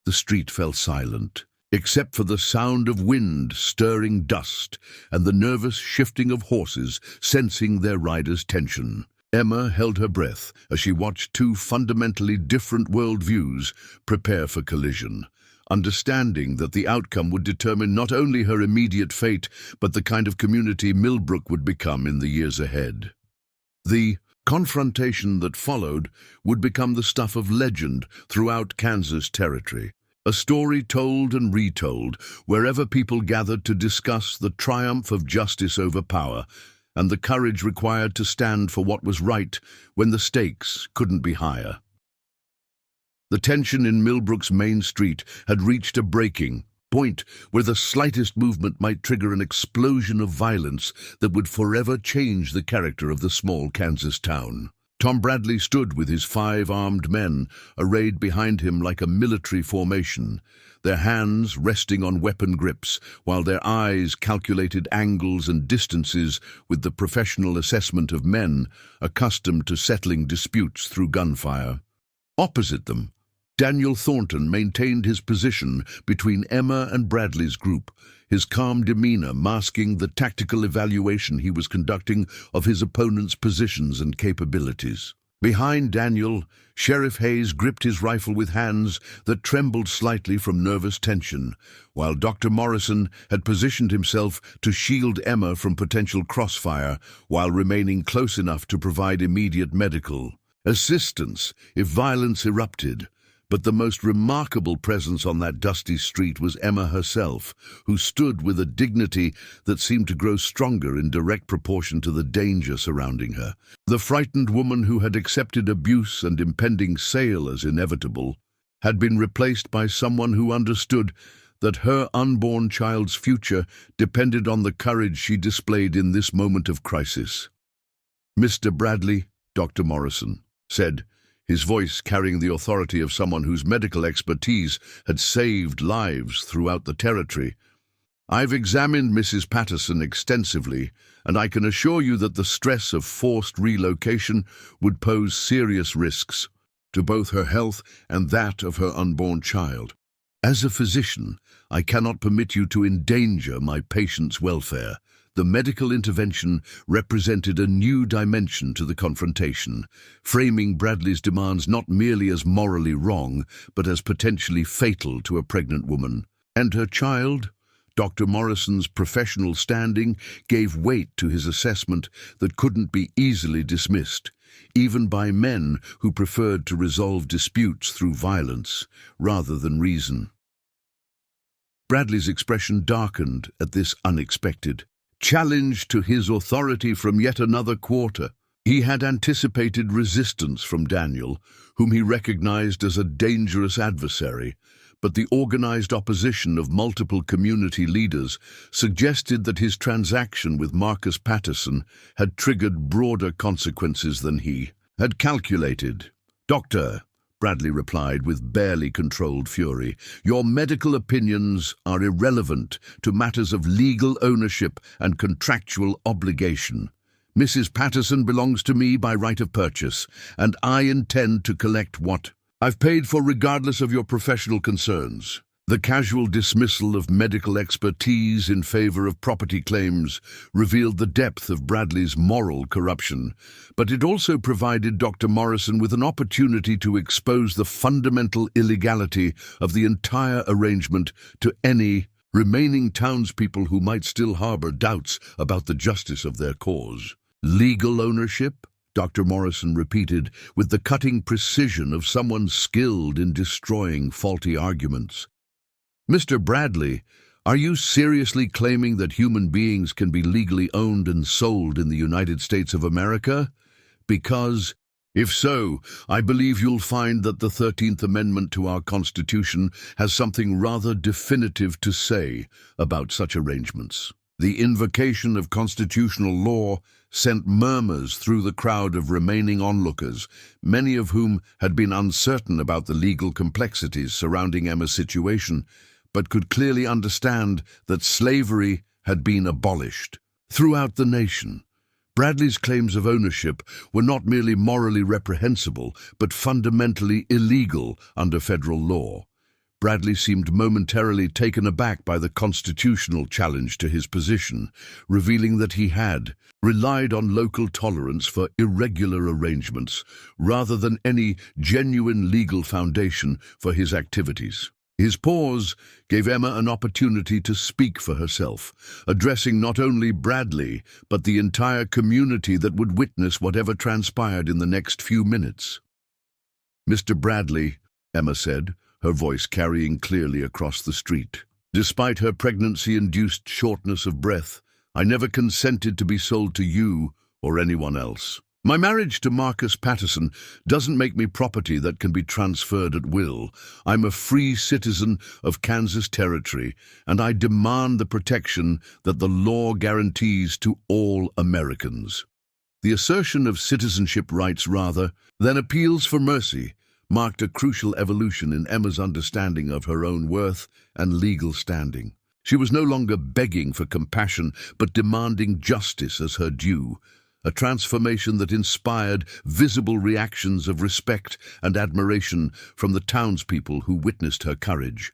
the street fell silent, except for the sound of wind stirring dust and the nervous shifting of horses sensing their riders' tension. Emma held her breath as she watched two fundamentally different worldviews prepare for collision, understanding that the outcome would determine not only her immediate fate, but the kind of community Millbrook would become in the years ahead. The confrontation that followed would become the stuff of legend throughout Kansas territory, a story told and retold wherever people gathered to discuss the triumph of justice over power and the courage required to stand for what was right when the stakes couldn't be higher. The tension in Millbrook's main street had reached a breaking point where the slightest movement might trigger an explosion of violence that would forever change the character of the small Kansas town. Tom Bradley stood with his 5 armed men, arrayed behind him like a military formation, their hands resting on weapon grips, while their eyes calculated angles and distances with the professional assessment of men accustomed to settling disputes through gunfire. Opposite them, Daniel Thornton maintained his position between Emma and Bradley's group, his calm demeanor masking the tactical evaluation he was conducting of his opponent's positions and capabilities. Behind Daniel, Sheriff Hayes gripped his rifle with hands that trembled slightly from nervous tension, while Dr. Morrison had positioned himself to shield Emma from potential crossfire while remaining close enough to provide immediate medical assistance if violence erupted. But the most remarkable presence on that dusty street was Emma herself, who stood with a dignity that seemed to grow stronger in direct proportion to the danger surrounding her. The frightened woman who had accepted abuse and impending sale as inevitable had been replaced by someone who understood that her unborn child's future depended on the courage she displayed in this moment of crisis. "Mr. Bradley," Dr. Morrison said, his voice carrying the authority of someone whose medical expertise had saved lives throughout the territory, "I've examined Mrs. Patterson extensively, and I can assure you that the stress of forced relocation would pose serious risks to both her health and that of her unborn child. As a physician, I cannot permit you to endanger my patient's welfare." The medical intervention represented a new dimension to the confrontation, framing Bradley's demands not merely as morally wrong, but as potentially fatal to a pregnant woman. And her child? Dr. Morrison's professional standing gave weight to his assessment that couldn't be easily dismissed, even by men who preferred to resolve disputes through violence rather than reason. Bradley's expression darkened at this unexpected challenge to his authority from yet another quarter. He had anticipated resistance from Daniel, whom he recognized as a dangerous adversary, but the organized opposition of multiple community leaders suggested that his transaction with Marcus Patterson had triggered broader consequences than he had calculated. "Doctor," Bradley replied with barely controlled fury, "your medical opinions are irrelevant to matters of legal ownership and contractual obligation. Mrs. Patterson belongs to me by right of purchase, and I intend to collect what I've paid for regardless of your professional concerns." The casual dismissal of medical expertise in favor of property claims revealed the depth of Bradley's moral corruption, but it also provided Dr. Morrison with an opportunity to expose the fundamental illegality of the entire arrangement to any remaining townspeople who might still harbor doubts about the justice of their cause. "Legal ownership?" Dr. Morrison repeated with the cutting precision of someone skilled in destroying faulty arguments. "Mr. Bradley, are you seriously claiming that human beings can be legally owned and sold in the United States of America? Because, if so, I believe you'll find that the 13th Amendment to our Constitution has something rather definitive to say about such arrangements." The invocation of constitutional law sent murmurs through the crowd of remaining onlookers, many of whom had been uncertain about the legal complexities surrounding Emma's situation, but could clearly understand that slavery had been abolished. Throughout the nation, Bradley's claims of ownership were not merely morally reprehensible, but fundamentally illegal under federal law. Bradley seemed momentarily taken aback by the constitutional challenge to his position, revealing that he had relied on local tolerance for irregular arrangements rather than any genuine legal foundation for his activities. His pause gave Emma an opportunity to speak for herself, addressing not only Bradley, but the entire community that would witness whatever transpired in the next few minutes. "Mr. Bradley," Emma said, her voice carrying clearly across the street, "despite her pregnancy-induced shortness of breath, I never consented to be sold to you or anyone else. My marriage to Marcus Patterson doesn't make me property that can be transferred at will. I'm a free citizen of Kansas Territory, and I demand the protection that the law guarantees to all Americans." The assertion of citizenship rights rather than appeals for mercy marked a crucial evolution in Emma's understanding of her own worth and legal standing. She was no longer begging for compassion, but demanding justice as her due, a transformation that inspired visible reactions of respect and admiration from the townspeople who witnessed her courage.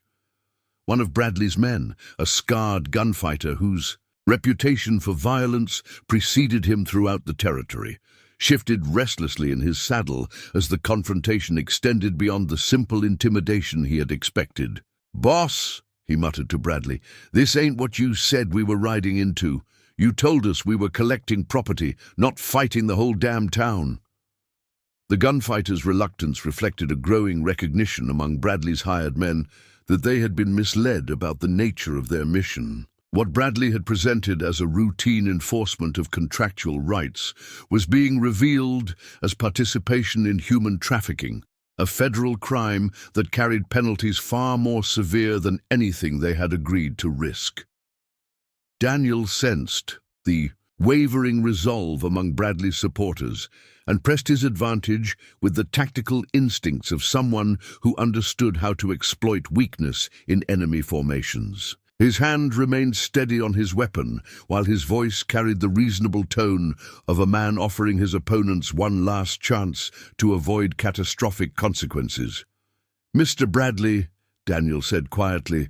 One of Bradley's men, a scarred gunfighter whose reputation for violence preceded him throughout the territory, shifted restlessly in his saddle as the confrontation extended beyond the simple intimidation he had expected. "Boss," he muttered to Bradley, "this ain't what you said we were riding into. You told us we were collecting property, not fighting the whole damn town." The gunfighter's reluctance reflected a growing recognition among Bradley's hired men that they had been misled about the nature of their mission. What Bradley had presented as a routine enforcement of contractual rights was being revealed as participation in human trafficking, a federal crime that carried penalties far more severe than anything they had agreed to risk. Daniel sensed the wavering resolve among Bradley's supporters and pressed his advantage with the tactical instincts of someone who understood how to exploit weakness in enemy formations. His hand remained steady on his weapon, while his voice carried the reasonable tone of a man offering his opponents one last chance to avoid catastrophic consequences. "Mr. Bradley," Daniel said quietly,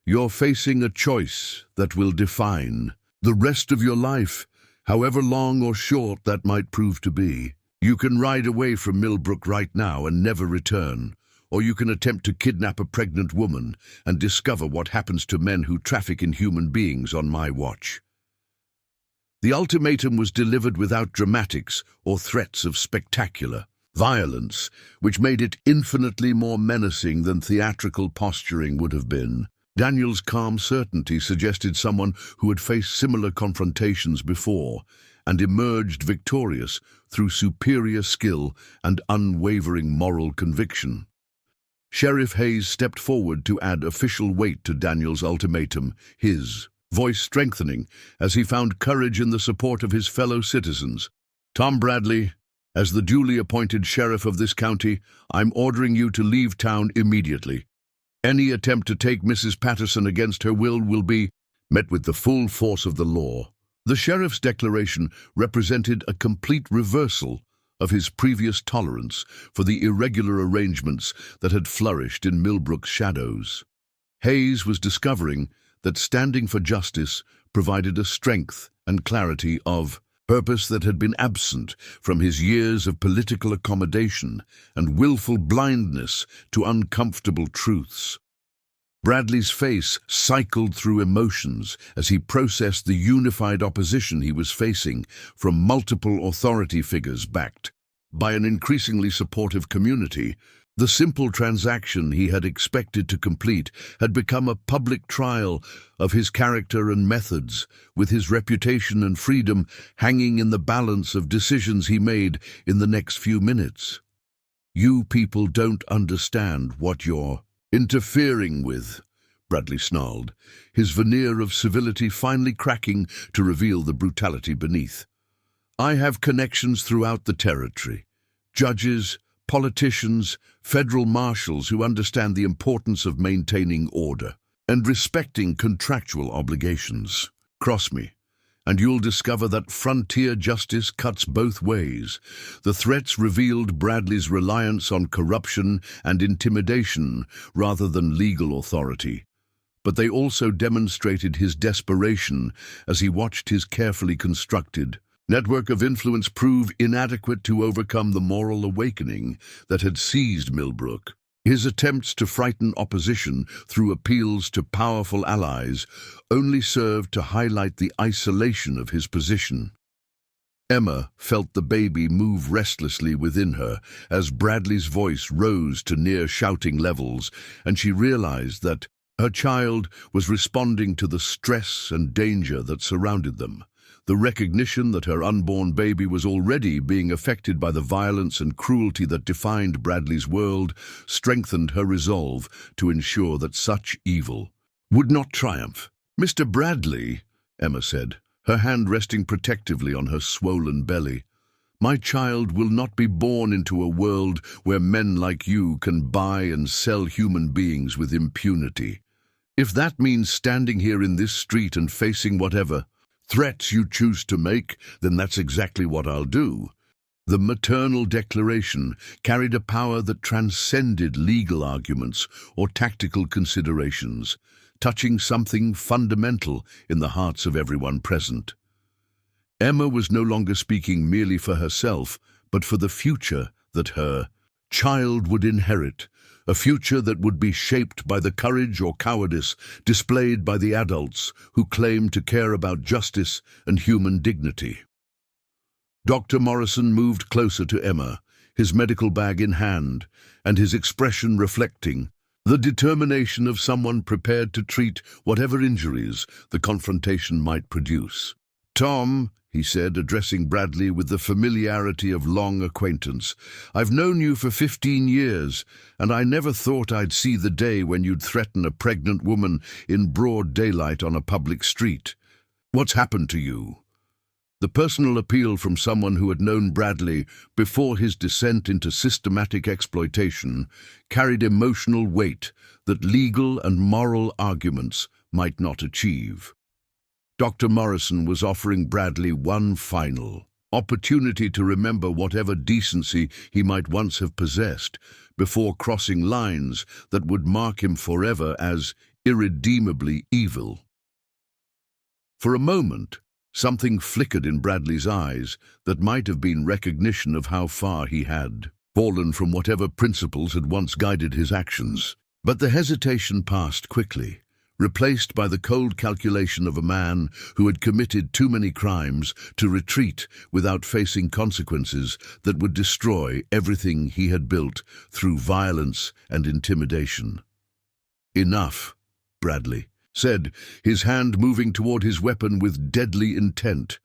"you're facing a choice that will define the rest of your life, however long or short that might prove to be. You can ride away from Millbrook right now and never return, or you can attempt to kidnap a pregnant woman and discover what happens to men who traffic in human beings on my watch." The ultimatum was delivered without dramatics or threats of spectacular violence, which made it infinitely more menacing than theatrical posturing would have been. Daniel's calm certainty suggested someone who had faced similar confrontations before and emerged victorious through superior skill and unwavering moral conviction. Sheriff Hayes stepped forward to add official weight to Daniel's ultimatum, his voice strengthening as he found courage in the support of his fellow citizens. "Tom Bradley, as the duly appointed sheriff of this county, I'm ordering you to leave town immediately. Any attempt to take Mrs. Patterson against her will be met with the full force of the law." The sheriff's declaration represented a complete reversal of his previous tolerance for the irregular arrangements that had flourished in Millbrook's shadows. Hayes was discovering that standing for justice provided a strength and clarity of purpose that had been absent from his years of political accommodation and willful blindness to uncomfortable truths. Bradley's face cycled through emotions as he processed the unified opposition he was facing from multiple authority figures backed by an increasingly supportive community. The simple transaction he had expected to complete had become a public trial of his character and methods, with his reputation and freedom hanging in the balance of decisions he made in the next few minutes. "You people don't understand what you're interfering with," Bradley snarled, his veneer of civility finally cracking to reveal the brutality beneath. "I have connections throughout the territory. Judges, politicians, federal marshals who understand the importance of maintaining order and respecting contractual obligations. Cross me, and you'll discover that frontier justice cuts both ways." The threats revealed Bradley's reliance on corruption and intimidation rather than legal authority, but they also demonstrated his desperation as he watched his carefully constructed network of influence prove inadequate to overcome the moral awakening that had seized Millbrook. His attempts to frighten opposition through appeals to powerful allies only served to highlight the isolation of his position. Emma felt the baby move restlessly within her as Bradley's voice rose to near shouting levels, and she realized that her child was responding to the stress and danger that surrounded them. The recognition that her unborn baby was already being affected by the violence and cruelty that defined Bradley's world strengthened her resolve to ensure that such evil would not triumph. "Mr. Bradley," Emma said, her hand resting protectively on her swollen belly, "my child will not be born into a world where men like you can buy and sell human beings with impunity. If that means standing here in this street and facing whatever threats you choose to make, then that's exactly what I'll do." The maternal declaration carried a power that transcended legal arguments or tactical considerations, touching something fundamental in the hearts of everyone present. Emma was no longer speaking merely for herself, but for the future that her child would inherit, a future that would be shaped by the courage or cowardice displayed by the adults who claim to care about justice and human dignity. Dr. Morrison moved closer to Emma, his medical bag in hand, and his expression reflecting the determination of someone prepared to treat whatever injuries the confrontation might produce. Tom, he said, addressing Bradley with the familiarity of long acquaintance, I've known you for 15 years, and I never thought I'd see the day when you'd threaten a pregnant woman in broad daylight on a public street. What's happened to you? The personal appeal from someone who had known Bradley before his descent into systematic exploitation carried emotional weight that legal and moral arguments might not achieve. Dr. Morrison was offering Bradley one final opportunity to remember whatever decency he might once have possessed before crossing lines that would mark him forever as irredeemably evil. For a moment, something flickered in Bradley's eyes that might have been recognition of how far he had fallen from whatever principles had once guided his actions. But the hesitation passed quickly, replaced by the cold calculation of a man who had committed too many crimes to retreat without facing consequences that would destroy everything he had built through violence and intimidation. Enough, Bradley said, his hand moving toward his weapon with deadly intent.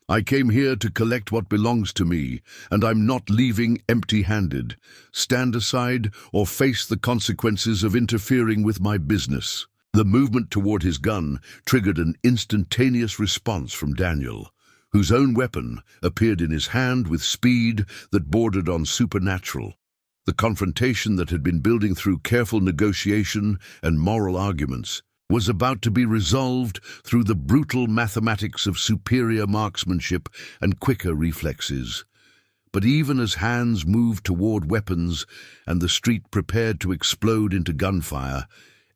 I came here to collect what belongs to me, and I'm not leaving empty-handed. Stand aside or face the consequences of interfering with my business. The movement toward his gun triggered an instantaneous response from Daniel, whose own weapon appeared in his hand with speed that bordered on supernatural. The confrontation that had been building through careful negotiation and moral arguments was about to be resolved through the brutal mathematics of superior marksmanship and quicker reflexes. But even as hands moved toward weapons and the street prepared to explode into gunfire,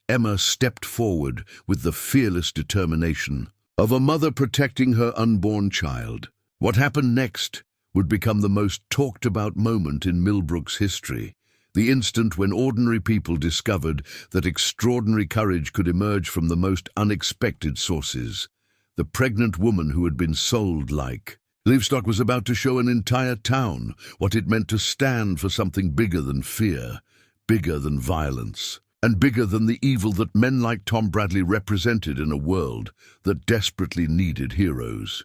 Emma stepped forward with the fearless determination of a mother protecting her unborn child. What happened next would become the most talked-about moment in Millbrook's history. The instant when ordinary people discovered that extraordinary courage could emerge from the most unexpected sources. The pregnant woman who had been sold like livestock was about to show an entire town what it meant to stand for something bigger than fear, bigger than violence, and bigger than the evil that men like Tom Bradley represented in a world that desperately needed heroes.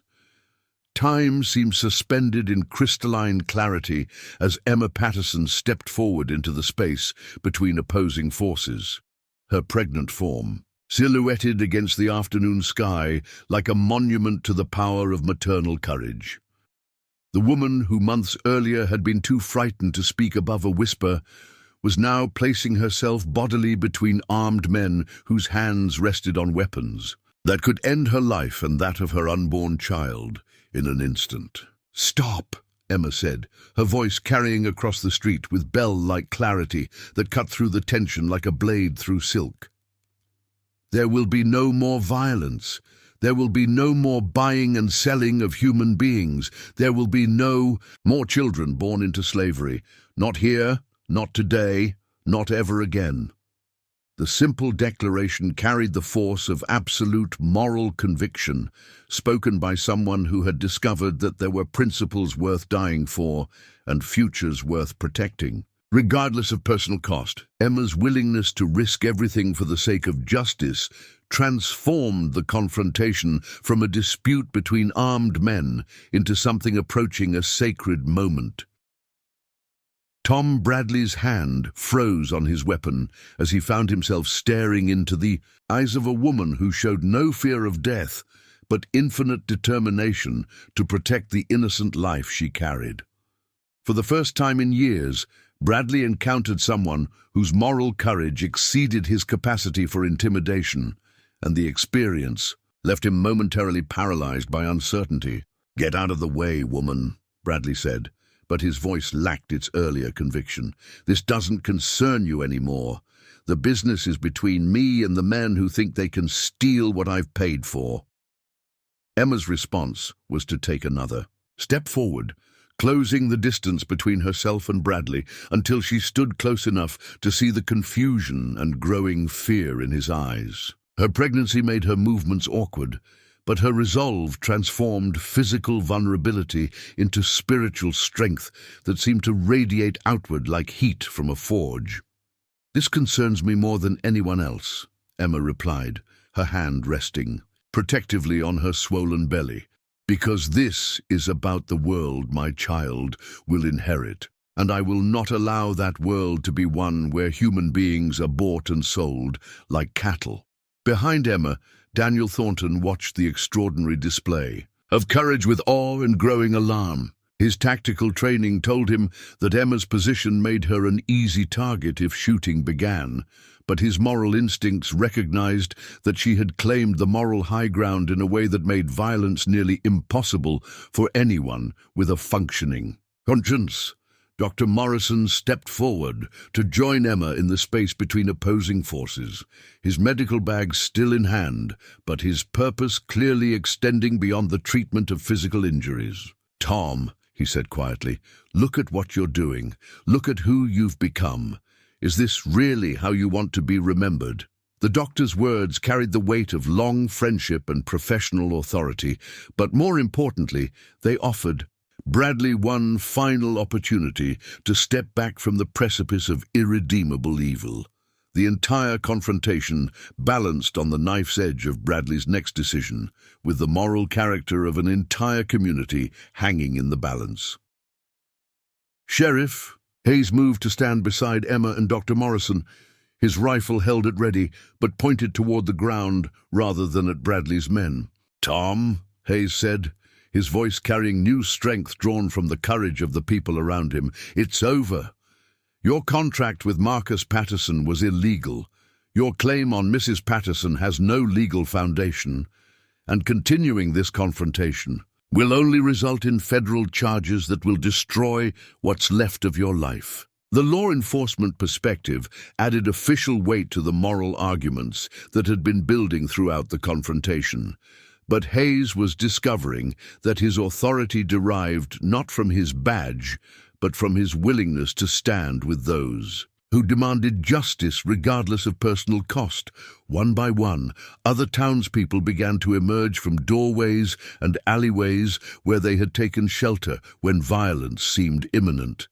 Time seemed suspended in crystalline clarity as Emma Patterson stepped forward into the space between opposing forces. Her pregnant form, silhouetted against the afternoon sky like a monument to the power of maternal courage. The woman who months earlier had been too frightened to speak above a whisper was now placing herself bodily between armed men whose hands rested on weapons that could end her life and that of her unborn child in an instant. "Stop," Emma said, her voice carrying across the street with bell-like clarity that cut through the tension like a blade through silk. "There will be no more violence. There will be no more buying and selling of human beings. There will be no more children born into slavery. Not here, not today, not ever again." The simple declaration carried the force of absolute moral conviction, spoken by someone who had discovered that there were principles worth dying for and futures worth protecting. Regardless of personal cost, Emma's willingness to risk everything for the sake of justice transformed the confrontation from a dispute between armed men into something approaching a sacred moment. Tom Bradley's hand froze on his weapon as he found himself staring into the eyes of a woman who showed no fear of death, but infinite determination to protect the innocent life she carried. For the first time in years, Bradley encountered someone whose moral courage exceeded his capacity for intimidation, and the experience left him momentarily paralyzed by uncertainty. "Get out of the way, woman," Bradley said, but his voice lacked its earlier conviction. "This doesn't concern you anymore. The business is between me and the men who think they can steal what I've paid for." Emma's response was to take another step forward, closing the distance between herself and Bradley until she stood close enough to see the confusion and growing fear in his eyes. Her pregnancy made her movements awkward, but her resolve transformed physical vulnerability into spiritual strength that seemed to radiate outward like heat from a forge. "This concerns me more than anyone else," Emma replied, her hand resting protectively on her swollen belly. Because this is about the world my child will inherit, and I will not allow that world to be one where human beings are bought and sold like cattle. Behind Emma, Daniel Thornton watched the extraordinary display of courage with awe and growing alarm. His tactical training told him that Emma's position made her an easy target if shooting began, but his moral instincts recognized that she had claimed the moral high ground in a way that made violence nearly impossible for anyone with a functioning conscience. Dr. Morrison stepped forward to join Emma in the space between opposing forces, his medical bag still in hand, but his purpose clearly extending beyond the treatment of physical injuries. "Tom," he said quietly, "look at what you're doing. Look at who you've become. Is this really how you want to be remembered?" The doctor's words carried the weight of long friendship and professional authority, but more importantly, they offered Bradley one final opportunity to step back from the precipice of irredeemable evil. The entire confrontation balanced on the knife's edge of Bradley's next decision, with the moral character of an entire community hanging in the balance. "Sheriff," Hayes moved to stand beside Emma and Dr. Morrison, his rifle held at ready, but pointed toward the ground rather than at Bradley's men. "Tom," Hayes said, his voice carrying new strength drawn from the courage of the people around him, "it's over. Your contract with Marcus Patterson was illegal. Your claim on Mrs. Patterson has no legal foundation, and continuing this confrontation will only result in federal charges that will destroy what's left of your life." The law enforcement perspective added official weight to the moral arguments that had been building throughout the confrontation. But Hayes was discovering that his authority derived not from his badge, but from his willingness to stand with those who demanded justice regardless of personal cost. One by one, other townspeople began to emerge from doorways and alleyways where they had taken shelter when violence seemed imminent.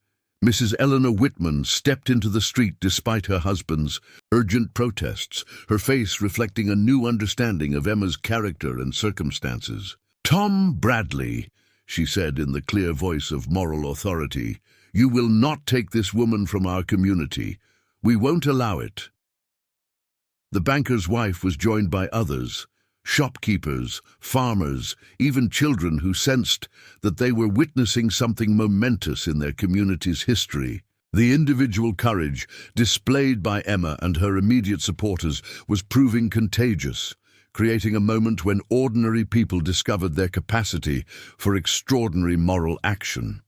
Mrs. Eleanor Whitman stepped into the street despite her husband's urgent protests, her face reflecting a new understanding of Emma's character and circumstances. "Tom Bradley," she said in the clear voice of moral authority, "you will not take this woman from our community. We won't allow it." The banker's wife was joined by others, shopkeepers, farmers, even children who sensed that they were witnessing something momentous in their community's history. The individual courage displayed by Emma and her immediate supporters was proving contagious, creating a moment when ordinary people discovered their capacity for extraordinary moral action.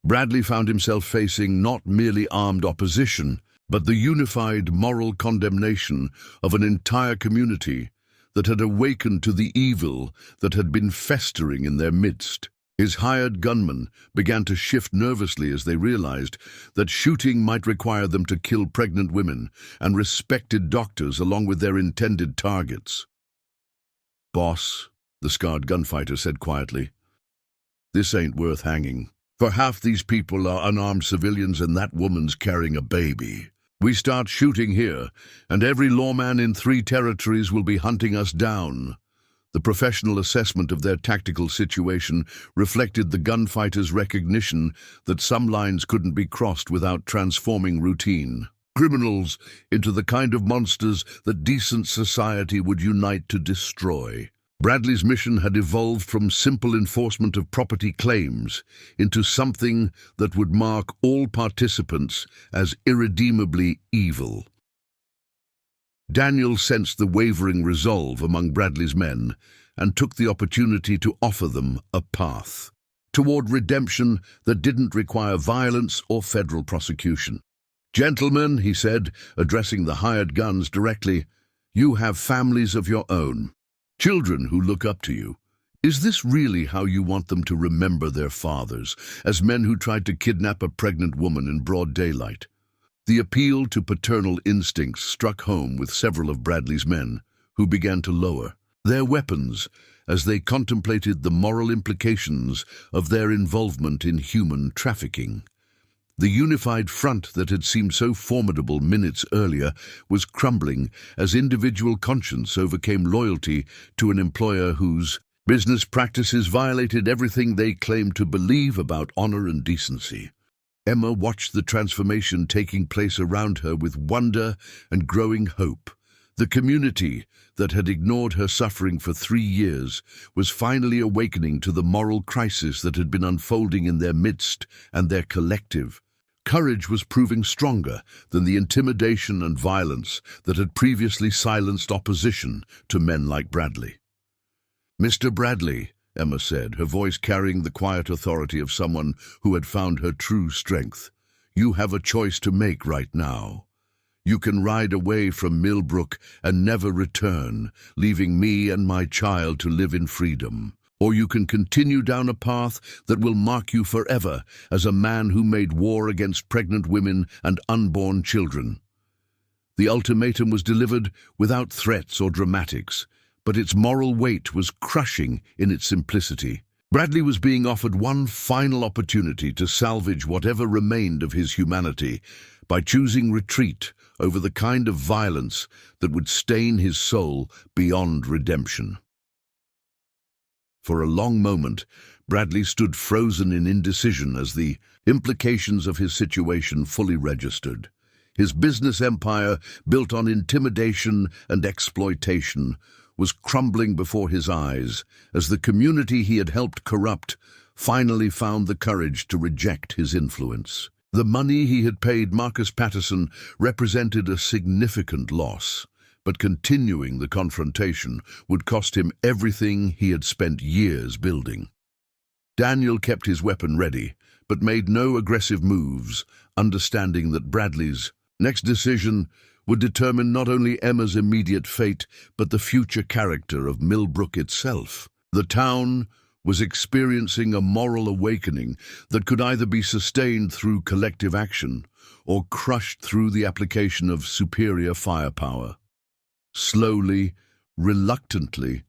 Bradley found himself facing not merely armed opposition, but the unified moral condemnation of an entire community that had awakened to the evil that had been festering in their midst. His hired gunmen began to shift nervously as they realized that shooting might require them to kill pregnant women and respected doctors along with their intended targets. "Boss," the scarred gunfighter said quietly, "this ain't worth hanging. For half these people are unarmed civilians and that woman's carrying a baby. We start shooting here, and every lawman in 3 territories will be hunting us down." The professional assessment of their tactical situation reflected the gunfighters' recognition that some lines couldn't be crossed without transforming routine criminals into the kind of monsters that decent society would unite to destroy. Bradley's mission had evolved from simple enforcement of property claims into something that would mark all participants as irredeemably evil. Daniel sensed the wavering resolve among Bradley's men and took the opportunity to offer them a path toward redemption that didn't require violence or federal prosecution. "Gentlemen," he said, addressing the hired guns directly, "you have families of your own. Children who look up to you. Is this really how you want them to remember their fathers, as men who tried to kidnap a pregnant woman in broad daylight?" The appeal to paternal instincts struck home with several of Bradley's men, who began to lower their weapons as they contemplated the moral implications of their involvement in human trafficking. The unified front that had seemed so formidable minutes earlier was crumbling as individual conscience overcame loyalty to an employer whose Business practices violated everything they claimed to believe about honor and decency. Emma watched the transformation taking place around her with wonder and growing hope. The community that had ignored her suffering for 3 years was finally awakening to the moral crisis that had been unfolding in their midst, and their collective courage was proving stronger than the intimidation and violence that had previously silenced opposition to men like Bradley. "Mr. Bradley," Emma said, her voice carrying the quiet authority of someone who had found her true strength, "you have a choice to make right now. You can ride away from Millbrook and never return, leaving me and my child to live in freedom. Or you can continue down a path that will mark you forever as a man who made war against pregnant women and unborn children." The ultimatum was delivered without threats or dramatics, but its moral weight was crushing in its simplicity. Bradley was being offered one final opportunity to salvage whatever remained of his humanity by choosing retreat over the kind of violence that would stain his soul beyond redemption. For a long moment, Bradley stood frozen in indecision as the implications of his situation fully registered. His business empire, built on intimidation and exploitation, was crumbling before his eyes as the community he had helped corrupt finally found the courage to reject his influence. The money he had paid Marcus Patterson represented a significant loss, but continuing the confrontation would cost him everything he had spent years building. Daniel kept his weapon ready, but made no aggressive moves, understanding that Bradley's next decision would determine not only Emma's immediate fate, but the future character of Millbrook itself. The town was experiencing a moral awakening that could either be sustained through collective action or crushed through the application of superior firepower. Slowly, reluctantly,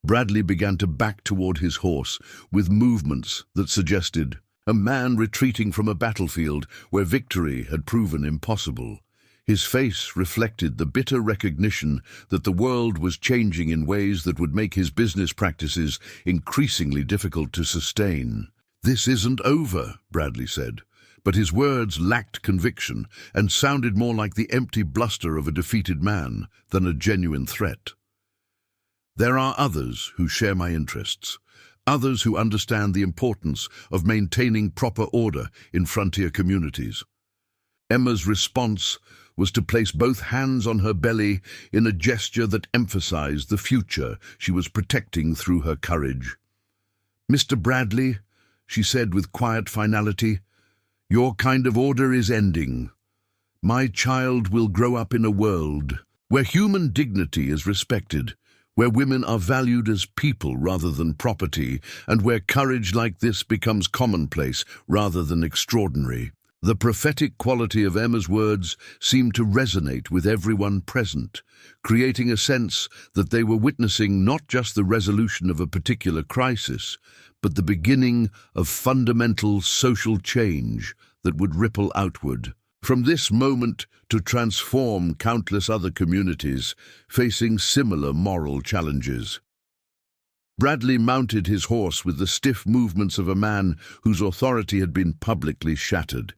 Bradley began to back toward his horse with movements that suggested a man retreating from a battlefield where victory had proven impossible. His face reflected the bitter recognition that the world was changing in ways that would make his business practices increasingly difficult to sustain. "This isn't over," Bradley said, but his words lacked conviction and sounded more like the empty bluster of a defeated man than a genuine threat. "There are others who share my interests, others who understand the importance of maintaining proper order in frontier communities." Emma's response was to place both hands on her belly in a gesture that emphasized the future she was protecting through her courage. "Mr. Bradley," she said with quiet finality, "your kind of order is ending. My child will grow up in a world where human dignity is respected, where women are valued as people rather than property, and where courage like this becomes commonplace rather than extraordinary." The prophetic quality of Emma's words seemed to resonate with everyone present, creating a sense that they were witnessing not just the resolution of a particular crisis, but the beginning of fundamental social change that would ripple outward. From this moment to transform countless other communities facing similar moral challenges. Bradley mounted his horse with the stiff movements of a man whose authority had been publicly shattered.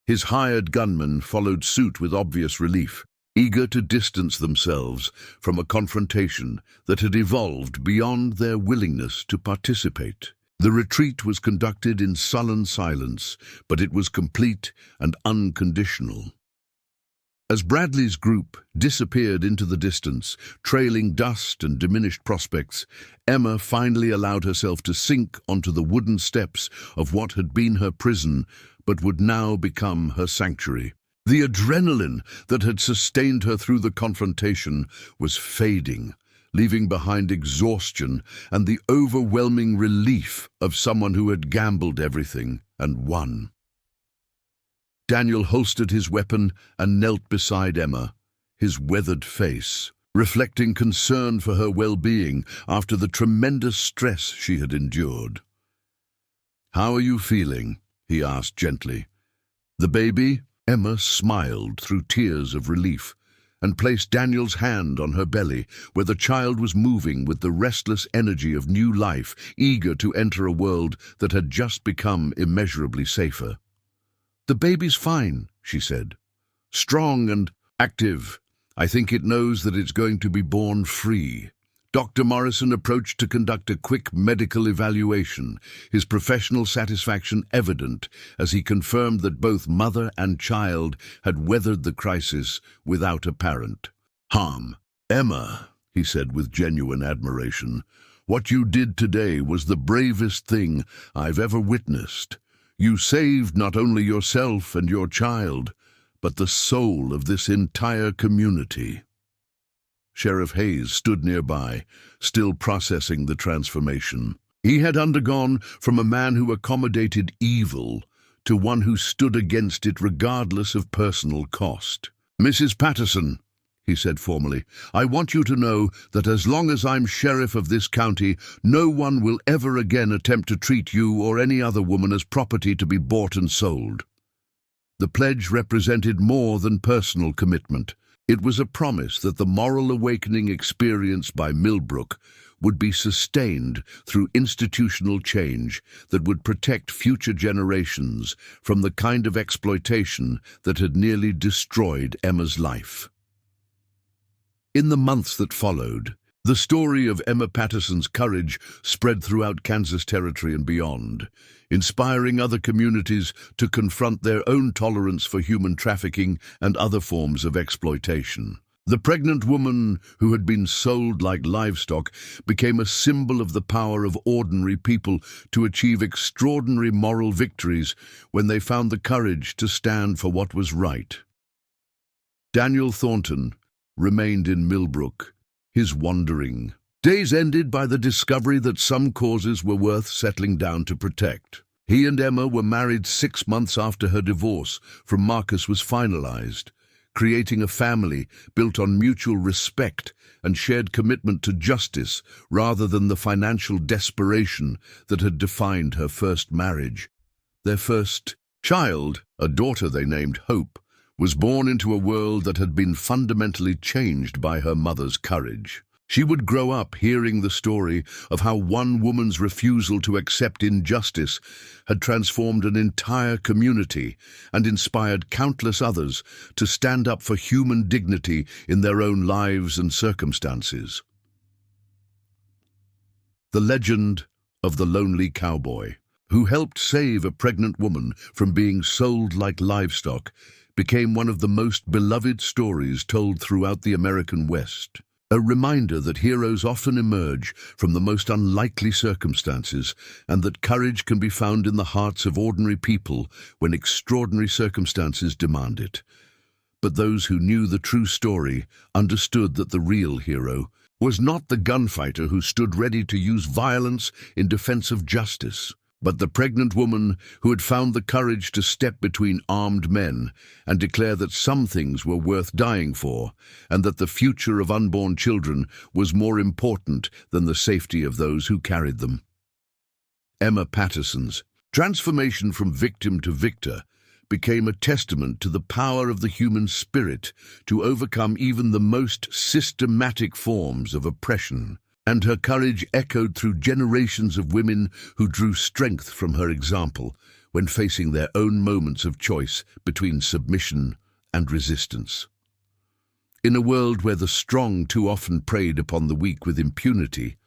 His hired gunmen followed suit with obvious relief, eager to distance themselves from a confrontation that had evolved beyond their willingness to participate. The retreat was conducted in sullen silence, but it was complete and unconditional. As Bradley's group disappeared into the distance, trailing dust and diminished prospects, Emma finally allowed herself to sink onto the wooden steps of what had been her prison, but would now become her sanctuary. The adrenaline that had sustained her through the confrontation was fading, leaving behind exhaustion and the overwhelming relief of someone who had gambled everything and won. Daniel holstered his weapon and knelt beside Emma, his weathered face reflecting concern for her well-being after the tremendous stress she had endured. "How are you feeling?" he asked gently. "The baby?" Emma smiled through tears of relief. and placed Daniel's hand on her belly, where the child was moving with the restless energy of new life, eager to enter a world that had just become immeasurably safer. "The baby's fine," she said. "Strong and active. I think it knows that it's going to be born free." Dr. Morrison approached to conduct a quick medical evaluation, his professional satisfaction evident as he confirmed that both mother and child had weathered the crisis without apparent harm. "Emma," he said with genuine admiration, "what you did today was the bravest thing I've ever witnessed. You saved not only yourself and your child, but the soul of this entire community." Sheriff Hayes stood nearby, still processing the transformation. He had undergone from a man who accommodated evil to one who stood against it regardless of personal cost. "Mrs. Patterson," he said formally, "I want you to know that as long as I'm sheriff of this county, no one will ever again attempt to treat you or any other woman as property to be bought and sold." The pledge represented more than personal commitment. It was a promise that the moral awakening experienced by Millbrook would be sustained through institutional change that would protect future generations from the kind of exploitation that had nearly destroyed Emma's life. In the months that followed, the story of Emma Patterson's courage spread throughout Kansas Territory and beyond, inspiring other communities to confront their own tolerance for human trafficking and other forms of exploitation. The pregnant woman who had been sold like livestock became a symbol of the power of ordinary people to achieve extraordinary moral victories when they found the courage to stand for what was right. Daniel Thornton remained in Millbrook, his wandering days ended by the discovery that some causes were worth settling down to protect. He and Emma were married 6 months after her divorce from Marcus was finalized, creating a family built on mutual respect and shared commitment to justice rather than the financial desperation that had defined her first marriage. Their first child, a daughter they named Hope, was born into a world that had been fundamentally changed by her mother's courage. She would grow up hearing the story of how one woman's refusal to accept injustice had transformed an entire community and inspired countless others to stand up for human dignity in their own lives and circumstances. The legend of the lonely cowboy, who helped save a pregnant woman from being sold like livestock, became one of the most beloved stories told throughout the American West. A reminder that heroes often emerge from the most unlikely circumstances and that courage can be found in the hearts of ordinary people when extraordinary circumstances demand it. But those who knew the true story understood that the real hero was not the gunfighter who stood ready to use violence in defense of justice, but the pregnant woman who had found the courage to step between armed men and declare that some things were worth dying for, and that the future of unborn children was more important than the safety of those who carried them. Emma Patterson's transformation from victim to victor became a testament to the power of the human spirit to overcome even the most systematic forms of oppression. And her courage echoed through generations of women who drew strength from her example when facing their own moments of choice between submission and resistance. In a world where the strong too often preyed upon the weak with impunity,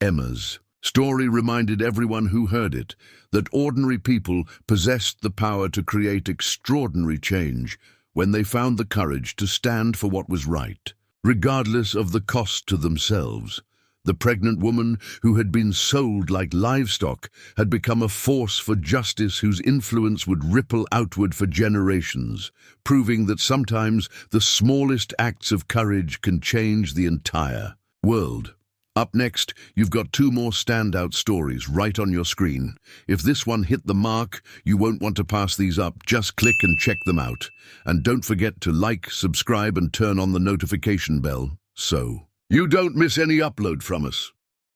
Emma's story reminded everyone who heard it that ordinary people possessed the power to create extraordinary change when they found the courage to stand for what was right, regardless of the cost to themselves. The pregnant woman who had been sold like livestock had become a force for justice whose influence would ripple outward for generations, proving that sometimes the smallest acts of courage can change the entire world. Up next, you've got 2 more standout stories right on your screen. If this one hit the mark, you won't want to pass these up. Just click and check them out. And don't forget to like, subscribe, and turn on the notification bell so you don't miss any upload from us.